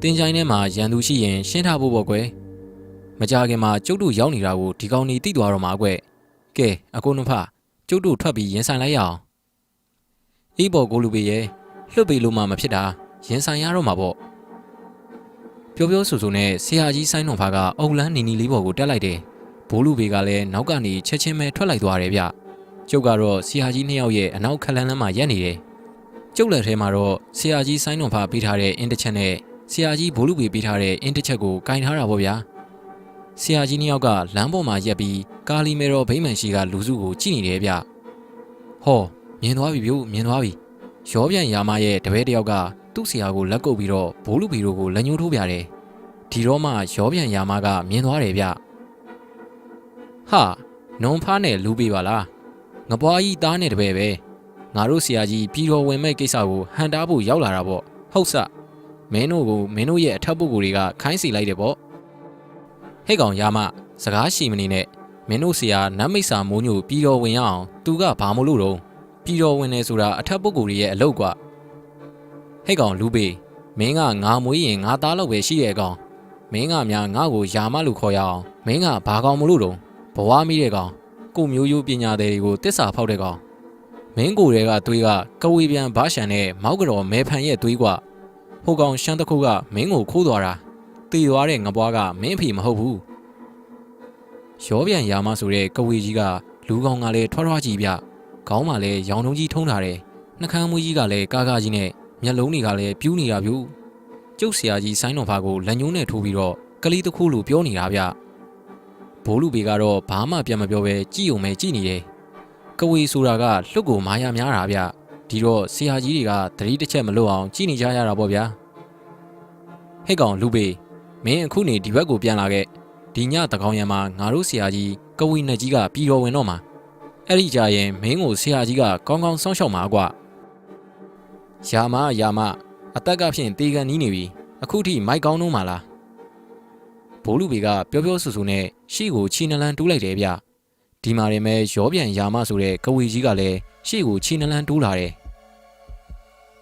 တင်းချိုင်းထဲမှာရန်သူရှိရင်ရှင်းထားဖို့ပေါ့ကွယ်မကြခင်မှာကျုပ်တို့ရောက်နေတာကိုဒီကောင်နေသိသွားတော့မှာကွယ်ကဲအကိုနှဖကျုပ်တို့ထွက်ပြီးရင်ဆိုင်လိုက်ရအောင်အေးပေါ်ကိုလူပေရဲ့လွတ်ပေလို့မှမဖြစ်တာရင်ဆိုင်ရတော့မှာပေါ့ပြောပြောဆိုဆိုနဲ့ဆရာကြီးဆိုင်းတော်ဖာကအုံလန်းနီနီလေးပေါ်ကိုတက်လိုက်တယ်ဘိုးလူပေကလည်းနောက်ကနေချက်ချင်းပဲထွက်လိုက်သွားတယ်ဗျကျုပ်ကတော့ဆရာကြီး2ယောက်ရဲ့အနောက်ခလန်းလန်းမှာရက်နေတယ်ကျုပ်လက်ထဲမှာတော့ဆရာကြီးဆိုင်းတော်ဖာပေးထားတဲ့အင်းတစ်ချက်နဲ့ဆရာကြီးဘိုးလူပေပေးထားတဲ့အင်းတစ်ချက်ကိုကင်ထားတာပေါ့ဗျာဆရာကြီး2ယောက်ကလမ်းပေါ်မှာရက်ပြီးကာလီမဲတော်ဗိမာန်ရှိကလူစုကိုကြည့်နေတယ်ဗျဟောမြင်သွားပြီဗျမြင်သွားပြီရောပြန်ယာမရဲ့တပည့်တယောက်ကသူ့ဆရာကိုလက်ကုပ်ပြီးတော့ဘိုးလူပေတို့ကိုလက်ညှိုးထိုးပြတယ်ဒီတော့မှရောပြန်ယာမကမြင်သွားတယ်ဗျဟာနုံဖားနဲ့လူပေပါလားငပွားကြီးသားနဲ့တပည့်ပဲငါတို့ဆရာကြီးပြည်တော်ဝင်မဲ့ကိစ္စကိုဟန်တားဖို့ရောက်လာတာပေါ့ဟုတ်စမင်းတို့ကိုမင်းတို့ရဲ့အထက်ပုဂ္ဂိုလ်တွေကခိုင်းစီလိုက်တယ်ပေါ့ဟဲ့ကောင်ယာမစကားရှိမနေနဲ့မင်းတို့ဆရာနတ်မိတ်စာမိုးညိုပြည်တော်ဝင်ရအောင်သူကဘာမလို့တော့ပြည်တော်ဝင်နေဆိုတာအထက်ပုဂ္ဂိုလ်ရဲ့အလုပ်ကွာဟဲ့ကောင်လူပေမင်းကငါမွေးရင်ငါသားလောက်ပဲရှိရဲ့ကောင်မင်းကများငါ့ကိုယာမလို့ခေါ်ရအောင်မင်းကဘာကောင်မလို့တော့ဘဝမိတဲ့ကောင်ကိုမျိုးရိုးပညာတွေကိုတစ္ဆာဖောက်တဲ့ကောင်မင်းကိုယ်တွေကသွေးကကဝေပြန်ဘားရှန်နဲ့မောက်ကြော်မဲဖန်ရဲ့သွေးကွာဟိုကောင်ရှမ်းတခုကမင်းကိုခိုးသွားတာတေသွားတဲ့ငပွားကမင်းအဖေမဟုတ်ဘူးရောပြန်ယာမဆိုတဲ့ကဝေကြီးကလူကောင်ကလည်းထွားထွားကြီးပြခေါင်းမှာလည်းရောင်တုံးကြီးထုံးထားတယ်နှကမ်းမွေးကြီးကလည်းကားကားကြီးနဲ့မျက်လုံးတွေကလည်းပြူးနေတာဗျကျုပ်ဆရာကြီးဆိုင်းတော်ဖာကိုလက်ညှိုးနဲ့ထိုးပြီးတော့ကလေးတစ်ခုလိုပြောနေတာဗျဘိုးလူပေကတော့ဘာမှပြန်မပြောပဲကြည့်ုံပဲကြည့်နေတယ်ကဝေဆိုတာကလွတ်ကိုမာယာများတာဗျဒီတော့ဆရာကြီးတွေကသတိတစ်ချက်မလွတ်အောင်ကြည့်နေကြရတာပေါ့ဗျာဟဲ့ကောင်လူပေမင်းအခုနေဒီဘက်ကိုပြန်လာခဲ့ဒီညတကောင်ရံမှာငါတို့ဆရာကြီးကဝေနဲ့ကြီးကပြည်တော်ဝင်တော့မှာအဲ့ဒီကြရင်မင်းကိုဆရာကြီးကကောင်းကောင်းစောင့်ရှောက်မှာကွာယာမအသက်ကဖြင့်တေကန်နီးနေပြီအခုထိမိုက်ကောင်းတော့မှာလားဘိုးလူပေကပြောပြောဆူဆူနဲ့ရှေ့ကိုခြေနှလန်းတိုးလိုက်တယ်ဗျဒီမှာရင်ပဲရောပြန်ယာမဆိုတဲ့ကဝေကြီးကလည်းရှေ့ကိုခြေနှလန်းတိုးလာတယ်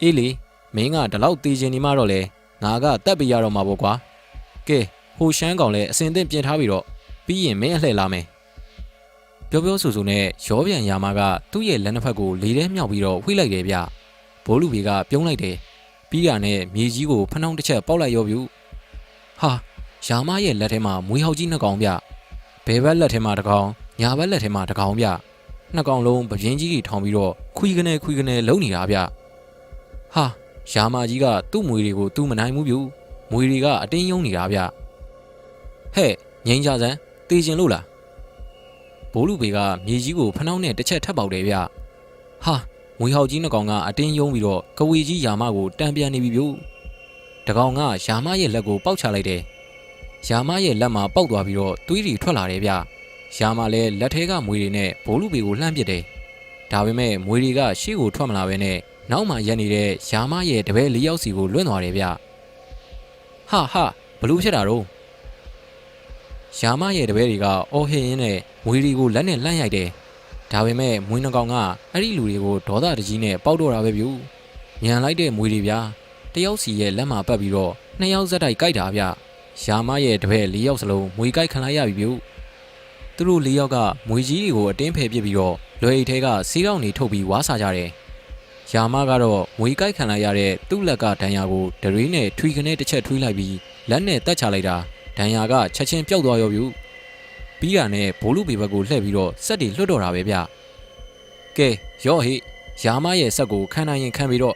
အေးလေမင်းကဒီလောက်တေချင်နေမှတော့လေငါကတက်ပြရတော့မှာပေါ့ကွာကဲဟိုရှမ်းကောင်လည်းအစင်သင့်ပြင်ထားပြီးတော့ပြီးရင်မင်းအလှည့်လာမယ်ပြောပြောဆူဆူနဲ့ရောပြန်ယာမကသူ့ရဲ့လက်နှစ်ဖက်ကိုလေထဲမြောက်ပြီးတော့ဝှိလိုက်တယ်ဗျဘိုးလူပေကပြုံးလိုက်တယ်ပြီးတာနဲ့မြေကြီးကိုဖနှောင်းတစ်ချက်ပေါက်လိုက်ရောဗျဟာယာမရဲ့လက်ထဲမှာမွေးဟောက်ကြီး2ကောင်ဗျဘယ်ဘက်လက်ထဲမှာ1ကောင်ညာဘက်လက်ထဲမှာ1ကောင်ဗျ2ကောင်လုံးပပြင်းကြီးကြီးထောင်ပြီးတော့ခွီကနေလုံးနေတာဗျဟာယာမကြီးကသူ့မွေတွေကိုသူ့မနိုင်ဘူးဗျမွေတွေကအတင်းယုံနေတာဗျဟဲ့ငိမ့်ကြစမ်းတေချင်လို့လားဘိုးလူပေကမြေကြီးကိုဖနှောင်းနဲ့တစ်ချက်ထပ်ပေါက်တယ်ဗျဟာမွေဟောက်ကြီး2ကောင်ကအတင်းယုံပြီးတော့ကဝေကြီးယာမကိုတံပြန်နေပြီဗျတကောင်ကယာမရဲ့လက်ကိုပေါက်ချလိုက်တယ်ယာမရဲ့လက်မှာပေါက်သွားပြီးတော့သွေးတွေထွက်လာတယ်ဗျယာမလည်းလက်ထဲကမွေတွေနဲ့ဘိုးလူပေကိုလှမ်းပစ်တယ်ဒါပေမဲ့မွေတွေကရှေ့ကိုထွက်မလာဘဲနဲ့နောက်မှရက်နေတဲ့ယာမရဲ့တပည့်4ယောက်စီကိုလွင့်သွားတယ်ဗျဟာဘလို့ဖြစ်တာတော့ယာမရဲ့တပည့်တွေကအော်ဟစ်ရင်းနဲ့မွေတွေကိုလက်နဲ့လှမ်းရိုက်တယ်ဒါပေမဲ့မွေးနှကောင်ကအဲ့ဒီလူတွေကိုဒေါသတကြီးနဲ့ပေါက်တော့တာပဲဗျညံလိုက်တဲ့မွေတွေဗျတယောက်စီရဲ့လက်မှာပတ်ပြီးတော့2ယောက်ဇက်တိုက်ကြိုက်တာဗျယာမရဲ့တပည့်4ယောက်စလုံးမွေကြိုက်ခံလိုက်ရပြီဗျသူတို့4ယောက်ကမွေကြီးတွေကိုအတင်းဖယ်ပစ်ပြီးတော့လွယ်အိတ်ထဲကစီးကောင်းနေထုတ်ပြီးဝါးစားကြတယ်ယာမကတော့မွေကြိုက်ခံလိုက်ရတဲ့သူ့လက်ကဒဏ်ရာကိုဒရေးနဲ့ထွီကနေတစ်ချက်ထွေးလိုက်ပြီးလက်နဲ့တက်ချလိုက်တာဒဏ်ရာကချက်ချင်းပျောက်သွားရောဗျပြီးတာနဲ့ဘိုးလူပေဘက်ကိုလှည့်ပြီးတော့စက်တွေလွတ်တော့တာပဲဗျကဲရော့ဟိယာမရဲ့စက်ကိုခံနိုင်ရင်ခံပြီးတော့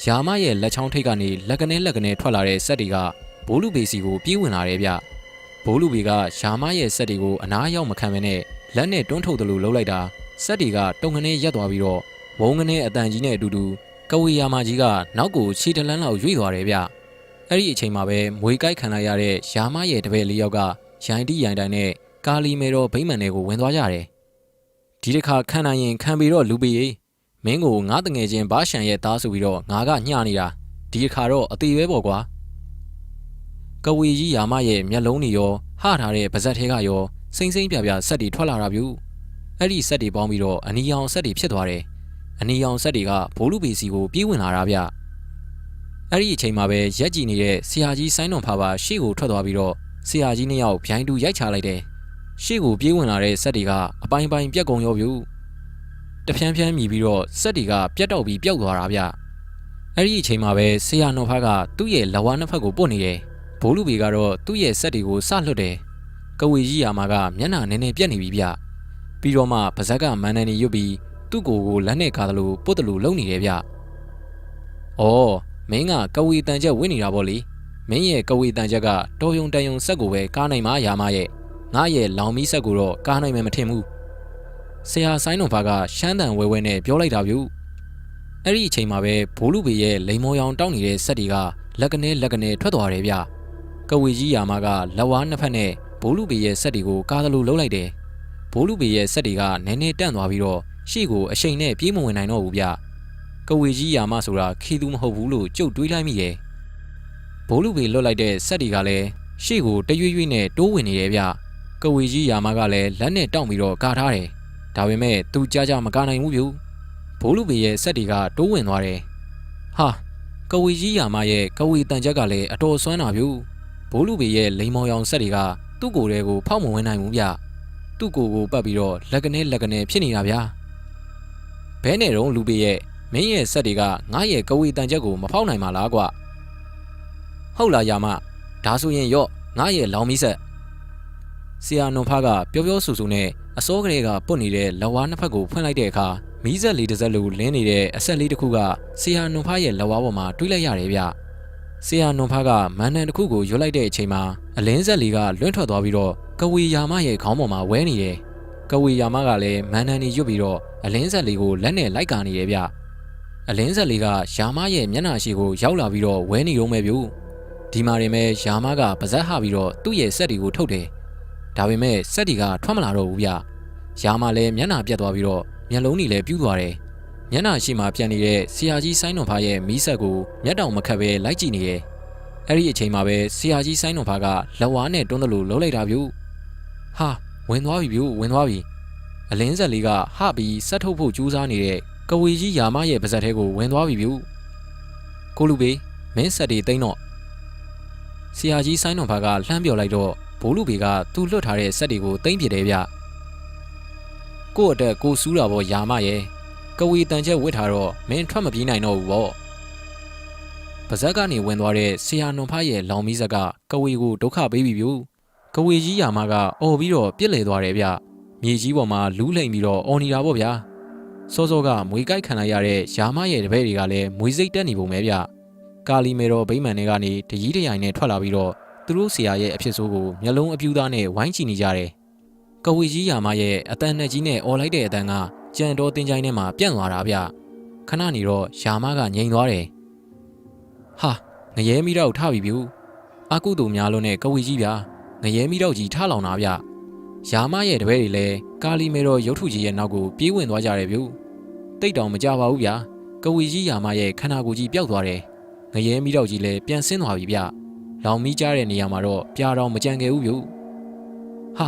ယာမရဲ့လက်ချောင်းထိပ်ကနေလက်ကနေထွက်လာတဲ့စက်တွေကဘိုးလူပေစီကိုပြေးဝင်လာတယ်ဗျဘိုးလူပေကယာမရဲ့စက်တွေကိုအနားရောက်မခံဘဲနဲ့လက်နဲ့တွန်းထုတ်တယ်လို့လှုပ်လိုက်တာစက်တွေကတုံကနေရက်သွားပြီးတော့ ဝုံကနေအတန်ကြီးနဲ့အတူတူကဝေယာမကြီးကနောက်ကိုခြေတလန်းလောက်ရွေ့သွားတယ်ဗျအဲ့ဒီအချိန်မှာပဲမွေကိုက်ခံလိုက်ရတဲ့ယာမရဲ့တပည့်လေးယောက်ကရိုင်တိရိုင်တိုင်နဲ့ကာလီမေတော်ဗိမ္မာန်တွေကိုဝင်သွားကြတယ်ဒီတစ်ခါခံနိုင်ရင်ခံပြီးတော့လူပေမင်းကိုငါတငယ်ချင်းဘာရှန်ရဲ့သားဆိုပြီးတော့ငါကညှနေတာဒီတစ်ခါတော့အသေးပဲပေါ့ကွာကဝေကြီးယာမရဲ့မျက်လုံးတွေရောဟထားတဲ့ပါဇက်ထဲကရောစိမ့်စိမ့်ပြပြဆက်တွေထွက်လာတာဗျအဲ့ဒီဆက်တွေပေါင်းပြီးတော့အနီရောင်ဆက်တွေဖြစ်သွားတယ်အနီရောင်ဆက်တွေကဘိုးလူပေစီကိုပြေးဝင်လာတာဗျအဲ့ဒီအချိန်မှာပဲရက်ကြည့်နေတဲ့ဆရာကြီးဆိုင်းတော်ဖာပါရှေ့ကိုထွက်သွားပြီးတော့ဆရာကြီးနှစ်ယောက်ဗျိုင်းတူရိုက်ချလိုက်တယ်ရှေ့ကိုပြေးဝင်လာတဲ့ဆက်တွေကအပိုင်းပိုင်းပြက်ကုန်ရောဗျတဖြန်းဖြန်းမြည်ပြီးတော့ဆက်တွေကပြတ်တော့ပြီးပျောက်သွားတာဗျအဲ့ဒီအချိန်မှာပဲဆရာတော်ဖာကသူ့ရဲ့လက်ဝါးနှစ်ဖက်ကိုပုတ်နေတယ်ဘိုးလူပေကတော့သူ့ရဲ့ဆက်တွေကိုစလွတ်တယ်ကဝေကြီးယာမကမျက်နှာနည်းနည်းပြက်နေပြီဗျပြီးတော့မှပါဇက်ကမန်နန်နေရွတ်ပြီးသူ့ကိုယ်ကိုလက်နဲ့ကားတယ်လို့ပုတ်တယ်လို့လုံနေတယ်ဗျ။အော်မင်းကကဝေတန်ချက်ဝင့်နေတာပေါ့လေ။မင်းရဲ့ကဝေတန်ချက်ကတော်ယုံတန်ယုံဆက်ကိုပဲကားနိုင်မှာယာမရဲ့ငါရဲ့လောင်မီးဆက်ကိုတော့ကားနိုင်မယ်မထင်ဘူး။ဆရာဆိုင်းတော်ဖာကရှမ်းတန်ဝဲဝဲနဲ့ပြောလိုက်တာဗျ။အဲ့ဒီအချိန်မှာပဲဘိုးလူပေရဲ့လိန်မော်ရောင်တောင်းနေတဲ့ဆက်တွေကလက်ကနေထွက်သွားတယ်ဗျ။ကဝေကြီးယာမကလက်ဝါးနှစ်ဖက်နဲ့ဘိုးလူပေရဲ့ဆက်တွေကိုကားတယ်လို့လှုပ်လိုက်တယ်။ဘိုးလူပေရဲ့ဆက်တွေကနည်းနည်းတန့်သွားပြီးတော့ရှေ့ကိုအရှိန်နဲ့ပြေးမဝင်နိုင်တော့ဘူးဗျကဝေကြီးယာမဆိုတာခီသူမဟုတ်ဘူးလို့ကြုတ်တွေးလိုက်မိတယ်ဘိုးလူပေလွတ်လိုက်တဲ့ဆက်တွေကလည်းရှေ့ကိုတရွေ့ရွေ့နဲ့တိုးဝင်နေတယ်ဗျကဝေကြီးယာမကလည်းလက်နဲ့တောင့်ပြီးတော့ကာထားတယ်ဒါပေမဲ့သူကြမကာနိုင်ဘူးဗျဘိုးလူပေရဲ့ဆက်တွေကတိုးဝင်သွားတယ်ဟာကဝေကြီးယာမရဲ့ကဝေတန်ချက်ကလည်းအတော်ဆွမ်းတာဗျဘိုးလူပေရဲ့လိန်မောင်ရောင်ဆက်တွေကသူ့ကိုယ်ထဲကိုဖောက်မဝင်နိုင်ဘူးဗျသူ့ကိုယ်ကိုပတ်ပြီးတော့လက်ကနေဖြစ်နေတာဗျာဘဲနဲ့တော့လူပေရဲ့မင်းရဲ့ဆက်တွေကငါရဲ့ကဝေတန်ချက်ကိုမဖောက်နိုင်ပါလားကွာဟုတ်လားယာမဒါဆိုရင်ရော့ငါရဲ့လောင်မီးဆက်ဆရာနွန်ဖားကပြောဆူဆူနဲ့အစောကလေးကပုတ်နေတဲ့လက်ဝါးနှစ်ဖက်ကိုဖွင့်လိုက်တဲ့အခါမီးဆက်လေးတစ်စက်လိုလင်းနေတဲ့အဆက်လေးတစ်ခုကဆရာနွန်ဖားရဲ့လက်ဝါးပေါ်မှာတွေးလိုက်ရတယ်ဗျဆရာနွန်ဖားကမန်နန်တစ်ခုကိုရွတ်လိုက်တဲ့အချိန်မှာအလင်းဆက်လေးကလွင့်ထွက်သွားပြီးတော့ကဝေယာမရဲ့ခေါင်းပေါ်မှာဝဲနေတယ်ကဝေယာမကလည်းမန်နန်ကြီးရွတ်ပြီးတော့အလင်းဆက်လေးကိုလက်နဲ့လိုက်ကာနေတယ်ဗျအလင်းဆက်လေးကယာမရဲ့မျက်နှာရှိကိုရောက်လာပြီးတော့ဝဲနေရုံပဲဗျဒီမှာရင်ပဲယာမကပါဇက်ဟပြီးတော့သူ့ရဲ့ဆက်တွေကိုထုတ်တယ်ဒါပေမဲ့ဆက်တွေကထွက်မလာတော့ဘူးဗျယာမလည်းမျက်နှာပြတ်သွားပြီးတော့မျက်လုံးတွေလည်းပြူးသွားတယ်မျက်နှာရှိမှပြန်နေတဲ့ဆရာကြီးဆိုင်းတော်ဖားရဲ့မီးဆက်ကိုမျက်တောင်မခတ်ပဲလိုက်ကြည့်နေတယ်အဲ့ဒီအချိန်မှာပဲဆရာကြီးဆိုင်းတော်ဖားကလက်ဝါးနဲ့တွန်းတယ်လို့လှုပ်လိုက်တာဗျဟာဝင်သွားပြီဗျဝင်သွားပြီအလင်းဆက်လေးကဟပြီးဆက်ထုတ်ဖို့ကြိုးစားနေတဲ့ကဝေကြီးယာမရဲ့ပါဇက်ထဲကိုဝင်သွားပြီဗျကိုလူပေမင်းဆက်တွေတိမ့်တော့ဆရာကြီးဆိုင်းတော်ဖားကလှမ်းပြောလိုက်တော့ဘိုးလူပေကသူ့လွတ်ထားတဲ့ဆက်တွေကိုတိမ့်ပြတယ်ဗျကို့အတွက်ကိုစူးတာပေါ့ယာမရဲ့ကဝေတန်ချက်ဝစ်ထားတော့မင်းထွက်မပြေးနိုင်တော့ဘူးပေါ့ပါဇက်ကနေဝင်သွားတဲ့ဆရာနွန်ဖားရဲ့လောင်မီးဆက်ကကဝေကိုဒုက္ခပေးပြီဗျကဝေကြီးယာမကအော်ပြီးတော့ပြစ်လေသွားတယ်ဗျမြေကြီးပေါ်မှာလူးလိမ့်ပြီးတော့အော်နေတာပေါ့ဗျာစောစောကမွေကိုက်ခံလိုက်ရတဲ့ယာမရဲ့တပည့်တွေကလည်းမွေစိတ်တက်နေပုံပဲဗျကာလီမေတော်ဗိမာန်တွေကနေတကြီးတရိုင်နဲ့ထွက်လာပြီးတော့သူတို့ဆရာရဲ့အဖြစ်ဆိုးကိုမျက်လုံးအပြူသားနဲ့ဝိုင်းချနေကြတယ်ကဝေကြီးယာမရဲ့အတန်နဲ့ကြီးနဲ့အော်လိုက်တဲ့အတန်ကကြံတော်တင်ချိုင်းထဲမှာပြန့်သွားတာဗျခဏနေတော့ယာမကငြိမ်သွားတယ်ဟာငရဲမိတော့ထပြီဗျအကုသို့များလို့နဲ့ကဝေကြီးဗျငရဲမိတော့ကြီးထလောင်တာဗျယာမရဲ့တပည့်တွေလည်းကာလီမေတော်ရုပ်ထုကြီးရဲ့နောက်ကိုပြေးဝင်သွားကြတယ်ဗျတိတ်တောင်မကြပါဘူးဗျကဝေကြီးယာမရဲ့ခန္ဓာကိုယ်ကြီးပျောက်သွားတယ်ငရဲမိတော့ကြီးလည်းပြန်ဆင်းသွားပြီဗျလောင်မီးကြားတဲ့နေရာမှာတော့ပြာတော်မကြံခဲ့ဘူးဗျဟာ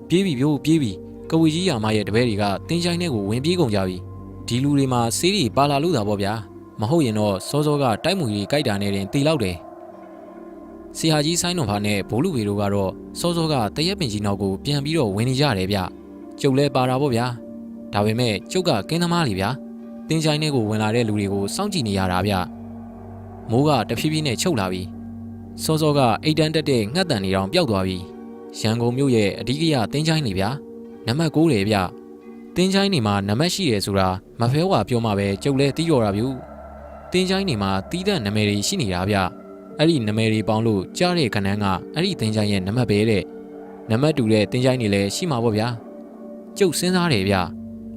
ပြေးပြီပြေးပြီကဝေကြီးယာမရဲ့တပည့်တွေကတင်းချိုင်းထဲကိုဝင်ပြေးကုန်ကြပြီဒီလူတွေမှာဆေးတွေပါလာလို့တာပေါ့ဗျာမဟုတ်ရင်တော့စောစောကတိုက်မှုကြီးကြိုက်တာနဲ့တင်တီလောက်တယ်ဆရာကြီးဆိုင်းတော်ဖာနဲ့ဘိုးလူဝေတို့ကတော့စောစောကတရက်ပင်ကြီးနောက်ကိုပြန်ပြီးတော့ဝင်နေကြတယ်ဗျကျုပ်လဲပါတာပေါ့ဗျာဒါပေမဲ့ကျုပ်ကကင်းသမားလေဗျာတင်းချိုင်းထဲကိုဝင်လာတဲ့လူတွေကိုစောင့်ကြည့်နေရတာဗျမိုးကတဖြည်းဖြည်းနဲ့ချုပ်လာပြီစောစောကအိတ်တန်းတက်တဲ့ငှက်တန်နေတောင်ပျောက်သွားပြီရန်ကုန်မြို့ရဲ့အဓိကရတင်းချိုင်းလေဗျာနံပါတ်9တယ်ဗျတင်းချိုင်းနေမှာနံပါတ်ရှိတယ်ဆိုတာမဖဲဝါပြောမှပဲကျုပ်လဲတီးတော်တာဗျတင်းချိုင်းနေမှာတီးတဲ့နာမည်တွေရှိနေတာဗျအဲ့ဒီနာမည်တွေပေါင်းလို့ကြားတဲ့ခဏန်းကအဲ့ဒီတင်းချိုင်းရဲ့နံပါတ်ပဲတဲ့နံပါတ်တူတဲ့တင်းချိုင်းတွေလည်းရှိမှာပေါ့ဗျာကျုပ်စဉ်းစားတယ်ဗျ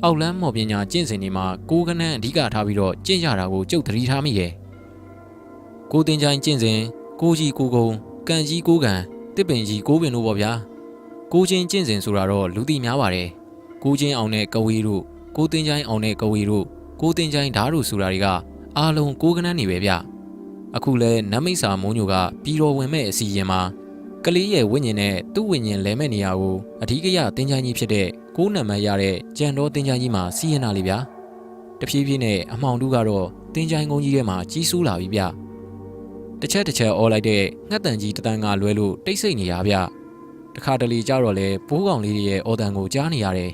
အောက်လန်းမော်ပညာကျင့်စဉ်တွေမှာကိုကနန်းအဓိကထားပြီးတော့ကျင့်ကြတာကိုကျုပ်သတိထားမိရဲ့ကိုတင်ချိုင်းကျင့်စဉ်ကိုကြီးကိုကုံကန်ကြီးကိုကန်တစ်ပင်ကြီးကိုပင်တို့ပေါ့ဗျာကိုချင်းကျင့်စဉ်ဆိုတာတော့လူသိများပါတယ်ကိုချင်းအောင်နဲ့ကဝေးတို့ကိုတင်ချိုင်းအောင်နဲ့ကဝေးတို့ကိုတင်ချိုင်းဓာတ်တို့ဆိုတာတွေကအားလုံးကိုကနန်းနေပဲဗျအခုလဲနမိတ်စာမိုးညိုကပြည်တော်ဝင်မဲ့အစီရင်မှာကလေးရဲ့ဝိညာဉ်နဲ့သူ့ဝိညာဉ်လဲမဲ့နေရာကိုအဓိကရတင်ချိုင်းကြီးဖြစ်တဲ့ကိုးနံပါတ်ရတဲ့ကြံတော်တင်ချိုင်းကြီးမှာစီးရင်လာလေဗျာတဖြည်းဖြည်းနဲ့အမှောင်တူကတော့တင်ချိုင်းကုန်းကြီးထဲမှာကြီးစိုးလာပြီဗျတစ်ချက်အော်လိုက်တဲ့ငှက်တန်ကြီးတတန်းကလွဲလို့တိတ်ဆိတ်နေရဗျတခါတလေကြတော့လဲဘိုးကောင်လေးတွေရဲ့အော်တန်ကိုကြားနေရတယ်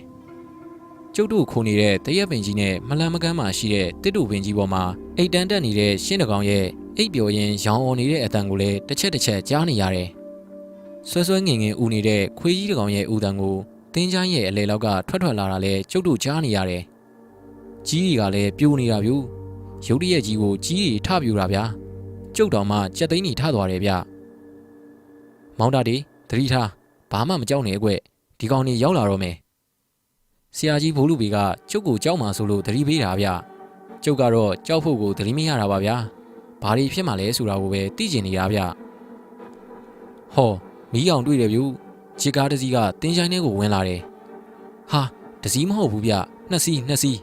ကျုပ်တို့ခိုနေတဲ့တရက်ပင်ကြီးနဲ့မလန်မကန်းမှာရှိတဲ့တစ်တူပင်ကြီးပေါ်မှာအိတ်တန်းတက်နေတဲ့ရှင်းတကောင်ရဲ့အိတ်ပျော်ရင်ရောင်အော်နေတဲ့အတန်ကိုလည်းတစ်ချက်ကြားနေရတယ်ဆွဲငင်ဦးနေတဲ့ခွေးကြီးတကောင်ရဲ့ဦးတန်ကိုတင်းချိုင်းရဲ့အလေလောက်ကထွက်လာတာလဲကျုပ်တို့ကြားနေရတယ်ကြီးတွေကလည်းပြိုနေတာဗျရုတ်တရက်ကြီးကိုကြီးတွေထပြူတာဗျာကျုပ်တော်မှကြက်သိန်းကြီးထသွားတယ်ဗျမောင်တာဒီသတိထားဘာမှမကြောက်နဲ့အကွဒီကောင်ကြီးရောက်လာတော့မယ်ဆရာကြီးဘိုးလူပေကကျုပ်ကိုကြောက်မှဆိုလို့သတိပေးတာဗျကျုပ်ကတော့ကြောက်ဖို့ကိုသတိမရတာပါဗျာဘာတွေဖြစ်မှလဲဆိုတာကိုပဲသိကျင်နေတာဗျဟောမီးအောင်တွေ့တယ်ဗျခြေကားတစ်စီးကတင်းချိုင်းထဲကိုဝင်လာတယ်ဟာတစ်စီးမဟုတ်ဘူးဗျနှစ်စီး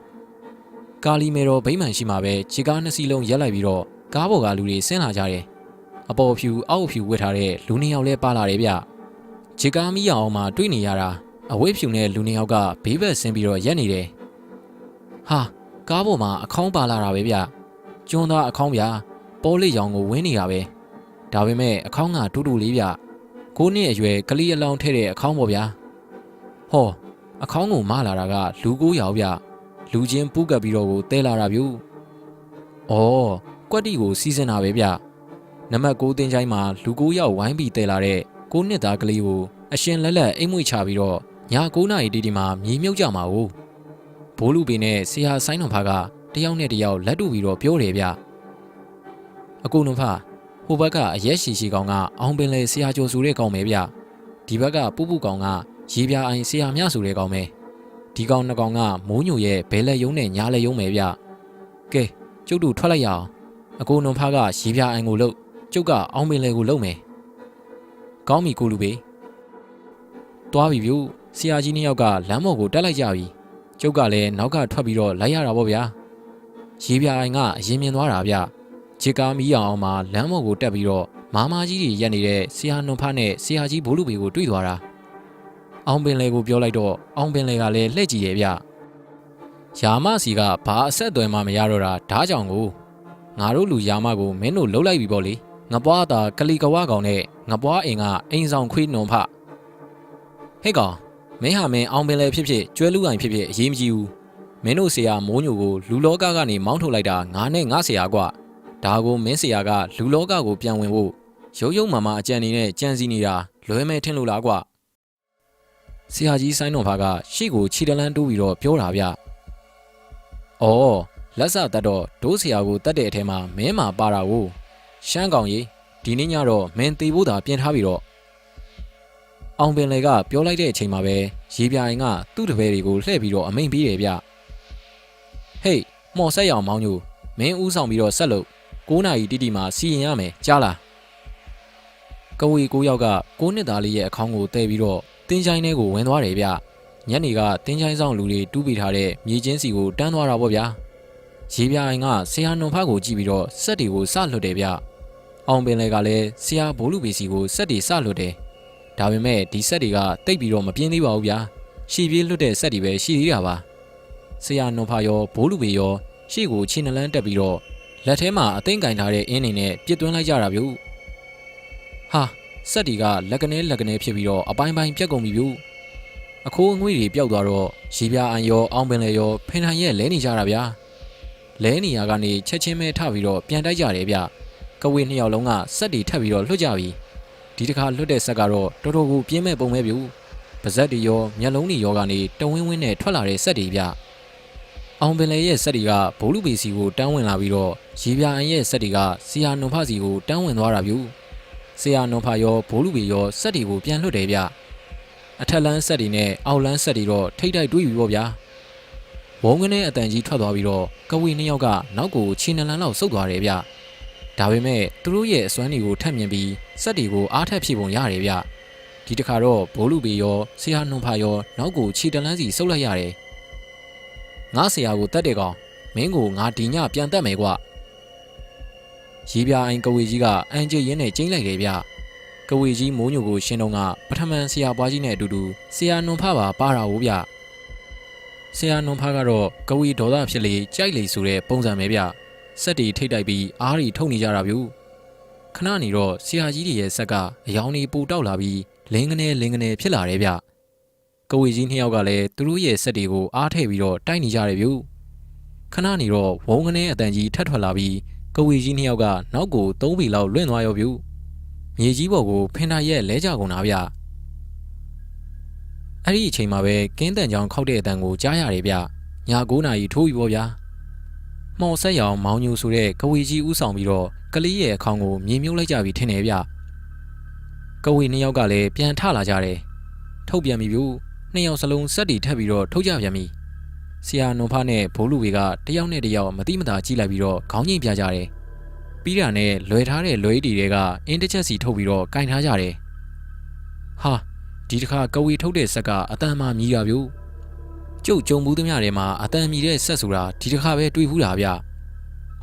ကာလီမေတော်ဗိမ္မာန်ရှိမှာပဲခြေကားနှစ်စီးလုံးရက်လိုက်ပြီးတော့ကားပေါ်ကလူတွေဆင်းလာကြတယ်အပေါ်ဖြူအောက်ဖြူဝတ်ထားတဲ့လူနှစ်ယောက်လဲပါလာတယ်ဗျခြေကားမီးအောင်မှာတွေ့နေရတာအဝိဖြူနဲ့လူနှစ်ယောက်ကဘေးဘက်ဆင်းပြီးတော့ရက်နေတယ်ဟာကားပေါ်မှာအခေါင်းပါလာတာပဲဗျကျွန်းသားအခေါင်းဗျာပေါ်လေးရောင်ကိုဝင်းနေတာပဲဒါပေမဲ့အခေါင်းကတူလေးဗျ9နှစ်အရွယ်ကလေးအလောင်းထဲတဲ့အခေါင်းပေါ့ဗျာဟောအခေါင်းကိုမလာတာကလူ9ယောက်ဗျလူချင်းပူးကပ်ပြီးတော့ကိုတဲလာတာဗျဩကွက်တီကိုစီးစင်တာပဲဗျနံပါတ်6တင်းချိုင်းမှာလူ9ယောက်ဝိုင်းပြီးတဲလာတဲ့9နှစ်သားကလေးကိုအရှင်လက်အိမ်မွေချပြီးတော့ည9နာရီတီမှာမြေမြုပ်ကြမှာကိုဘိုးလူပေနဲ့ဆရာဆိုင်းတော်ဖားကတယောက်နဲ့တယောက်လက်တူပြီးတော့ပြောတယ်ဗျအကူတော်ဖားဟိုဘက်ကအရက်ရှိကောင်ကအောင်ပင်လေဆရာကျော်ဆိုတဲ့ကောင်ပဲဗျဒီဘက်ကပူကောင်ကရေပြာအိုင်ဆရာမြဆိုတဲ့ကောင်ပဲဒီကောင်နှစ်ကောင်ကမိုးညိုရဲ့ဘဲလက်ယုံနဲ့ညာလက်ယုံပဲဗျကဲကျုပ်တို့ထွက်လိုက်ရအောင်အကိုနွန်ဖားကရေပြာအိုင်ကိုလှုပ်ကျုပ်ကအောင်ပင်လေကိုလှုပ်မယ်ကောင်းပြီကိုလူပေတွားပြီဗျဆရာကြီးနှစ်ယောက်ကလမ်းမော်ကိုတက်လိုက်ကြပြီကျုပ်ကလည်းနောက်ကထွက်ပြီးတော့လိုက်ရတာပေါ့ဗျာရေပြာအိုင်ကအရင်မြင်သွားတာဗျခြေကားမီးအောင်မှာလမ်းမော်ကိုတက်ပြီးတော့မာမာကြီးတွေရက်နေတဲ့ဆရာနွန်ဖားနဲ့ဆရာကြီးဘိုးလူပေကိုတွေ့သွားတာအောင်ပင်လေကိုပြောလိုက်တော့အောင်ပင်လေကလည်းလှည့်ကြည့်ရဲ့ဗျယာမစီကဘာအဆက်အသွယ်မှမရတော့တာဓာကြောင့်ကိုငါတို့လူယာမကိုမင်းတို့လှုပ်လိုက်ပြီပေါ့လေငပွားတာကလီကဝါကောင်နဲ့ငပွားအိမ်ကအိမ်ဆောင်ခွေးနွန်ဖဟဲ့ကောင်မင်းဟာမင်းအောင်ပင်လေဖြစ်ဖြစ်ကျွဲလူအိုင်ဖြစ်ဖြစ်အရေးမကြီးဘူးမင်းတို့ဆရာမိုးညိုကိုလူလောကကနေမောင်းထုတ်လိုက်တာငါနဲ့ငါဆရာကွာဒါကိုမင်းဆရာကလူလောကကိုပြန်ဝင်ဖို့ရုပ်မာမအကြံနေနဲ့ကြံစီနေတာလွဲမဲထင်လို့လားကွာဆရာကြီးဆိုင်းတော်ဖားကရှေ့ကိုခြေတလန်းတိုးပြီးတော့ပြောတာဗျ။အော်လက်စတတ်တော့ဒိုးဆရာကိုတတ်တဲ့အထဲမှာမင်းမာပါတာကိုရှမ်းကောင်ကြီးဒီနေ့ညတော့မင်းတေဖို့သာပြင်ထားပြီးတော့အောင်ပင်လေကပြောလိုက်တဲ့အချိန်မှာပဲရေပြာရင်ကသူ့တပည့်တွေကိုလှည့်ပြီးတော့အမိန်ပေးတယ်ဗျ။ဟေးမော်ဆက်ရအောင်မောင်းညိုမင်းဦးဆောင်ပြီးတော့ဆက်လို့9နာရီတိမှာစီရင်ရမယ်ကြားလားကဝေ9ယောက်က9နှစ်သားလေးရဲ့အခေါင်းကိုတဲပြီးတော့တင်းချိုင်းထဲကိုဝင်သွားတယ်ဗျညနေကတင်းချိုင်းဆောင်လူတွေတူးပေးထားတဲ့မြေချင်းစီကိုတန်းသွားတာပေါ့ဗျာရေပြာအိမ်ကဆရာနွန်ဖားကိုကြည့်ပြီးတော့စက်တွေကိုစလွတ်တယ်ဗျအောင်ပင်လေကလည်းဆရာဘိုးလူပေစီကိုစက်တွေစလွတ်တယ်ဒါပေမဲ့ဒီစက်တွေကတိတ်ပြီးတော့မပြင်းသေးပါဘူးဗျာရှီပြေးလွတ်တဲ့စက်တွေပဲရှိသေးတာပါဆရာနွန်ဖားရောဘိုးလူပေရောရှေ့ကိုခြေနှလန်းတက်ပြီးတော့လက်ထဲမှာအသိမ့်ကင်ထားတဲ့အင်းနေနဲ့ပြစ်သွင်းလိုက်ကြတာဗျဟာစက်တွေကလက်ကနေဖြစ်ပြီးတော့အပိုင်းပြက်ကုန်ပြီဗျအခိုးအငွေ့တွေပျောက်သွားတော့ရေပြာအန်ရောအောင်ပင်လေရောဖင်ထိုင်ရဲ့လဲနေကြတာဗျာလဲနေရကနေချက်ချင်းပဲထပြီးတော့ပြန်တိုက်ကြတယ်ဗျကဝေ2ယောက်လုံးကစက်တွေထပ်ပြီးတော့လွတ်ကြပြီဒီတစ်ခါလွတ်တဲ့စက်ကတော့တော်တော်ကိုပြင်းမဲ့ပုံပဲဗျပါဇက်တွေရောမျက်လုံးတွေရောကနေတဝင်းနဲ့ထွက်လာတဲ့စက်တွေဗျအောင်ပင်လေရဲ့စက်တွေကဘိုးလူပေစီကိုတန်းဝင်လာပြီးတော့ရေပြာအန်ရဲ့စက်တွေကဆီယာနွန်ဖစီကိုတန်းဝင်သွားတာဗျဆရာနွန်ဖာရောဘိုးလူပေရောစက်တွေကိုပြန်လွတ်တယ်ဗျအထက်လန်းစက်တွေနဲ့အောက်လန်းစက်တွေတော့ထိတ်တိုက်တွေးပြီပေါ့ဗျာ ဝုံကနေအတန်ကြီးထွက်သွားပြီးတော့ကဝေနှစ်ယောက်ကနောက်ကိုခြေနှလန်းလောက်ဆုတ်သွားတယ်ဗျဒါပေမဲ့သူတို့ရဲ့အစွမ်းတွေကိုထပ်မြင်ပြီးစက်တွေကိုအားထက်ဖြည့်ပုံရတယ်ဗျဒီတစ်ခါတော့ဘိုးလူပေရောဆရာနှုံဖာရောနောက်ကိုခြေတလန်းစီဆုတ်လိုက်ရတယ်ငါဆရာကိုတတ်တဲ့ကောင်မင်းကိုငါဒီညပြန်တက်မယ်ကွရေပြအိုင်ကဝေကြီးကအန်ကျရင်းနဲ့ကျင်းလိုက်တယ်ဗျကဝေကြီးမိုးညိုကိုရှင်းတော့ကပထမန်ဆရာပွားကြီးနဲ့အတူတူဆရာနှုံဖာပါတာဟုတ်ဗျဆရာနှုံဖာကတော့ကဝေဒေါသဖြစ်လေကြိုက်လေဆိုတဲ့ပုံစံပဲဗျစက်တီထိတ်တိုက်ပြီးအားရီထုတ်နေကြတာဗျခဏနေတော့ဆရာကြီးတွေရဲ့ဆက်ကအယောင်တွေပူတောက်လာပြီးလင်းကနေဖြစ်လာတယ်ဗျကဝေကြီးနှစ်ယောက်ကလည်းသူတို့ရဲ့စက်တွေကိုအားထည့်ပြီးတော့တိုက်နေကြတယ်ဗျခဏနေတော့ဝုံကနေအတန်ကြီးထပ်ထွက်လာပြီးကဝေကြီးနှစ်ယောက်ကနောက်ကို3ပေလောက်လွင့်သွားရောဗျမြေကြီးပေါ်ကိုဖင်တာရဲ့လဲကြကုန်တာဗျအဲ့ဒီအချိန်မှာပဲကင်းတန်ချောင်းခောက်တဲ့အတန်ကိုကြားရတယ်ဗျည9နာရီထိုးပြီပေါ့ဗျာမော်ဆက်ရောင်မောင်ညူဆိုတဲ့ကဝေကြီးဥဆောင်ပြီးတော့ကလေးရဲ့အခေါင်ကိုမြေမြုပ်လိုက်ကြပြီထင်တယ်ဗျကဝေနှစ်ယောက်ကလည်းပြန်ထလာကြတယ်ထုတ်ပြန်ပြီဗျနှစ်ယောက်စလုံးစက်တီထပ်ပြီးတော့ထုတ်ကြပြန်ပြီဆရာနွန်ဖားနဲ့ဘိုးလူဝေကတယောက်နဲ့တယောက်မတိမတာကြည့်လိုက်ပြီးတော့ခေါင်းငိမ့်ပြကြတယ်ပြီးတာနဲ့လွယ်ထားတဲ့လွယ်တီတွေကအင်းတစ်ချက်စီထုတ်ပြီးတော့ကင်ထားကြတယ်ဟာဒီတစ်ခါကဝေထုတ်တဲ့ဆက်ကအတန်မှမြည်တာဗျကျုပ်ကြုံဘူးသမျှထဲမှာအတန်မြည်တဲ့ဆက်ဆိုတာဒီတစ်ခါပဲတွေ့ဘူးတာဗျ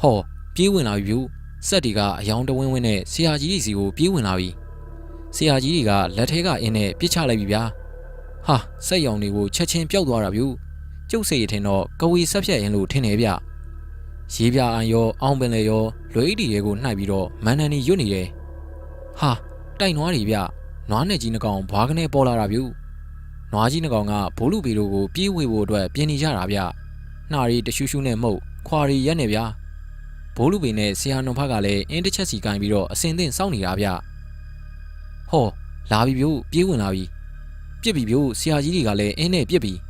ဟောပြေးဝင်လာပြီဗျဆက်တီကအယောင်တဝင်းဝင်းနဲ့ဆရာကြီးစီကိုပြေးဝင်လာပြီဆရာကြီးတွေကလက်ထဲကအင်းနဲ့ပြစ်ချလိုက်ပြီဗျာဟာစက်ရောင်တွေကိုချက်ချင်းပျောက်သွားတာဗျကျုပ်စိတ်ရထင်တော့ကဝေဆက်ဖြတ်ရင်လို့ထင်တယ်ဗျရေပြအန်ရောအောင်ပင်လေရောလွေးတီတွေကိုနှိုက်ပြီးတော့မန်နန်နီရွတ်နေတယ်ဟာတိုက်နွားတွေဗျနွားနဲ့ကြီးနှကောင်ဘွားကနေပေါ်လာတာဗျနွားကြီးနှကောင်ကဘိုးလူပေတို့ကိုပြေးဝေဖို့အတွက်ပြင်နေကြတာဗျနှာရီတရှူးရှူးနဲ့မှုတ်ခွာရီရက်နေဗျဘိုးလူပေနဲ့ဆရာနှုံဖကလည်းအင်းတစ်ချက်စီကင်ပြီးတော့အစင်သင့်စောင့်နေတာဗျဟောလာပြီဗျပြေးဝင်လာပြီပြစ်ပြီဗျဆရာကြီးတွေကလည်းအင်းနဲ့ပြစ်ပြီ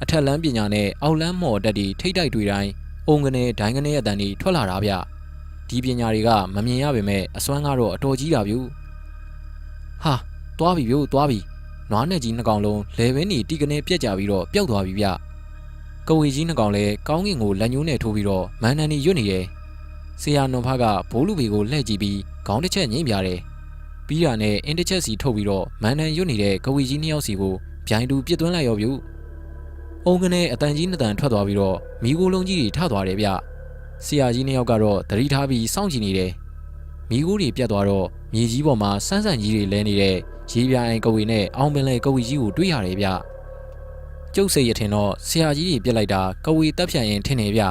အထက်လမ်းပညာနဲ့အောက်လမ်းမော်တက်တီထိတ်တိုက်တွေတိုင်းအုံကနေဒိုင်းကနေအတန်တွေထွက်လာတာဗျဒီပညာတွေကမမြင်ရပေမဲ့အစွမ်းကတော့အတော်ကြီးတာဗျဟာသွားပြီဗျသွားပြီနွားနဲ့ကြီးနှစ်ကောင်လုံးလေဘင်းနေတီကနေပြက်ကြပြီးတော့ပျောက်သွားပြီဗျကဝေကြီးနှစ်ကောင်လည်းကောင်းကင်ကိုလက်ညှိုးနဲ့ထိုးပြီးတော့မန်နန်နီရွတ်နေတယ်ဆရာနွန်ဖကဘိုးလူပေကိုလှည့်ကြည့်ပြီးခေါင်းတစ်ချက်ငိမ့်ပြတယ်ပြီးတာနဲ့အင်းတစ်ချက်စီထုတ်ပြီးတော့မန်နန်ရွတ်နေတဲ့ကဝေကြီးနှစ်ယောက်စီကိုဗျိုင်းတူပြစ်သွင်းလိုက်ရောဗျအုံကနေအတန်ကြီးနှစ်တန်ထွက်သွားပြီးတော့မိကိုလုံးကြီးတွေထသွားတယ်ဗျဆရာကြီးနှစ်ယောက်ကတော့သတိထားပြီးစောင့်ကြည့်နေတယ်မိကိုတွေပြတ်သွားတော့မြေကြီးပေါ်မှာစန်းစန်းကြီးတွေလဲနေတဲ့ရေပြအိုင်ကဝေနဲ့အောင်ပင်လေကဝေကြီးကိုတွေ့ရတယ်ဗျကျုပ်စိတ်ရထင်တော့ဆရာကြီးတွေပြက်လိုက်တာကဝေတက်ဖြန်ရင်ထင်နေဗျ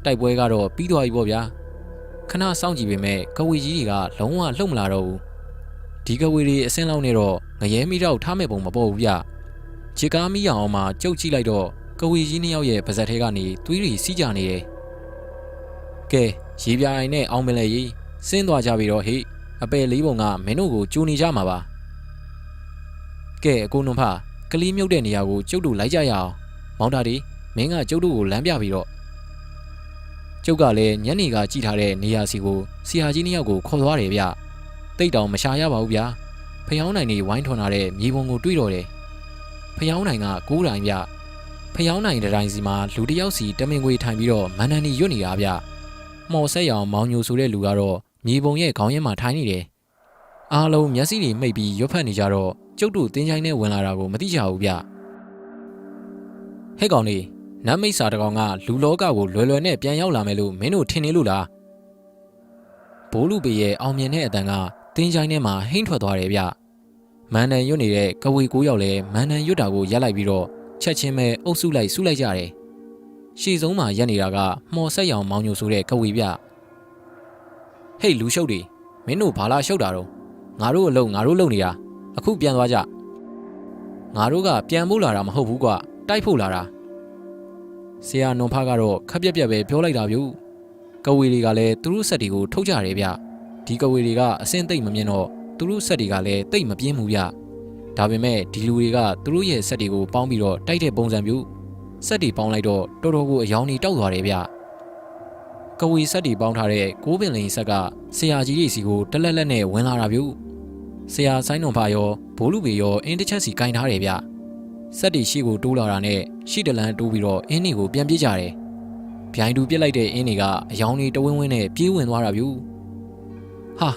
တိုက်ပွဲကတော့ပြီးသွားပြီပေါ့ဗျာခဏစောင့်ကြည့်ပေမဲ့ကဝေကြီးတွေကလုံးဝလှုပ်မလာတော့ဘူးဒီကဝေတွေအစင်းလောက်နေတော့ငရဲမိတော့ထားမဲ့ပုံမပေါ်ဘူးဗျခြေကားမိအောင်မှကြုတ်ကြည့်လိုက်တော့ကဝေကြီးနှစ်ယောက်ရဲ့ပါဇက်ထဲကနေသွေးတွေစီးကြနေတယ်ကဲရေပြအိုင်နဲ့အောင်ပင်လေကြီးဆင်းသွားကြပြီတော့ဟေ့အပယ်လေးပုံကမင်းတို့ကိုကြိုနေကြမှာပါကဲအကိုနုံဖကလေးမြုပ်တဲ့နေရာကိုကျုပ်တို့လိုက်ကြရအောင်မောင်တာဒီမင်းကကျုပ်တို့ကိုလမ်းပြပြီးတော့ကျုပ်ကလည်းညနေကကြည့်ထားတဲ့နေရာစီကိုဆရာကြီးနှစ်ယောက်ကိုခေါ်သွားတယ်ဗျတိတ်တောင်မရှာရပါဘူးဗျာဖျောင်းနိုင်နေဝိုင်းထွန်လာတဲ့မြေပုံကိုတွေးတော့တယ်ဖျောင်းနိုင်က9တိုင်ဗျဖျောင်းနိုင်တိုင်းစီမှာလူတယောက်စီတမင်ခွေထိုင်ပြီးတော့မန်နန်နီရွတ်နေတာဗျမော်ဆက်ရောင်မောင်ညိုဆိုတဲ့လူကတော့မြေပုံရဲ့ခေါင်းရင်းမှာထိုင်နေတယ်အားလုံးမျက်စိတွေမှိတ်ပြီးရွတ်ဖက်နေကြတော့ကျုပ်တို့တင်းချိုင်းနဲ့ဝင်လာတာကိုမသိကြဘူးဗျဟဲ့ကောင်လေးနတ်မိတ်စာတကောင်ကလူလောကကိုလွယ်လွယ်နဲ့ပြန်ရောက်လာမယ်လို့မင်းတို့ထင်နေလို့လားဘိုးလူပေရဲ့အောင်မြင်တဲ့အတန်ကတင်းချိုင်းထဲမှာဟိမ့်ထွက်သွားတယ်ဗျမန်နန်ရွတ်နေတဲ့ကဝေ9ယောက်လည်းမန်နန်ရွတ်တာကိုရက်လိုက်ပြီးတော့ချက်ချင်းပဲအုပ်စုလိုက်စုလိုက်ကြတယ်ရှေ့ဆုံးမှာရက်နေတာကမှော်ဆက်ရောင်မောင်ညိုဆိုတဲ့ကဝေဗျဟေးလူရှုပ်တွေမင်းတို့ဘာလာရှုပ်တာတော့ငါတို့အလုံးငါတို့လုံနေတာအခုပြန်သွားကြငါတို့ကပြန်ဖို့လာတာမဟုတ်ဘူးကွာတိုက်ဖို့လာတာဆရာနွန်ဖကတော့ခက်ပြက်ပြက်ပဲပြောလိုက်တာဗျကဝေတွေကလည်းသူတို့ဆက်တွေကိုထုတ်ကြတယ်ဗျဒီကဝေတွေကအစင်းသိမ့်မမြင်တော့သူတို့ဆက်တွေကလည်းတိတ်မပြင်းဘူးဗျဒါပေမဲ့ဒီလူတွေကသူတို့ရဲ့ဆက်တွေကိုပေါင်းပြီးတော့တိုက်တဲ့ပုံစံမျိုးဆက်တွေပေါင်းလိုက်တော့တော်တော်ကိုအယောင်ကြီးတောက်သွားတယ်ဗျကဝေဆက်တွေပေါင်းထားတဲ့ကိုးပင်လိန်ဆက်ကဆရာကြီးတွေစီကိုတလက်လက်နဲ့ဝင်လာတာဗျဆရာဆိုင်းနွန်ဖာရောဘိုးလူပေရောအင်းတစ်ချက်စီကင်ထားတယ်ဗျ စက်တီရှိကိုတိုးလာတာနဲ့ရှိတလန်းတိုးပြီးတော့အင်းနီကိုပြန်ပြေးကြတယ်။ဗျိုင်းတူပြစ်လိုက်တဲ့အင်းနီကအယောင်တွေတဝင်းဝင်းနဲ့ပြေးဝင်သွားတာဗျ။ဟာ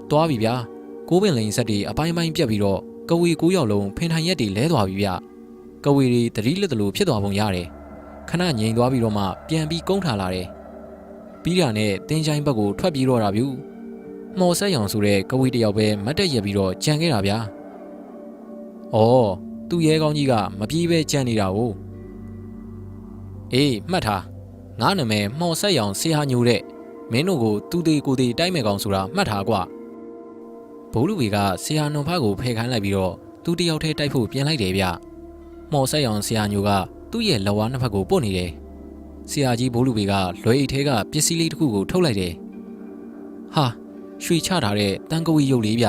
သွားပြီဗျာ။ကိုးပင်လိန်စက်တီအပိုင်းပိုင်းပြက်ပြီးတော့ကဝေ9ယောက်လုံးဖင်ထိုင်ရက်တွေလဲသွားပြီဗျ။ကဝေတွေသတိလက်တလို့ဖြစ်သွားပုံရတယ်။ခဏငြိမ်သွားပြီးတော့မှပြန်ပြီးကုန်းထားလာတယ်။ပြီးတာနဲ့တင်းချိုင်းဘက်ကိုထွက်ပြေးတော့တာဗျ။မော်ဆက်ရောင်ဆိုတဲ့ကဝေတယောက်ပဲမတ်တက်ရက်ပြီးတော့ကြံခဲ့တာဗျာ။အော်သူ့ရဲကောင်းကြီးကမပြေးပဲကြံနေတာ哦အေးမှတ်ထားငါနာမည်မှော်ဆက်ရောင်ဆေးဟာညိုတဲ့မင်းတို့ကိုသူသေးကိုသေးတိုက်မဲ့ကောင်ဆိုတာမှတ်ထားကွာဘိုးလူကြီးကဆေးဟာနွန်ဖကိုဖယ်ခိုင်းလိုက်ပြီးတော့သူတယောက်တည်းတိုက်ဖို့ပြန်လိုက်တယ်ဗျမှော်ဆက်ရောင်ဆေးဟာညိုကသူ့ရဲ့လက်ဝါးနှစ်ဖက်ကိုပုတ်နေတယ်ဆေးဟာကြီးဘိုးလူကြီးကလွယ်အိတ်ထဲကပစ္စည်းလေးတစ်ခုကိုထုတ်လိုက်တယ်ဟာရွှေချထားတဲ့တန်ကဝီရုပ်လေးဗ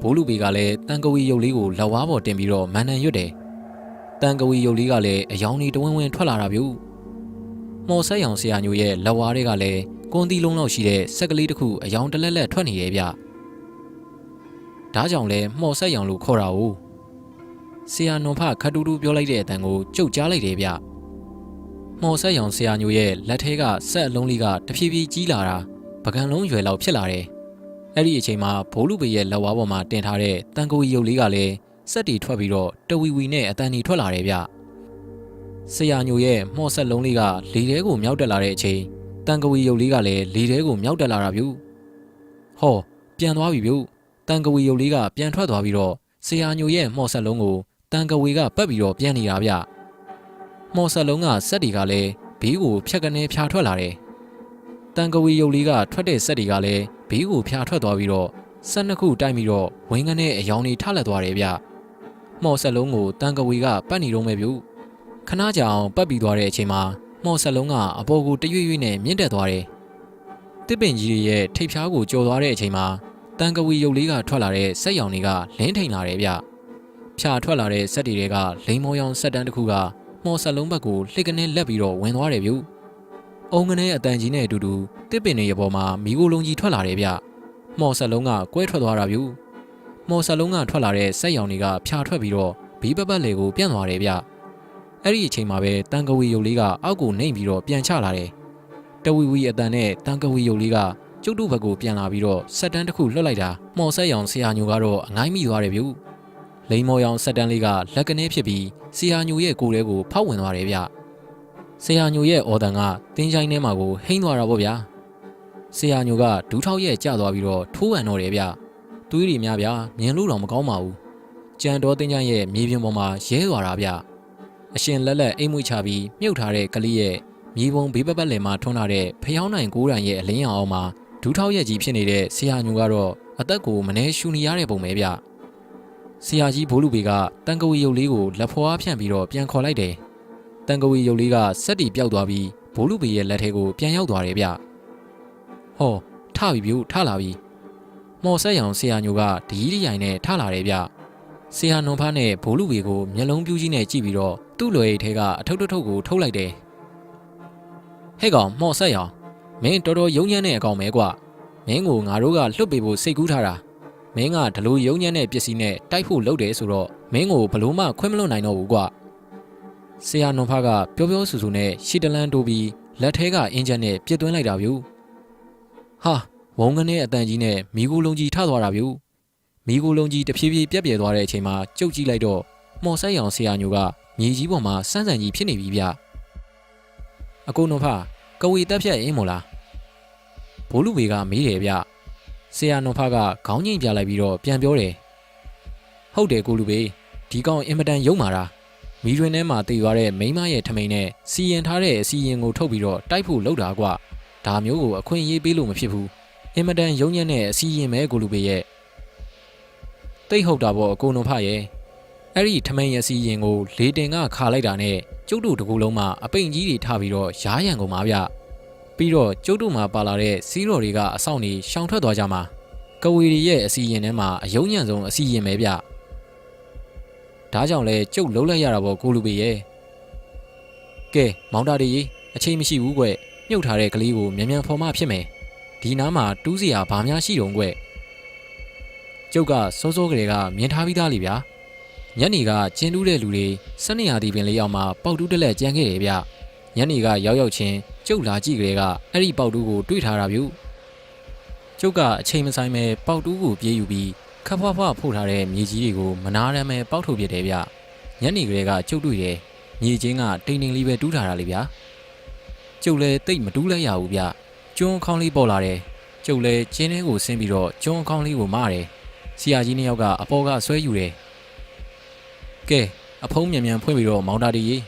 ျဘိုးလူပေကလည်းတန်ကဝီရုပ်လေးကိုလက်ဝါးပေါ်တင်ပြီးတော့မန်နန်ရွတ်တယ်။တန်ကဝီရုပ်လေးကလည်းအယောင်တွေတဝင်းဝင်းထွက်လာတာဗျ။မော်ဆက်ရောင်ဆရာညိုရဲ့လက်ဝါးတွေကလည်းကွန်တီလုံးလောက်ရှိတဲ့ဆက်ကလေးတစ်ခုအယောင်တလက်လက်ထွက်နေရဲ့ဗျ။ဒါကြောင့်လဲမော်ဆက်ရောင်လို့ခေါ်တာ哦။ဆရာနွန်ဖခတ်တူတူပြောလိုက်တဲ့အတန်ကိုကြုတ်ကြားလိုက်တယ်ဗျ။မော်ဆက်ရောင်ဆရာညိုရဲ့လက်ထဲကဆက်အလုံးလေးကတဖြည်းဖြည်းကြီးလာတာပကံလုံးရွယ်လောက်ဖြစ်လာတယ်။အဲ့ဒီအချိန်မှာဘိုးလူပေရဲ့လက်ဝါးပေါ်မှာတင်ထားတဲ့တန်ကဝီရုပ်လေးကလည်းစက်တီထွက်ပြီးတော့တဝီဝီနဲ့အတန်တီထွက်လာတယ်ဗျဆရာညိုရဲ့မော့ဆက်လုံးလေးကလေထဲကိုမြောက်တက်လာတဲ့အချိန်တန်ကဝီရုပ်လေးကလည်းလေထဲကိုမြောက်တက်လာတာဗျဟောပြန်သွားပြီဗျတန်ကဝီရုပ်လေးကပြန်ထွက်သွားပြီးတော့ဆရာညိုရဲ့မော့ဆက်လုံးကိုတန်ကဝီကပတ်ပြီးတော့ပြန်နေတာဗျမော့ဆက်လုံးကစက်တီကလည်းဘေးကိုဖြတ်ကနေဖြာထွက်လာတယ်တန်ကဝီရုပ်လေးကထွက်တဲ့စက်တီကလည်းဘေးကိုဖြာထွက်သွားပြီးတော့ဆက်နှစ်ခုတိုက်ပြီးတော့ဝင်းကနေအယောင်တွေထလက်သွားတယ်ဗျမော်ဆက်လုံးကိုတန်ကဝီကပတ်နေတော့မဲ့ဗျခဏကြာအောင်ပတ်ပြီးသွားတဲ့အချိန်မှာမော်ဆက်လုံးကအပေါ်ကိုတရွေ့ရွေ့နဲ့မြင့်တက်သွားတယ်တစ်ပင်ကြီးရဲ့ထိပ်ဖြားကိုကျော်သွားတဲ့အချိန်မှာတန်ကဝီရုပ်လေးကထွက်လာတဲ့စက်ရောင်တွေကလင်းထိန်လာတယ်ဗျဖြာထွက်လာတဲ့စက်တွေကလိန်မော်ရောင်စက်တန်းတစ်ခုကမော်ဆက်လုံးဘက်ကိုလှစ်ကနေလက်ပြီးတော့ဝင်သွားတယ်ဗျအုံကနေအတန်ကြီးနဲ့အတူတူတစ်ပင်တွေရဲ့ပေါ်မှာမီးကိုလုံးကြီးထွက်လာတယ်ဗျမော်ဆက်လုံးကကွဲထွက်သွားတာဗျမော်ဆက်လုံးကထွက်လာတဲ့စက်ရောင်တွေကဖြာထွက်ပြီးတော့ဘေးပတ်ပတ်လေကိုပြန့်သွားတယ်ဗျအဲ့ဒီအချိန်မှာပဲတန်ကဝီရုပ်လေးကအောက်ကိုနှိမ့်ပြီးတော့ပြန်ချလာတယ်တဝီဝီအတန်နဲ့တန်ကဝီရုပ်လေးကကျုပ်တို့ဘက်ကိုပြန်လာပြီးတော့စက်တန်းတစ်ခုလွှတ်လိုက်တာမော်ဆက်ရောင်ဆရာညိုကတော့အငိုင်းမိသွားတယ်ဗျလိန်မော်ရောင်စက်တန်းလေးကလက်ကနေဖြစ်ပြီးဆရာညိုရဲ့ကိုယ်ထဲကိုဖောက်ဝင်သွားတယ်ဗျဆရာညိုရဲ့အော်တန်ကတင်းချိုင်းထဲမှာကိုဟိန်းသွားတာပေါ့ဗျာဆရာညိုကဒူးထောက်ရဲ့ကျသွားပြီးတော့ထိုးပန်တော့တယ်ဗျတွေးရီများဗျာမြင်လို့တော့မကောင်းပါဘူးကြံတော်တင်းချိုင်းရဲ့မြေပြင်ပေါ်မှာရဲသွားတာဗျအရှင်လက်လက်အိမ်မွေးချပြီးမြုပ်ထားတဲ့ကလေးရဲ့မြေပုံဘေးပတ်ပတ်လည်မှာထွန်းလာတဲ့ဖျောင်းနိုင်9တန်ရဲ့အလင်းရောင်အောင်မှာဒူးထောက်ရဲ့ကြီးဖြစ်နေတဲ့ဆရာညိုကတော့အသက်ကိုမနှဲရှူနေရတဲ့ပုံပဲဗျဆရာကြီးဘိုးလူပေကတန်ကဝီရုပ်လေးကိုလက်ဖွားဖြန့်ပြီးတော့ပြန်ခေါ်လိုက်တယ်တန်ကဝီရုပ်လေးကစက်တီပြောက်သွားပြီးဘိုးလူပေရဲ့လက်ထဲကိုပြန်ရောက်သွားတယ်ဗျဟောထပြီဗျထလာပြီမော်ဆက်ရောင်ဆရာညိုကဒီကြီးရိုင်နဲ့ထလာတယ်ဗျဆရာနွန်ဖားနဲ့ဘိုးလူပေကိုမျက်လုံးပြူးကြီးနဲ့ကြည့်ပြီးတော့သူ့လွယ်အိတ်ထဲကအထုပ်ထုတ်ကိုထုတ်လိုက်တယ်ဟဲ့ကောင်မော်ဆက်ရောင်မင်းတော်တော်ယုံညံ့တဲ့အကောင်ပဲကွာမင်းကိုငါတို့ကလှုပ်ပေးဖို့စိတ်ကူးထားတာမင်းကဒလိုယုံညံ့တဲ့ပစ္စည်းနဲ့တိုက်ဖို့လုပ်တယ်ဆိုတော့မင်းကိုဘလို့မှခွင့်မလွတ်နိုင်တော့ဘူးကွာဆရာနွန်ဖားကပြောပြောဆူဆူနဲ့ရှီတလန်းတိုးပြီးလက်ထဲကအင်ဂျင်နဲ့ပြစ်သွင်းလိုက်တာဗျဟာဝုံကနေအတန်ကြီးနဲ့မီးကိုလုံးကြီးထသွားတာဗျမီးကိုလုံးကြီးတဖြည်းဖြည်းပြက်ပြဲသွားတဲ့အချိန်မှာကြုတ်ကြည့်လိုက်တော့မော်ဆက်ရောင်ဆရာညိုကမြေကြီးပေါ်မှာစမ်းစမ်းကြီးဖြစ်နေပြီဗျအကိုနွန်ဖာကဝေတက်ဖြတ်အင်းမို့လားဘိုးလူပေကမေးတယ်ဗျဆရာနွန်ဖာကခေါင်းငိမ့်ပြလိုက်ပြီးတော့ပြန်ပြောတယ်ဟုတ်တယ်ကိုလူပေဒီကောင်အင်မတန်ယုံမာတာမီးတွင်ထဲမှာတည်သွားတဲ့မိန်းမရဲ့ထမိန်နဲ့စီရင်ထားတဲ့အစီရင်ကိုထုတ်ပြီးတော့တိုက်ဖို့လုပ်တာကွဒါမျိုးကိုအခွင့်အရေးပေးလို့မဖြစ်ဘူးအင်မတန်ယုံညံ့တဲ့အစီရင်မဲကိုလူပေရဲ့တိတ်ဟုတ်တာပေါ့အကိုနွန်ဖရဲ့အဲ့ဒီထမိန်ရဲ့စီရင်ကိုလေတင်ကခါလိုက်တာနဲ့ကျုပ်တို့တကူလုံးမှာအပိန်ကြီးတွေထားပြီးတော့ရားရံကုန်ပါဗျပြီးတော့ကျုပ်တို့မှာပါလာတဲ့စီးတော်တွေကအဆောင်နေရှောင်ထွက်သွားကြမှာကဝေရီရဲ့အစီရင်ထဲမှာအယုံညံ့ဆုံးအစီရင်ပဲဗျဒါကြောင့်လဲကျုပ်လုံးလိုက်ရတာပေါ့ကိုလူပေရဲ့ကဲမောင်တာတွေအချိန်မရှိဘူးကွမြုပ်ထားတဲ့ကလေးကိုမြန်မြန်ဖော်မှဖြစ်မယ်ဒီနားမှာတူးစရာဘာများရှိတုံးကွကျုပ်ကစိုးစိုးကလေးကမြင်ထားပြီးသားလေဗျာ ညနေကကျင်းတူးတဲ့လူတွေ12ရာသီပင်လေးရောက်မှပေါက်တူးတက်လက်ကြမ်းခဲ့တယ်ဗျညနေကရောက်ရောက်ချင်းကျုပ်လာကြည့်ကြတဲ့ကအဲ့ဒီပေါက်တူးကိုတွေးထားတာဗျကျုပ်ကအချိန်မဆိုင်ပဲပေါက်တူးကိုပြေးယူပြီးခပ်ဖွားဖွားဖို့ထားတဲ့မြေကြီးတွေကိုမနာရမ်းပဲပေါက်ထုတ်ပြတယ်ဗျညနေကလေးကကျုပ်တွေ့တယ်မြေချင်းကတိမ်တိမ်လေးပဲတူးထားတာလေဗျကျုပ်လည်းတိတ်မတူးလိုက်ရဘူးဗျကျွန်းခေါင်းလေးပေါ်လာတယ်ကျုပ်လည်းကျင်းထဲကိုဆင်းပြီးတော့ကျွန်းခေါင်းလေးကိုမရတယ်ဆရာကြီးနှစ်ယောက်ကအပေါ်ကဆွဲယူတယ်ကဲအဖုံးမြန်မြန်ဖွင့်ပြီးတော့မောင်တာတီကြီး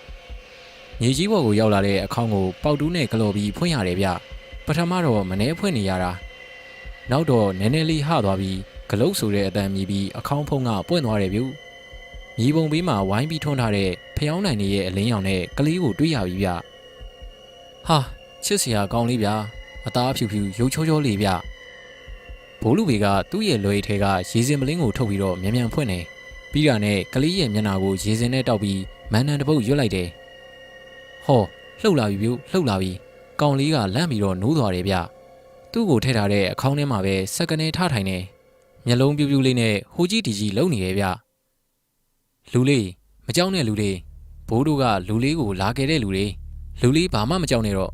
မြေကြီးပေါ်ကိုရောက်လာတဲ့အခေါင်းကိုပေါက်တူးနဲ့ကလော်ပြီးဖွင့်ရတယ်ဗျပထမတော့မနှဲဖွင့်နေရတာနောက်တော့နည်းနည်းလေးဟသွားပြီးဂလုတ်ဆိုတဲ့အတန်မြည်ပြီးအခေါင်းဖုံးကပွင့်သွားတယ်ဗျမြေပုံဘေးမှာဝိုင်းပြီးထွန်းထားတဲ့ဖျောင်းနိုင်နေရဲ့အလင်းရောင်နဲ့ကလေးကိုတွေးရပြီဗျဟာချစ်စရာကောင်းလေးဗျအသားဖြူဖြူရုပ်ချောချောလေးဗျဘိုးလူဘေကသူ့ရဲ့လွယ်ထဲကရေစင်ပလင်းကိုထုတ်ပြီးတော့မြန်မြန်ဖွင့်နေပြီးတာနဲ့ကလေးရဲ့မျက်နှာကိုရေစင်နဲ့တောက်ပြီးမန်နန်တပုတ်ရွတ်လိုက်တယ်ဟောလှုပ်လာပြီဗျလှုပ်လာပြီကောင်လေးကလန့်ပြီးတော့နိုးသွားတယ်ဗျသူ့ကိုထည့်ထားတဲ့အခေါင်းထဲမှာပဲစက္ကနေထထိုင်နေမျက်လုံးပြူးပြူးလေးနဲ့ဟိုကြီးတီကြီးလုံနေတယ်ဗျလူလေးမကြောက်နဲ့လူလေးဘိုးတို့ကလူလေးကိုလာခဲ့တဲ့လူလေးဘာမှမကြောက်နဲ့တော့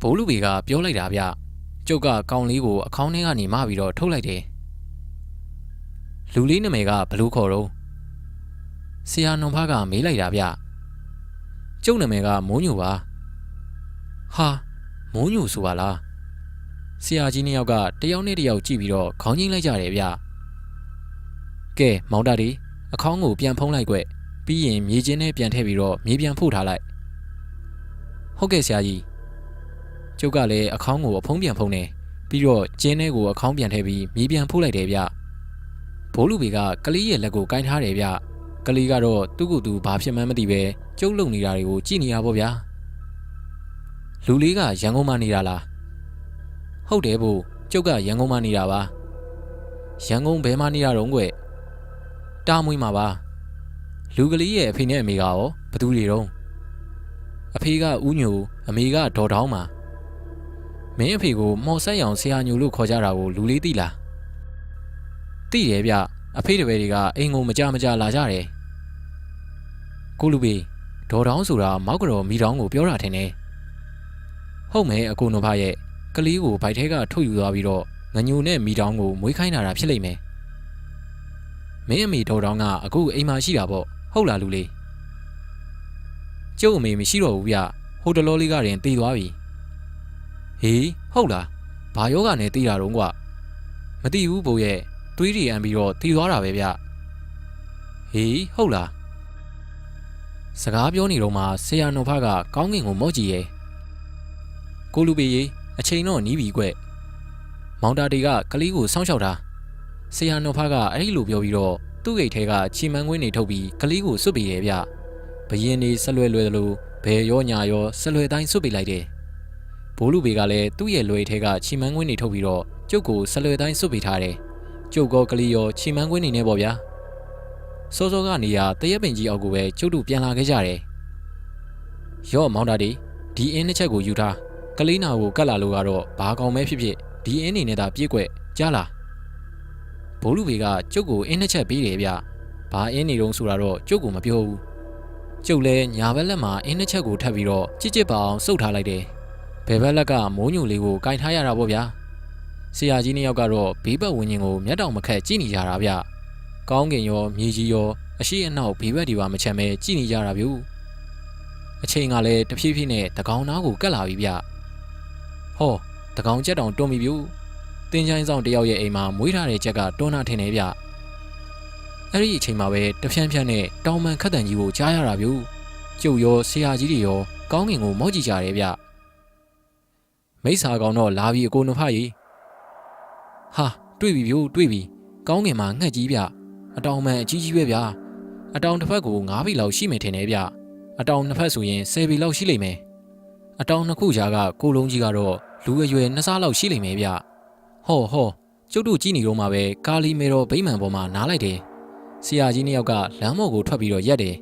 ဘိုးလူဘေကပြောလိုက်တာဗျကျုပ်ကကောင်လေးကိုအခေါင်းထဲကနေမပြီးတော့ထုတ်လိုက်တယ်လူလေးနာမည်ကဘလို့ခေါ်တော့ဆရာနွန်ဖားကမေးလိုက်တာဗျကျုပ်နာမည်ကမိုးညိုပါဟာမိုးညိုဆိုပါလားဆရာကြီးနှစ်ယောက်ကတယောက်နဲ့တယောက်ကြည့်ပြီးတော့ခေါင်းချင်းလိုက်ကြတယ်ဗျကဲမောင်တာဒီအခေါင်းကိုပြန်ဖုံးလိုက်ကွပြီးရင်မြေချင်းနဲ့ပြန်ထည့်ပြီးတော့မြေပြန်ဖို့ထားလိုက်ဟုတ်ကဲ့ဆရာကြီးကျုပ်ကလည်းအခေါင်းကိုအဖုံးပြန်ဖုံးနေပြီးတော့ကျင်းထဲကိုအခေါင်းပြန်ထည့်ပြီးမြေပြန်ဖို့လိုက်တယ်ဗျဘိုးလူဘေကကလေးရဲ့လက်ကိုကင်ထားတယ်ဗျကလေးကတော့သူ့ကိုယ်သူဘာဖြစ်မှန်းမသိပဲကျုပ်လုံနေတာတွေကိုကြည့်နေရပါဗျာလူလေးကရန်ကုန်မှာနေတာလားဟုတ်တယ်ဘို့ကျုပ်ကရန်ကုန်မှာနေတာပါရန်ကုန်ဘယ်မှာနေတာတော့ကွတာမွေးမှာပါလူကလေးရဲ့အဖေနဲ့အမေကရောဘသူတွေတော့အဖေကဦးညိုအမေကဒေါ်တောင်းပါမင်းအဖေကိုမော်ဆက်ရောင်ဆရာညိုလို့ခေါ်ကြတာကိုလူလေးသိလားသိတယ်ဗျအဖေတပည့်တွေကအိမ်ကိုမကြလာကြတယ်ကိုလူဘေဒေါ်တောင်းဆိုတာမောက်ကတော်မိတောင်းကိုပြောတာထင်တယ်ဟုတ်မယ်အကိုနုဖရဲ့ကလေးကိုဗိုက်ထဲကထုတ်ယူသွားပြီးတော့ငညိုနဲ့မိတောင်းကိုမွေးခိုင်းတာဖြစ်လိမ့်မယ်မင်းအမေဒေါ်တောင်းကအခုအိမ်မှာရှိတာပေါ့ဟုတ်လားလူလေးကျုပ်အမေမရှိတော့ဘူးဗျဟိုတလောလေးကတင်တည်သွားပြီဟေးဟုတ်လားဘာယောဂနဲ့တည်တာတော့ကွာမသိဘူးဘိုးရဲ့သွေးတွေအန်ပြီးတော့တည်သွားတာပဲဗျဟေးဟုတ်လားစကားပြောနေတော့မှဆရာနှုတ်ဖကကောင်းကင်ကိုမော့ကြည့်ရဲ့ကိုလူပေကြီးအချိန်တော့နီးပြီကွမောင်တာတီကကလေးကိုစောင့်ရှောက်တာဆရာနှုတ်ဖကအဲ့ဒီလိုပြောပြီးတော့သူ့ဂိတ်ထဲကချီမန်းကွင်းတွေထုတ်ပြီးကလေးကိုစွတ်ပေးရဲ့ဗျဘရင်နေဆက်လွယ်တယ်လို့ဘယ်ရောညာရောဆက်လွယ်တိုင်းစွတ်ပေးလိုက်တယ်ဘိုးလူပေကလည်းသူ့ရဲ့လွယ်ထဲကချီမန်းကွင်းတွေထုတ်ပြီးတော့ကျုပ်ကိုဆက်လွယ်တိုင်းစွတ်ပေးထားတယ်ကျုပ်ကကလေးရောချီမန်းကွင်းနေနေပေါ့ဗျာစောစောကနေရတရက်ပင်ကြီးအောက်ကိုပဲကျုပ်တို့ပြန်လာခဲ့ကြတယ်ရော့မောင်တာတီဒီအင်းတစ်ချက်ကိုယူထားကလေးနာကိုကတ်လာလို့ကတော့ဘာကောင်မဲဖြစ်ဖြစ်ဒီအင်းနေနဲ့သာပြေးကွက်ကြားလားဘိုးလူဘေကကျုပ်ကိုအင်းတစ်ချက်ပေးတယ်ဗျဘာအင်းနေတုံးဆိုတာတော့ကျုပ်ကိုမပြောဘူးကျုပ်လည်းညာဘက်လက်မှာအင်းတစ်ချက်ကိုထပ်ပြီးတော့ကြစ်ပါအောင်စုပ်ထားလိုက်တယ်ဘယ်ဘက်လက်ကမိုးညိုလေးကိုကင်ထားရတာပေါ့ဗျာဆရာကြီးနှစ်ယောက်ကတော့ဘေးဘက်ဝင်းချင်းကိုမျက်တောင်မခက်ကြည့်နေကြတာဗျကောင်းကင်ရောမြေကြီးရောအရှိအနောက်ဘေးဘက်ဒီပါမချမ်းပဲကြည့်နေကြတာဗျအချိန်ကလည်းတဖြည်းဖြည်းနဲ့တကောင်သားကိုကတ်လာပြီဗျဟောတကောင်ကြက်တောင်တွန်းပြီဗျတင်းချိုင်းဆောင်တယောက်ရဲ့အိမ်မှာမွေးထားတဲ့ကြက်ကတွန်းတာထင်တယ်ဗျအဲ့ဒီအချိန်မှာပဲတဖြန်းဖြန်းနဲ့တောင်ပန်ခတ်တန်ကြီးကိုကြားရတာဗျကျုပ်ရောဆရာကြီးတွေရောကောင်းကင်ကိုမော့ကြည့်ကြတယ်ဗျမိစ္ဆာကောင်တော့လာပြီအကိုနှုတ်ဖကြီးဟာတွေ့ပြီဗျတွေ့ပြီကောင်းကင်မှာငှက်ကြီးဗျအတောင်မှန်အကြီးကြီးပဲဗျအတောင်တစ်ဖက်ကို9ပြီလောက်ရှိမယ်ထင်တယ်ဗျအတောင်နှစ်ဖက်ဆိုရင်10ပြီလောက်ရှိလိမ့်မယ်အတောင်နှစ်ခုကြားကကိုလုံးကြီးကတော့လူအရွယ်2စားလောက်ရှိလိမ့်မယ်ဗျဟောကျုပ်တို့ကြည့်နေတော့မှပဲကာလီမေတော်ဗိမာန်ပေါ်မှာနားလိုက်တယ်ဆရာကြီးနှစ်ယောက်ကလမ်းမော်ကိုထွက်ပြီးတော့ရက်တယ်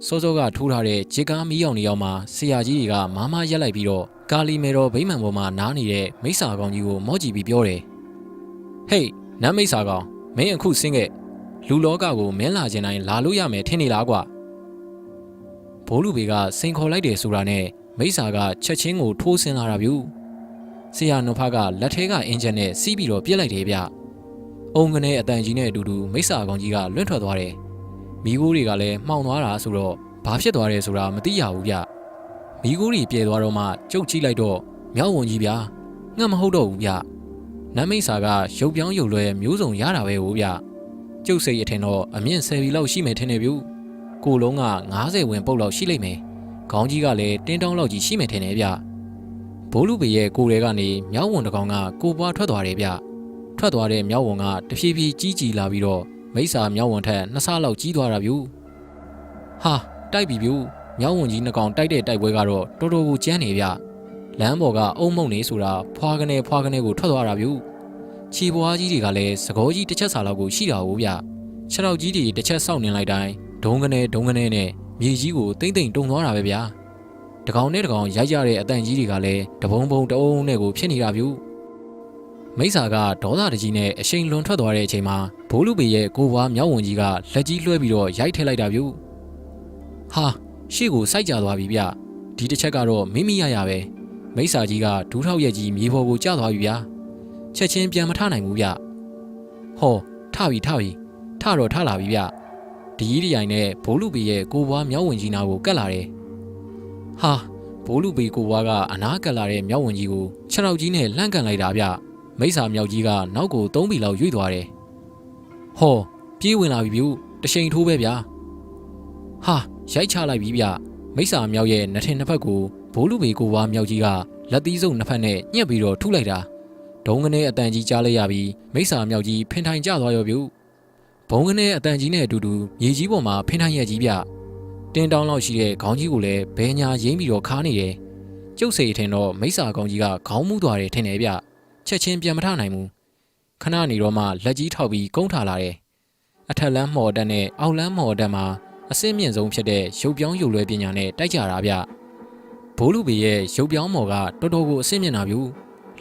စောစောကထိုးထားတဲ့ဂျစ်ကားမီးရောင်နေရောက်မှဆရာကြီးတွေကမာမရက်လိုက်ပြီးတော့ကာလီမေတော်ဗိမာန်ပေါ်မှာနားနေတဲ့မိစ္ဆာကောင်ကြီးကိုမော့ကြည့်ပြီးပြောတယ်ဟေးနမ်းမိစ္ဆာကောင်မင်းအခုဆင်းခဲ့ လူလောကကိုမင်းလာခြင်းတိုင်းလာလို့ရမယ်ထင်နေလားကွာဘိုးလူဘေကစိန်ခေါ်လိုက်တယ်ဆိုတာနဲ့မိစ္ဆာကချက်ချင်းကိုထိုးဆင်းလာတာဗျဆရာနုဖကလက်ထဲကအင်ဂျင်နဲ့စီးပြီးတော့ပြစ်လိုက်တယ်ဗျအုံကနေအတန်ကြီးနဲ့အတူတူမိစ္ဆာကောင်ကြီးကလွင့်ထွက်သွားတယ်မိခိုးတွေကလည်းမှောင်သွားတာဆိုတော့ဘာဖြစ်သွားတယ်ဆိုတာမသိရဘူးဗျမိခိုးတွေပြဲသွားတော့မှကြုတ်ကြည့်လိုက်တော့မြောက်ဝန်ကြီးဗျာငှက်မဟုတ်တော့ဘူးဗျနတ်မိစ္ဆာကရုပ်ပြောင်းရုပ်လွဲမျိုးစုံရတာပဲဟိုဗျကျုပ်စိတ်အထင်တော့အမြင့်10ပြီလောက်ရှိမယ်ထင်တယ်ဗျကိုလုံးက90ဝင်ပုတ်လောက်ရှိလိမ့်မယ်ခေါင်းကြီးကလည်းတင်းတောင်းလောက်ကြီးရှိမယ်ထင်တယ်ဗျဘိုးလူပေရဲ့ကိုယ်တွေကနေမြောက်ဝန်တကောင်ကကိုပွားထွက်သွားတယ်ဗျထွက်သွားတဲ့မြောက်ဝန်ကတဖြည်းဖြည်းကြီးကြီးလာပြီးတော့မိစ္ဆာမြောက်ဝန်ထက်2ဆလောက်ကြီးသွားတာဗျဟာတိုက်ပြီဗျမြောက်ဝန်ကြီး2ကောင်တိုက်တဲ့တိုက်ပွဲကတော့တော်တော်ကိုကြမ်းနေဗျလမ်းပေါ်ကအုံမုံနေဆိုတာဖွာကနေကိုထွက်သွားတာဗျခြေပွားကြီးတွေကလည်းစကောကြီးတစ်ချက်စာလောက်ကိုရှိတာဟုတ်ဗျခြေထောက်ကြီးတွေတစ်ချက်စောင့်နေလိုက်တိုင်းဒုံကနေနဲ့မြေကြီးကိုတိမ့်တိမ့်တုံသွားတာပဲဗျာတကောင်နဲ့တကောင်ရိုက်ကြတဲ့အတန်ကြီးတွေကလည်းတဘုံတအုံနဲ့ကိုဖြစ်နေတာဗျမိစ္ဆာကဒေါသတကြီးနဲ့အရှိန်လွန်ထွက်သွားတဲ့အချိန်မှာဘိုးလူပေရဲ့ကိုဘွားမြောက်ဝန်ကြီးကလက်ကြီးလွှဲပြီးတော့ရိုက်ထည့်လိုက်တာဗျဟာရှေ့ကိုစိုက်ကြသွားပြီဗျဒီတစ်ချက်ကတော့မိမိရပဲမိစ္ဆာကြီးကဒူးထောက်ရက်ကြီးမြေပေါ်ကိုကျသွားပြီဗျချက်ချင်းပြန်မထနိုင်ဘူးဗျဟောထပြီထတော့ထလာပြီဗျဒီကြီးတိုင်နဲ့ဘိုးလူပေရဲ့ကိုဘွားမြောက်ဝန်ကြီးနာကိုကတ်လာတယ်ဟာဘိုးလူပေကိုဘွားကအနားကတ်လာတဲ့မြောက်ဝန်ကြီးကိုခြေထောက်ကြီးနဲ့လှမ်းကန်လိုက်တာဗျမိစ္ဆာမြောက်ကြီးကနောက်ကို3ပြီလောက်ရွေ့သွားတယ်ဟောပြေးဝင်လာပြီဗျတရှိန်ထိုးပဲဗျာဟာရိုက်ချလိုက်ပြီဗျမိစ္ဆာမြောက်ရဲ့နှထင်နှစ်ဖက်ကိုဘိုးလူပေကိုဘွားမြောက်ကြီးကလက်သီးစုပ်နှစ်ဖက်နဲ့ညှက်ပြီးတော့ထုလိုက်တာဒုံကနေအတန်ကြီးကြားလိုက်ရပြီးမိစ္ဆာမြောက်ကြီးဖင်ထိုင်ကျသွားရောဗျဘုံကနေအတန်ကြီးနဲ့အတူတူမြေကြီးပေါ်မှာဖင်ထိုင်ရက်ကြီးဗျတင်းတောင်းလောက်ရှိတဲ့ခေါင်းကြီးကိုလည်းဘဲညာရင်းပြီးတော့ခါနေတယ်ကျုပ်စိတ်ထင်တော့မိစ္ဆာကောင်ကြီးကခေါင်းမူးသွားတယ်ထင်တယ်ဗျချက်ချင်းပြန်မထနိုင်ဘူးခဏနေတော့မှလက်ကြီးထောက်ပြီးကုန်းထားလာတယ်အထက်လမ်းမော်တက်နဲ့အောက်လမ်းမော်တက်မှာအဆင့်မြင့်ဆုံးဖြစ်တဲ့ရုပ်ပြောင်းရုပ်လွဲပညာနဲ့တိုက်ကြတာဗျဘိုးလူပေရဲ့ရုပ်ပြောင်းမော်ကတော်တော်ကိုအဆင့်မြင့်တာဗ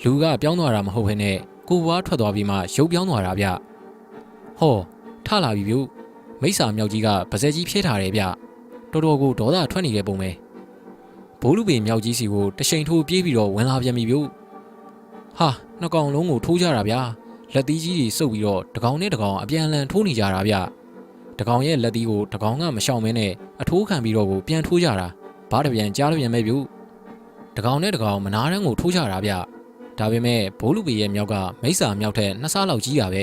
ျလူကပြောင်းသွားတာမဟုတ်ဘဲနဲ့ကိုဘွားထွက်သွားပြီးမှရုပ်ပြောင်းသွားတာဗျဟောထလာပြီဗျမိစ္ဆာမြောက်ကြီးကပါဇက်ကြီးဖြဲထားတယ်ဗျတော်တော်ကိုဒေါသထွက်နေတဲ့ပုံပဲဘိုးလူပေမြောက်ကြီးစီကိုတရှိန်ထိုးပြေးပြီးတော့ဝင်လာပြန်ပြီဗျဟာနှစ်ကောင်လုံးကိုထိုးကြတာဗျလက်သီးကြီးတွေစုပ်ပြီးတော့တကောင်နဲ့တကောင်အပြန်အလှန်ထိုးနေကြတာဗျတကောင်ရဲ့လက်သီးကိုတကောင်ကမရှောင်မဲနဲ့အထိုးခံပြီးတော့ကိုပြန်ထိုးကြတာဘားတပြန်ကြားတပြန်ပဲဗျတကောင်နဲ့တကောင်မနာတန်းကိုထိုးကြတာဗျဒါပေမဲ့ဘိုးလူပေရဲ့မြောက်ကမိစ္ဆာမြောက်ထက်2ဆလောက်ကြီးတာပဲ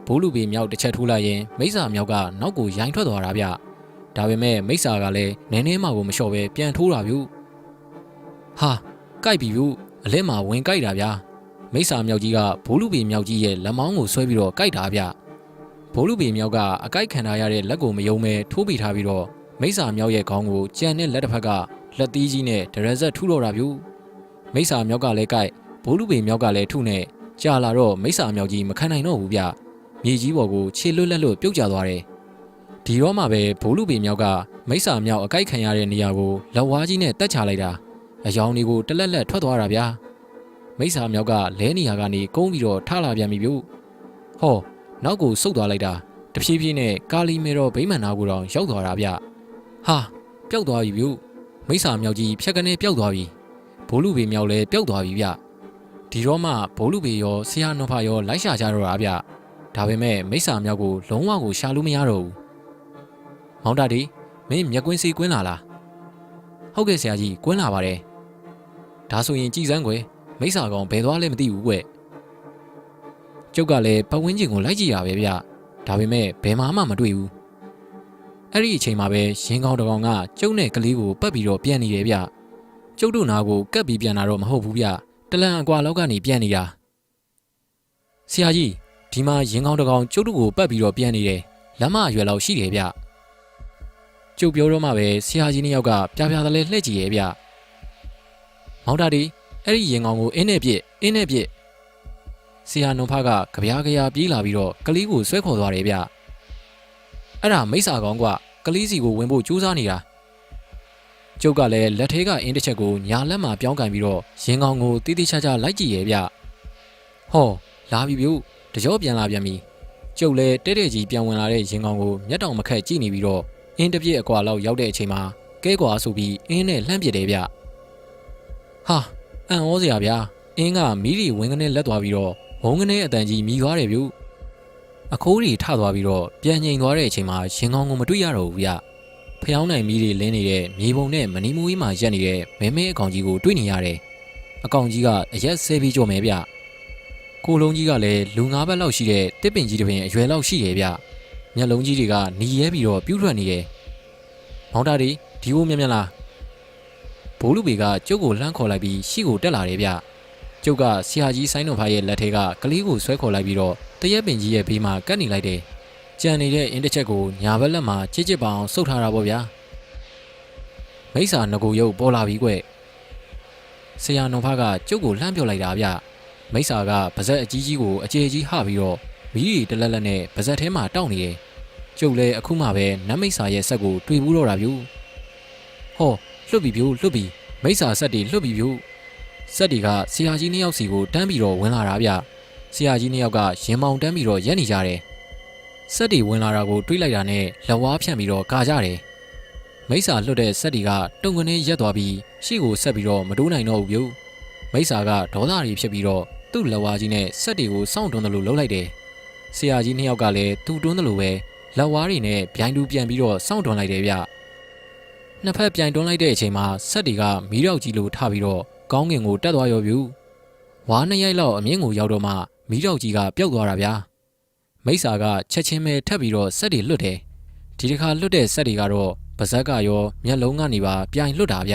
ဘိုးလူပေမြောက်တစ်ချက်ထိုးလိုက်ရင်မိစ္ဆာမြောက်ကနောက်ကိုရိုင်းထွက်သွားတာဗျဒါပေမဲ့မိစ္ဆာကလည်းနည်းနည်းမှကိုမလျှော့ပဲပြန်ထိုးတာဗျဟာကြိုက်ပြီဗျအလက်မှာဝင်ကြိုက်တာဗျမိစ္ဆာမြောက်ကြီးကဘိုးလူပေမြောက်ကြီးရဲ့လက်မောင်းကိုဆွဲပြီးတော့ကြိုက်တာဗျဘိုးလူပေမြောက်ကအကြိုက်ခံထားရတဲ့လက်ကိုမယုံမဲထိုးပိထားပြီးတော့မိစ္ဆာမြောက်ရဲ့ခေါင်းကိုကြံတဲ့လက်တစ်ဖက်ကလက်သီးကြီးနဲ့ဒရဇက်ထူတော့တာဗျမိစ္ဆာမြောက်ကလည်းကြိုက်ဘိုးလူပေမြောက်ကလည်းထုနဲ့ကြာလာတော့မိစ္ဆာမြောက်ကြီးမခံနိုင်တော့ဘူးဗျမြေကြီးပေါ်ကိုခြေလွတ်လက်လွတ်ပြုတ်ကျသွားတယ်ဒီတော့မှပဲဘိုးလူပေမြောက်ကမိစ္ဆာမြောက်အကြိုက်ခံရတဲ့နေရာကိုလက်ဝါးကြီးနဲ့တက်ချလိုက်တာအယောင်တွေကိုတလက်လက်ထွက်သွားတာဗျာမိစ္ဆာမြောက်ကလဲနေရာကနေကုန်းပြီးတော့ထလာပြန်ပြီဗျဟောနောက်ကိုဆုတ်သွားလိုက်တာတဖြည်းဖြည်းနဲ့ကာလီမေတော်ဗိမာန်နာကိုတောင်ရောက်သွားတာဗျဟာပျောက်သွားပြီဗျမိစ္ဆာမြောက်ကြီးဖြက်ကနေပျောက်သွားပြီဘိုးလူပေမြောက်လည်းပျောက်သွားပြီဗျဒီတော့မှဘိုးလူပေရောဆရာနှဖရောလိုက်ရှာကြတော့တာဗျဒါပေမဲ့မိစ္ဆာမြောက်ကိုလုံးဝကိုရှာလို့မရတော့ဘူးမောင်တာဒီမင်းမျက်ကွင်းစီကွင်းလာလားဟုတ်ကဲ့ဆရာကြီးကွင်းလာပါတယ်ဒါဆိုရင်ကြည်စမ်းကွယ်မိစ္ဆာကောင်ဘယ်သွားလဲမသိဘူးကွကျုပ်ကလည်းပတ်ဝန်းကျင်ကိုလိုက်ကြည့်ရပဲဗျဒါပေမဲ့ဘယ်မှမတွေ့ဘူးအဲ့ဒီအချိန်မှာပဲရင်ကောင်းတကောင်ကကျုပ်နဲ့ကလေးကိုပတ်ပြီးတော့ပြန်နေတယ်ဗျကျုပ်တို့နာကိုကပ်ပြီးပြန်လာတော့မဟုတ်ဘူးဗျတလန်အကွာလောက်ကနေပြန်နေတာဆရာကြီးဒီမှာရင်ကောင်းတကောင်ကျုပ်တို့ကိုပတ်ပြီးတော့ပြန်နေတယ်လက်မအရွယ်လောက်ရှိတယ်ဗျကျုပ်ပြောတော့မှပဲဆရာကြီးနှစ်ယောက်ကပြပြတလဲလှည့်ကြည့်ရဲ့ဗျမောင်တာဒီအဲ့ဒီရင်ကောင်းကိုအင်းနဲ့ပြစ်ဆရာနုံဖကကြပြားပြေးလာပြီးတော့ကလေးကိုဆွဲခေါ်သွားတယ်ဗျအဲ့ဒါမိစ္ဆာကောင်ကကလေးစီကိုဝင်ဖို့ကြိုးစားနေတာကျုပ်ကလည်းလက်ထဲကအင်းတစ်ချက်ကိုညာလက်မှာပြောင်းကန်ပြီးတော့ရင်ကောင်းကိုတီးတီးချာချာလိုက်ကြည့်ရဲ့ဗျဟောလာပြီဗျတကြောပြန်လာပြန်ပြီ ကျုပ်လည်းတဲ့တဲ့ကြီးပြန်ဝင်လာတဲ့ရင်ကောင်ကိုမျက်တောင်မခက်ကြည့်နေပြီးတော့အင်းတစ်ပြည့်အကွာလောက်ရောက်တဲ့အချိန်မှာကဲကွာဆိုပြီးအင်းနဲ့လှမ်းပစ်တယ်ဗျဟာအံ့ဩစရာဗျာအင်းကမီးတွေဝင်းကနေလက်သွားပြီးတော့ဝုန်းကနေအတန်ကြီးမြည်သွားတယ်ဗျအခိုးတွေထသွားပြီးတော့ပြန်ငိန်သွားတဲ့အချိန်မှာရင်ကောင်ကိုမတွေ့ရတော့ဘူးဗျဖျောင်းနိုင်မီးတွေလင်းနေတဲ့မြေပုံနဲ့မနီမူကြီးမှာရက်နေတဲ့မဲမဲအကောင်ကြီးကိုတွေ့နေရတယ်အကောင်ကြီးကအရက်ဆဲပြီးကြော်မယ်ဗျကိုလုံးကြီးကလည်းလူ၅ဘက်လောက်ရှိတဲ့တစ်ပင်ကြီးတစ်ပင်အရွယ်လောက်ရှိရဲ့ဗျမျက်လုံးကြီးတွေကหนีရဲပြီးတော့ပြူးထွက်နေတယ်မောင်တာဒီကိုမြင်လားဘိုးလူပေကကျုပ်ကိုလှမ်းခေါ်လိုက်ပြီးရှေ့ကိုတက်လာတယ်ဗျကျုပ်ကဆရာကြီးဆိုင်းတော်ဖားရဲ့လက်ထဲကကလေးကိုဆွဲခေါ်လိုက်ပြီးတော့တရက်ပင်ကြီးရဲ့ဘေးမှာကပ်နေလိုက်တယ်ကြံနေတဲ့အင်းတစ်ချက်ကိုညာဘက်လက်မှာချစ်ချစ်ပအောင်ဆုပ်ထားတာပေါ့ဗျာမိစ္ဆာငကိုရုပ်ပေါ်လာပြီကွဆရာတော်ဖားကကျုပ်ကိုလှမ်းပြောလိုက်တာဗျမိစ္ဆာကပါဇက်အကြီးကြီးကိုအကျေကြီးဟပြီးတော့မီးတွေတလက်လက်နဲ့ပါဇက်ထဲမှာတောက်နေတယ်ကျုပ်လည်းအခုမှပဲနတ်မိစ္ဆာရဲ့ဆက်ကိုတွေ့ဘူးတော့တာဗျဟောလွတ်ပြီဗျလွတ်ပြီမိစ္ဆာဆက်တွေလွတ်ပြီဗျဆက်တွေကဆရာကြီးနှစ်ယောက်စီကိုတန်းပြီးတော့ဝင်လာတာဗျဆရာကြီးနှစ်ယောက်ကရင်မောင်တန်းပြီးတော့ရက်နေကြတယ်ဆက်တွေဝင်လာတာကိုတွေးလိုက်တာနဲ့လက်ဝါးဖြန့်ပြီးတော့ကာကြတယ်မိစ္ဆာလွတ်တဲ့ဆက်တွေကတုံကနေရက်သွားပြီးရှေ့ကိုဆက်ပြီးတော့မတိုးနိုင်တော့ဘူးဗျမိစ္ဆာကဒေါသတွေဖြစ်ပြီးတော့သူ့လက်ဝါးကြီးနဲ့ဆက်တွေကိုစောင့်တွန်းတယ်လို့လှုပ်လိုက်တယ်ဆရာကြီးနှစ်ယောက်ကလည်းသူ့တွန်းတယ်လို့ပဲလက်ဝါးတွေနဲ့ဗျိုင်းတူပြန်ပြီးတော့စောင့်တွန်းလိုက်တယ်ဗျနှစ်ဖက်ပြိုင်တွန်းလိုက်တဲ့အချိန်မှာဆက်တွေကမီးရောက်ကြီးလိုထပြီးတော့ကောင်းကင်ကိုတက်သွားရောဗျဝါးနှစ်ရိုက်လောက်အမြင့်ကိုရောက်တော့မှမီးရောက်ကြီးကပျောက်သွားတာဗျာမိစ္ဆာကချက်ချင်းပဲထပ်ပြီးတော့ဆက်တွေလွတ်တယ်ဒီတစ်ခါလွတ်တဲ့ဆက်တွေကတော့ပါဇက်ကရောမျက်လုံးကနေပါပြိုင်လွတ်တာဗ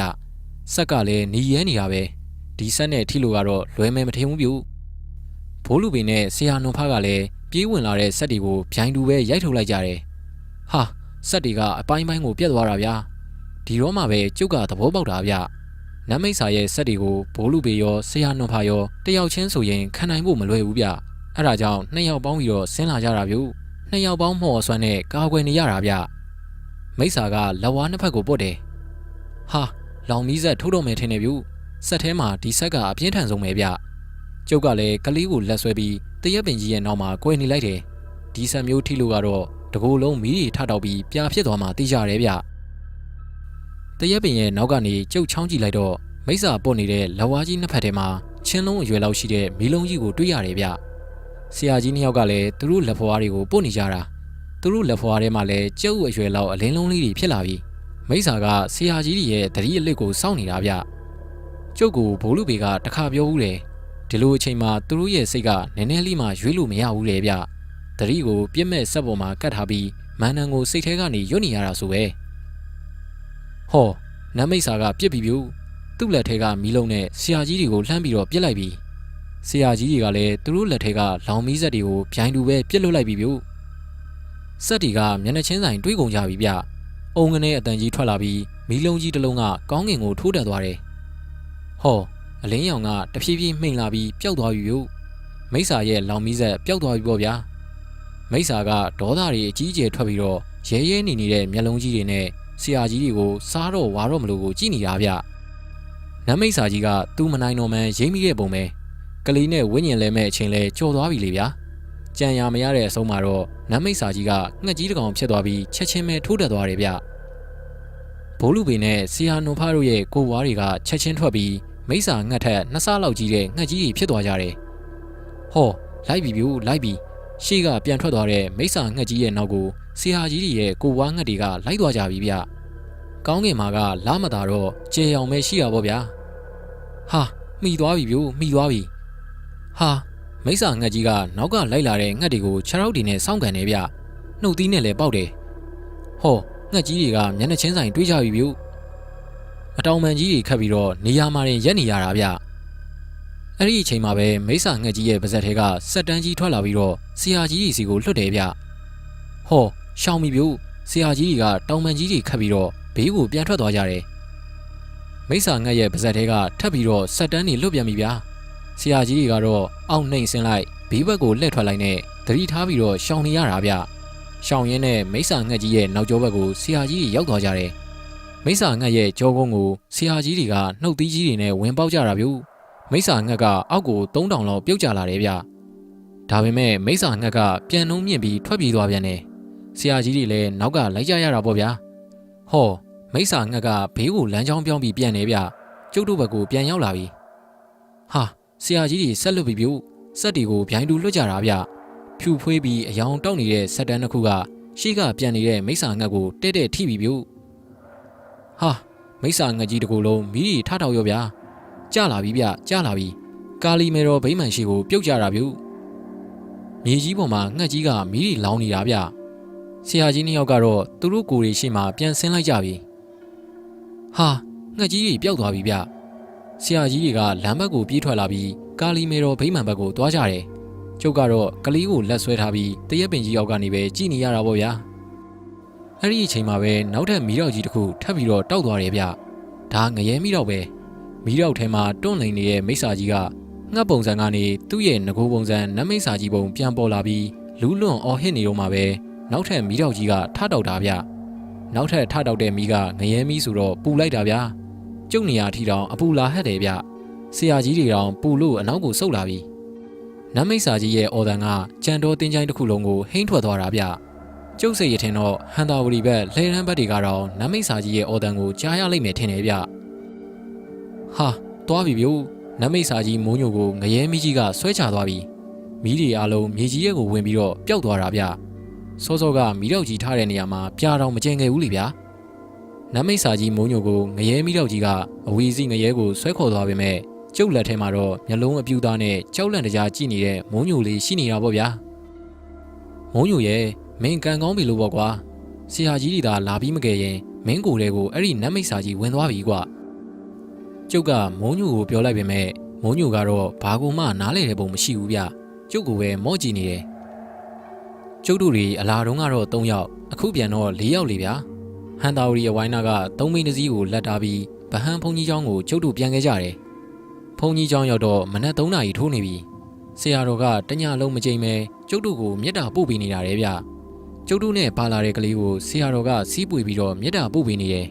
ျဆက်ကလည်းหนีရဲနေတာပဲဒီဆက်နဲ့ထိလို့ကတော့လွယ်မယ်မထင်ဘူးဗျဘိုးလူပင်နဲ့ဆရာနွန်ဖားကလည်းပြေးဝင်လာတဲ့ဆက်တွေကိုဗျိုင်းတူပဲရိုက်ထုတ်လိုက်ကြတယ်ဟာဆက်တွေကအပိုင်းပိုင်းကိုပြတ်သွားတာဗျာဒီတော့မှပဲကျုပ်ကသဘောပေါက်တာဗျနတ်မိတ်ဆာရဲ့ဆက်တွေကိုဘိုးလူပေရောဆရာနွန်ဖာရောတယောက်ချင်းဆိုရင်ခံနိုင်ဖို့မလွယ်ဘူးဗျအဲ့ဒါကြောင့်နှစ်ယောက်ပေါင်းပြီးတော့ဆင်းလာကြတာဗျနှစ်ယောက်ပေါင်းမော်ဆွမ်းနဲ့ကာကွယ်နေရတာဗျမိတ်ဆာကလက်ဝါးနှစ်ဖက်ကိုပုတ်တယ်ဟာလောင်မီးဆက်ထိုးတော့မယ်ထင်တယ်ဗျဆက်ထဲမှာဒီဆက်ကအပြင်းထန်ဆုံးပဲဗျကျုပ်ကလည်းကလေးကိုလက်ဆွဲပြီးတရက်ပင်ကြီးရဲ့နောက်မှာကွယ်နေလိုက်တယ်ဒီဆက်မျိုးထိလို့ကတော့တကိုယ်လုံးမီးတွေထတောက်ပြီးပြာဖြစ်သွားမှသိကြတယ်ဗျတရက်ပင်ရဲ့နောက်ကနေကျုပ်ချောင်းကြည့်လိုက်တော့မိစ္ဆာပုတ်နေတဲ့လက်ဝါးကြီးနှစ်ဖက်ထဲမှာချင်းလုံးအရွယ်လောက်ရှိတဲ့မီးလုံးကြီးကိုတွေ့ရတယ်ဗျဆရာကြီးနှစ်ယောက်ကလည်းသူတို့လက်ဖွားတွေကိုပုတ်နေကြတာသူတို့လက်ဖွားထဲမှာလည်းကျုပ်အရွယ်လောက်အလင်းလုံးလေးတွေဖြစ်လာပြီမိစ္ဆာကဆရာကြီးရဲ့တတိအလစ်ကိုစောင့်နေတာဗျကျုပ်ကိုဘိုးလူပေကတခါပြောဦးတယ်ဒီလိုအချိန်မှာသူတို့ရဲ့စိတ်ကနည်းနည်းလေးမှရွေးလို့မရဘူးလေဗျတတိကိုပြစ်မဲ့ဆက်ပေါ်မှာကတ်ထားပြီးမန်နန်ကိုစိတ်ထဲကနေရွတ်နေရတာဆိုပဲဟောနတ်မိတ်ဆာကပြစ်ပြီးပြီသူ့လက်ထဲကမီးလုံးနဲ့ဆရာကြီးတွေကိုလှမ်းပြီးတော့ပြစ်လိုက်ပြီဆရာကြီးတွေကလည်းသူတို့လက်ထဲကလောင်မီးဆက်တွေကိုဗျိုင်းတူပဲပြစ်လွတ်လိုက်ပြီဗျဆက်တွေကမျက်နှာချင်းဆိုင်တွေးကုန်ကြပြီဗျအုံကနေအတန်ကြီးထွက်လာပြီးမီးလုံးကြီးတစ်လုံးကကောင်းကင်ကိုထိုးတက်သွားတယ်ဟောအလင်းရောင်ကတဖြည်းဖြည်းမှိန်လာပြီးပျောက်သွားပြီဗျမိစ္ဆာရဲ့လောင်မီးဆက်ပျောက်သွားပြီပေါ့ဗျာမိစ္ဆာကဒေါသတွေအကြီးအကျယ်ထွက်ပြီးတော့ရဲရဲနေနေတဲ့မျက်လုံးကြီးတွေနဲ့ဆရာကြီးတွေကိုစားတော့ဝါတော့မလို့ကိုကြည့်နေတာဗျနတ်မိစ္ဆာကြီးကသူ့မနိုင်တော်မှန်ရိမ့်မိတဲ့ပုံပဲကလေးနဲ့ဝိညာဉ်လဲမဲ့အချိန်လဲကြော်သွားပြီလေဗျာကြံရမရတဲ့အဆုံးမှာတော့နတ်မိစ္ဆာကြီးကငှက်ကြီးတစ်ကောင်ဖြစ်သွားပြီးချက်ချင်းပဲထိုးတက်သွားတယ်ဗျဘိုးလူပေနဲ့ဆရာနွန်ဖားတို့ရဲ့ကိုဝါးတွေကချက်ချင်းထွက်ပြီးမိစ္ဆာငှက်ထက်နှစ်ဆလောက်ကြီးတဲ့ငှက်ကြီးတွေဖြစ်သွားကြတယ်ဟောလိုက်ပြီဗျလိုက်ပြီရှေ့ကပြန်ထွက်သွားတဲ့မိစ္ဆာငှက်ကြီးရဲ့နောက်ကိုဆရာကြီးတွေရဲ့ကိုဝါးငှက်တွေကလိုက်သွားကြပြီဗျကောင်းကင်မှာကလားမသာတော့ကျေအောင်ပဲရှိရပါဗျာဟာမိသွားပြီဗျမိသွားပြီဟာမိစ္ဆာငှက်ကြီးကနောက်ကလိုက်လာတဲ့ငှက်တွေကိုခြေထောက်တွေနဲ့စောင့်ကန်နေဗျနှုတ်သီးနဲ့လည်းပေါက်တယ်ဟောငှက်ကြီးတွေကမျက်နှာချင်းဆိုင်တွေးကြပြီဗျအတောင်ပံကြီးတွေခတ်ပြီးတော့နေရာမှာရက်နေရတာဗျအဲ့ဒီအချိန်မှာပဲမိစ္ဆာငှက်ကြီးရဲ့ပါဇက်ထဲကစက်တန်းကြီးထွက်လာပြီးတော့ဆရာကြီးကြီးစီကိုလွတ်တယ်ဗျဟောရှောင်းပြီဗျဆရာကြီးကြီးကတောင်ပံကြီးတွေခတ်ပြီးတော့ဘေးကိုပြန်ထွက်သွားကြတယ်မိစ္ဆာငှက်ရဲ့ပါဇက်ထဲကထပ်ပြီးတော့စက်တန်းတွေလွတ်ပြန်ပြီဗျဆရာကြီးကြီးကတော့အောက်နှိမ့်ဆင်းလိုက်ဘေးဘက်ကိုလှည့်ထွက်လိုက်နဲ့သတိထားပြီးတော့ရှောင်းနေရတာဗျရှောင်းရင်းနဲ့မိစ္ဆာငှက်ကြီးရဲ့နောက်ကျောဘက်ကိုဆရာကြီးကြီးရောက်သွားကြတယ်မိစ္ဆာငှက်ရဲ့ကြောကုန်းကိုဆရာကြီးတွေကနှုတ်သီးကြီးတွေနဲ့ဝင်ပေါက်ကြတာဗျမိစ္ဆာငှက်ကအောက်ကို3000လောက်ပြုတ်ကျလာတယ်ဗျ ဒါပေမဲ့မိစ္ဆာငှက်ကပြန်နှုံးမြင့်ပြီးထွက်ပြေးသွားပြန်တယ်ဆရာကြီးတွေလည်းနောက်ကလိုက်ကြရတာပေါ့ဗျာဟောမိစ္ဆာငှက်ကဘေးကိုလမ်းကြောင်းပြောင်းပြီးပြန်နေဗျကျုပ်တို့ဘက်ကိုပြန်ရောက်လာပြီဟာဆရာကြီးတွေဆက်လွတ်ပြီးပြုစက်တွေကိုဗျိုင်းတူလွတ်ကြတာဗျဖြူဖွေးပြီးအယောင်တောက်နေတဲ့စက်တန်းတစ်ခုကရှေ့ကပြန်နေတဲ့မိစ္ဆာငှက်ကိုတဲ့တဲ့ထိပြီးပြုဟာမိစ္ဆာငှက်ကြီးတစ်ခုလုံးမိရီထထောက်ရောဗျာကြလာပြီဗျကြလာပြီကာလီမေတော်ဗိမာန်ရှိကိုပြုတ်ကြတာပြုမြေကြီးပေါ်မှာငှက်ကြီးကမိရီလောင်နေတာဗျဆရာကြီးနှစ်ယောက်ကတော့သူတို့ကိုယ်တွေရှေ့မှာပြန်ဆင်းလိုက်ကြပြီဟာငှက်ကြီးတွေပျောက်သွားပြီဗျဆရာကြီးတွေကလမ်းဘက်ကိုပြေးထွက်လာပြီးကာလီမေတော်ဗိမာန်ဘက်ကိုသွားကြတယ်ကျုပ်ကတော့ကလေးကိုလက်ဆွဲထားပြီးတရက်ပင်ကြီးအောက်ကနေပဲကြည်နေရတာပေါ့ဗျာအဲ့ဒီအချိန်မှာပဲနောက်ထပ်မီးတောက်ကြီးတစ်ခုထပ်ပြီးတော့တောက်သွားတယ်ဗျဒါငရဲမီးတောက်ပဲမီးတောက်ထဲမှာတွန့်လိန်နေတဲ့မိစ္ဆာကြီးကငှက်ပုံစံကနေသူ့ရဲ့ငကိုပုံစံနတ်မိစ္ဆာကြီးပုံပြန်ပေါ်လာပြီးလူးလွန်အော်ဟစ်နေတော့မှပဲနောက်ထပ်မီးတောက်ကြီးကထတောက်တာဗျနောက်ထပ်ထတောက်တဲ့မီးကငရဲမီးဆိုတော့ပူလိုက်တာဗျကျုပ်နေရာထီတောင်အပူလာဟက်တယ်ဗျဆရာကြီးတွေတောင်ပူလို့အနောက်ကိုဆုတ်လာပြီနတ်မိစ္ဆာကြီးရဲ့အော်တန်ကကြံတော်တင်းချိုင်းတစ်ခုလုံးကိုဟိမ့်ထွက်သွားတာဗျကျုပ်စိတ်ရထင်တော့ဟန်တာဝရီဘက်လှဲရန်ဘက်တွေကတော့နတ်မိစ္ဆာကြီးရဲ့အော်တန်ကိုကြားရလိမ့်မယ်ထင်တယ်ဗျဟာသွားပြီဗျနတ်မိစ္ဆာကြီးမိုးညိုကိုငရဲမီးကြီးကဆွဲချသွားပြီမီးတွေအလုံးမြေကြီးရဲ့ကိုဝင်ပြီးတော့ပျောက်သွားတာဗျစောစောကမီးတောက်ကြီးထားတဲ့နေရာမှာပြားတော့မကျင်ခဲ့ဘူးလေဗျာနတ်မိစ္ဆာကြီးမိုးညိုကိုငရဲမီးတောက်ကြီးကအဝီစီငရဲကိုဆွဲခေါ်သွားပေမဲ့ကျုပ်လက်ထဲမှာတော့မျက်လုံးအပြူသားနဲ့ကြောက်လန့်တကြားကြည့်နေတဲ့မိုးညိုလေးရှိနေတာပေါ့ဗျာမိုးညိုရဲ့မင်းကန်ကောင်းပြီလို့ပေါ့ကွာဆရာကြီးတွေသာလာပြီးမကယ်ရင်မင်းကိုယ်တွေကိုအဲ့ဒီနတ်မိစ္ဆာကြီးဝင်သွားပြီကွာကျုပ်ကမိုးညိုကိုပြောလိုက်ပေမဲ့မိုးညိုကတော့ဘာကူမှနားလေတဲ့ပုံမရှိဘူးဗျကျုပ်ကိုပဲမော့ကြည့်နေတယ်ကျုပ်တို့တွေအလာတုံးကတော့3ယောက်အခုပြန်တော့4ယောက်လေဗျာဟန်တာဝရီအဝိုင်းနာက3မိန်းတစ်စီးကိုလက်ထားပြီးဗဟန်းဘုံကြီးကျောင်းကိုကျုပ်တို့ပြန်ခဲ့ကြတယ်ဘုံကြီးကျောင်းရောက်တော့မနက်3နာရီထိုးနေပြီဆရာတော်ကတညလုံးမကြိမ်ပဲကျုပ်တို့ကိုမြတ်တာပို့ပေးနေတာလေဗျကျုပ်တို့နဲ့ပါလာတဲ့ကလေးကိုဆရာတော်ကစီးပွေပြီးတော့မြတ်တာပို့ပေးနေတယ်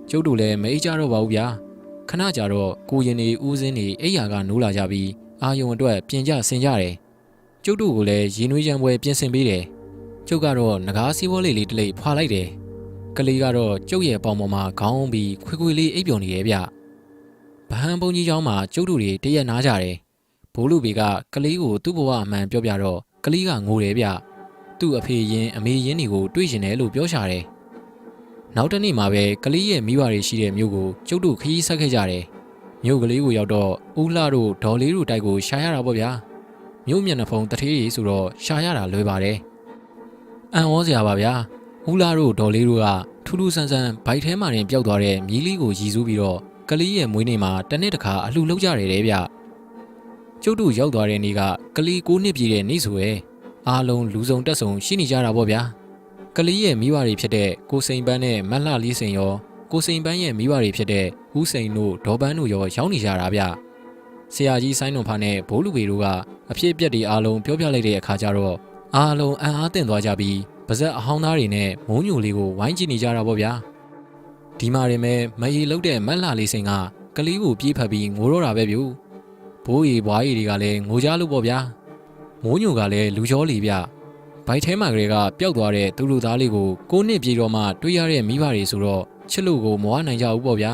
ကျုပ်တို့လည်းမအေးကြတော့ပါဘူးဗျာခဏကြာတော့ကိုရင်နေဦးစင်းနေအိယာကနိုးလာကြပြီးအာယုံအတွက်ပြင်ကြဆင်ကြတယ်ကျုပ်တို့ကိုလည်းရင်နွေးရံပွဲပြင်ဆင်ပေးတယ်ကျုပ်ကတော့ငကားစီးပွားလေးတစ်လိပ်ဖွာလိုက်တယ်ကလေးကတော့ကျုပ်ရဲ့ပေါင်ပေါ်မှာခေါင်းပြီးခွေခွေလေးအိပ်ပျော်နေတယ်ဗျဗဟန်းဘုံကြီးကျောင်းမှာကျုပ်တို့တွေတရက်နားကြတယ်ဘိုးလူဘေကကလေးကိုသူ့ဘဝအမှန်ပြောပြတော့ကလေးကငိုတယ်ဗျသူ့အဖေရင်းအမေရင်းတွေကိုတွေ့ကျင်တယ်လို့ပြောရှာတယ်နောက်တစ်နေ့မှာပဲကလေးရဲ့မိဘတွေရှိတဲ့မြို့ကိုကျုပ်တို့ခရီးဆက်ခဲ့ကြတယ်မြို့ကလေးကိုရောက်တော့ဦးလှတို့ဒေါ်လေးတို့တိုက်ကိုရှာရတာပေါ့ဗျာမြို့မျက်နှာဖုံးတထေးကြီးဆိုတော့ရှာရတာလွယ်ပါတယ်အံ့ဩစရာပါဗျာဦးလှတို့ဒေါ်လေးတို့ကထူးထူးဆန်းဆန်းဘိုက်ထဲမှာတင်ပျောက်သွားတဲ့မြီးလေးကိုရည်စူးပြီးတော့ကလေးရဲ့မွေးနေ့မှာတစ်နှစ်တစ်ခါအလှလုပ်ကြတယ်တဲ့ဗျကျုပ်တို့ရောက်သွားတဲ့နေ့ကကလေး9နှစ်ပြည့်တဲ့နေ့ဆိုရယ်အားလုံးလူစုံတက်ဆုံရှိနေကြတာပေါ့ဗျာကလေးရဲ့မိဘတွေဖြစ်တဲ့ကိုစိန်ပန်းနဲ့မတ်လှလေးစိန်ရောကိုစိန်ပန်းရဲ့မိဘတွေဖြစ်တဲ့ဦးစိန်တို့ဒေါ်ပန်းတို့ရောရောက်နေကြတာဗျဆရာကြီးဆိုင်းနှုံဖာနဲ့ဘိုးလူပေတို့ကအဖြစ်အပျက်တွေအားလုံးပြောပြလိုက်တဲ့အခါကျတော့အားလုံးအံ့အားသင့်သွားကြပြီးပါဇက်အဟောင်းသားတွေနဲ့မုံညိုလေးကိုဝိုင်းကြည့်နေကြတာပေါ့ဗျာဒီမှာရင်မဲ့မအေးလုတ်တဲ့မတ်လှလေးစိန်ကကလေးကိုပြေးဖက်ပြီးငိုတော့တာပဲဗျဘိုးရီဘွားရီတွေကလည်းငိုကြလို့ပေါ့ဗျာမိုးညိုကလည်းလူချောလီဗျဘိုက်ထဲမှာကလေးကပျောက်သွားတဲ့သူလူသားလေးကို9နှစ်ပြည့်တော့မှတွေ့ရတဲ့မိဘတွေဆိုတော့ချစ်လို့ကိုမဝနိုင်ကြဘူးပေါ့ဗျာ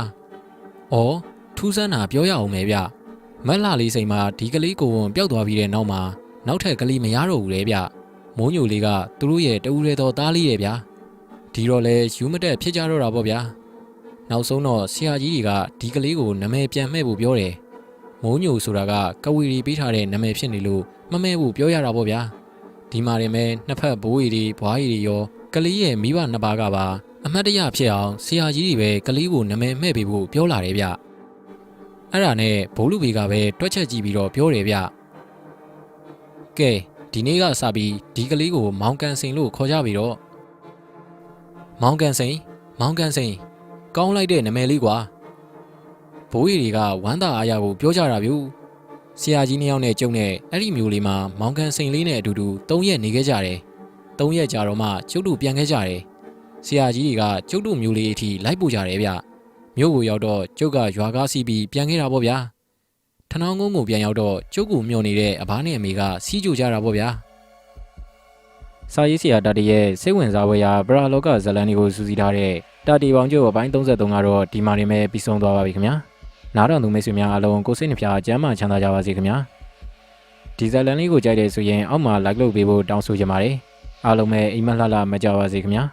။အော်ထူးဆန်းတာပြောရအောင်မယ်ဗျ။မက်လာလေးစိန်မှာဒီကလေးကိုဝန်ပျောက်သွားပြီးတဲ့နောက်မှာနောက်ထပ်ကလေးမရတော့ဘူးလေဗျ။မိုးညိုလေးကသူတို့ရဲ့တူရဲတော်သားလေးရဲ့ဗျာ။ဒီတော့လေယူမတက်ဖြစ်ကြတော့တာပေါ့ဗျာ။နောက်ဆုံးတော့ဆရာကြီးတွေကဒီကလေးကိုနာမည်ပြန်မှဲ့ဖို့ပြောတယ်။မိုးညိုဆိုတာကကဝီရီပေးထားတဲ့နာမည်ဖြစ်နေလို့မမဲဖို့ပြောရတာပေါ့ဗျာဒီမှာရင်ပဲနှစ်ဖက်ဘိုးရီတွေဘွားရီတွေရောကလေးရဲ့မိဘနှစ်ပါးကပါအမတ်တရဖြစ်အောင်ဆရာကြီးတွေပဲကလေးကိုနာမည်မှဲ့ပေးဖို့ပြောလာတယ်ဗျအဲ့ဒါနဲ့ဘိုးလူဘေကပဲတွက်ချက်ကြည့်ပြီးတော့ပြောတယ်ဗျကဲဒီနေ့ကစပြီးဒီကလေးကိုမောင်ကန်စိန်လို့ခေါ်ကြပြီတော့မောင်ကန်စိန်ကောင်းလိုက်တဲ့နာမည်လေးကွာဘိုးရီတွေကဝမ်းသာအားရကိုပြောကြတာဗျဆရာကြီးနှစ်ယောက်နဲ့ကျုံနဲ့အဲ့ဒီမျိုးလေးမှာမောင်ကန်စိန်လေးနဲ့အတူတူ3ရက်နေခဲ့ကြတယ်3ရက်ကြာတော့မှကျုပ်တို့ပြန်ခဲ့ကြတယ်ဆရာကြီးတွေကကျုပ်တို့မျိုးလေးအထိလိုက်ပို့ကြတယ်ဗျမြို့ကိုရောက်တော့ကျုပ်ကရွာကားစီးပြီးပြန်ခဲ့တာပေါ့ဗျာ ထနောင်းကုန်းကိုပြန်ရောက်တော့ကျုပ်ကိုမျှော်နေတဲ့အဘနဲ့အမေကစီးကြိုကြတာပေါ့ဗျာစာရေးဆရာတာတီရဲ့စိတ်ဝင်စားဖွယ်ရာပရာလောကဇလန်တွေကိုစူးစီးထားတဲ့တာတီပေါင်းကျုပ်အပိုင်း33ကတော့ဒီမှာနေမဲ့ပြီးဆုံးသွားပါပြီခင်ဗျာနားတော်သူမိတ်ဆွေများအားလုံးကိုစိတ်နှဖျားကျမ်းမာချမ်းသာကြပါစေခင်ဗျာဒီဇလန်လေးကိုကြိုက်တယ်ဆိုရင်အောက်မှာ like လုပ်ပေးဖို့တောင်းဆိုချင်ပါတယ်အားလုံးပဲအိမ်မက်လှလှမကြပါစေခင်ဗျာ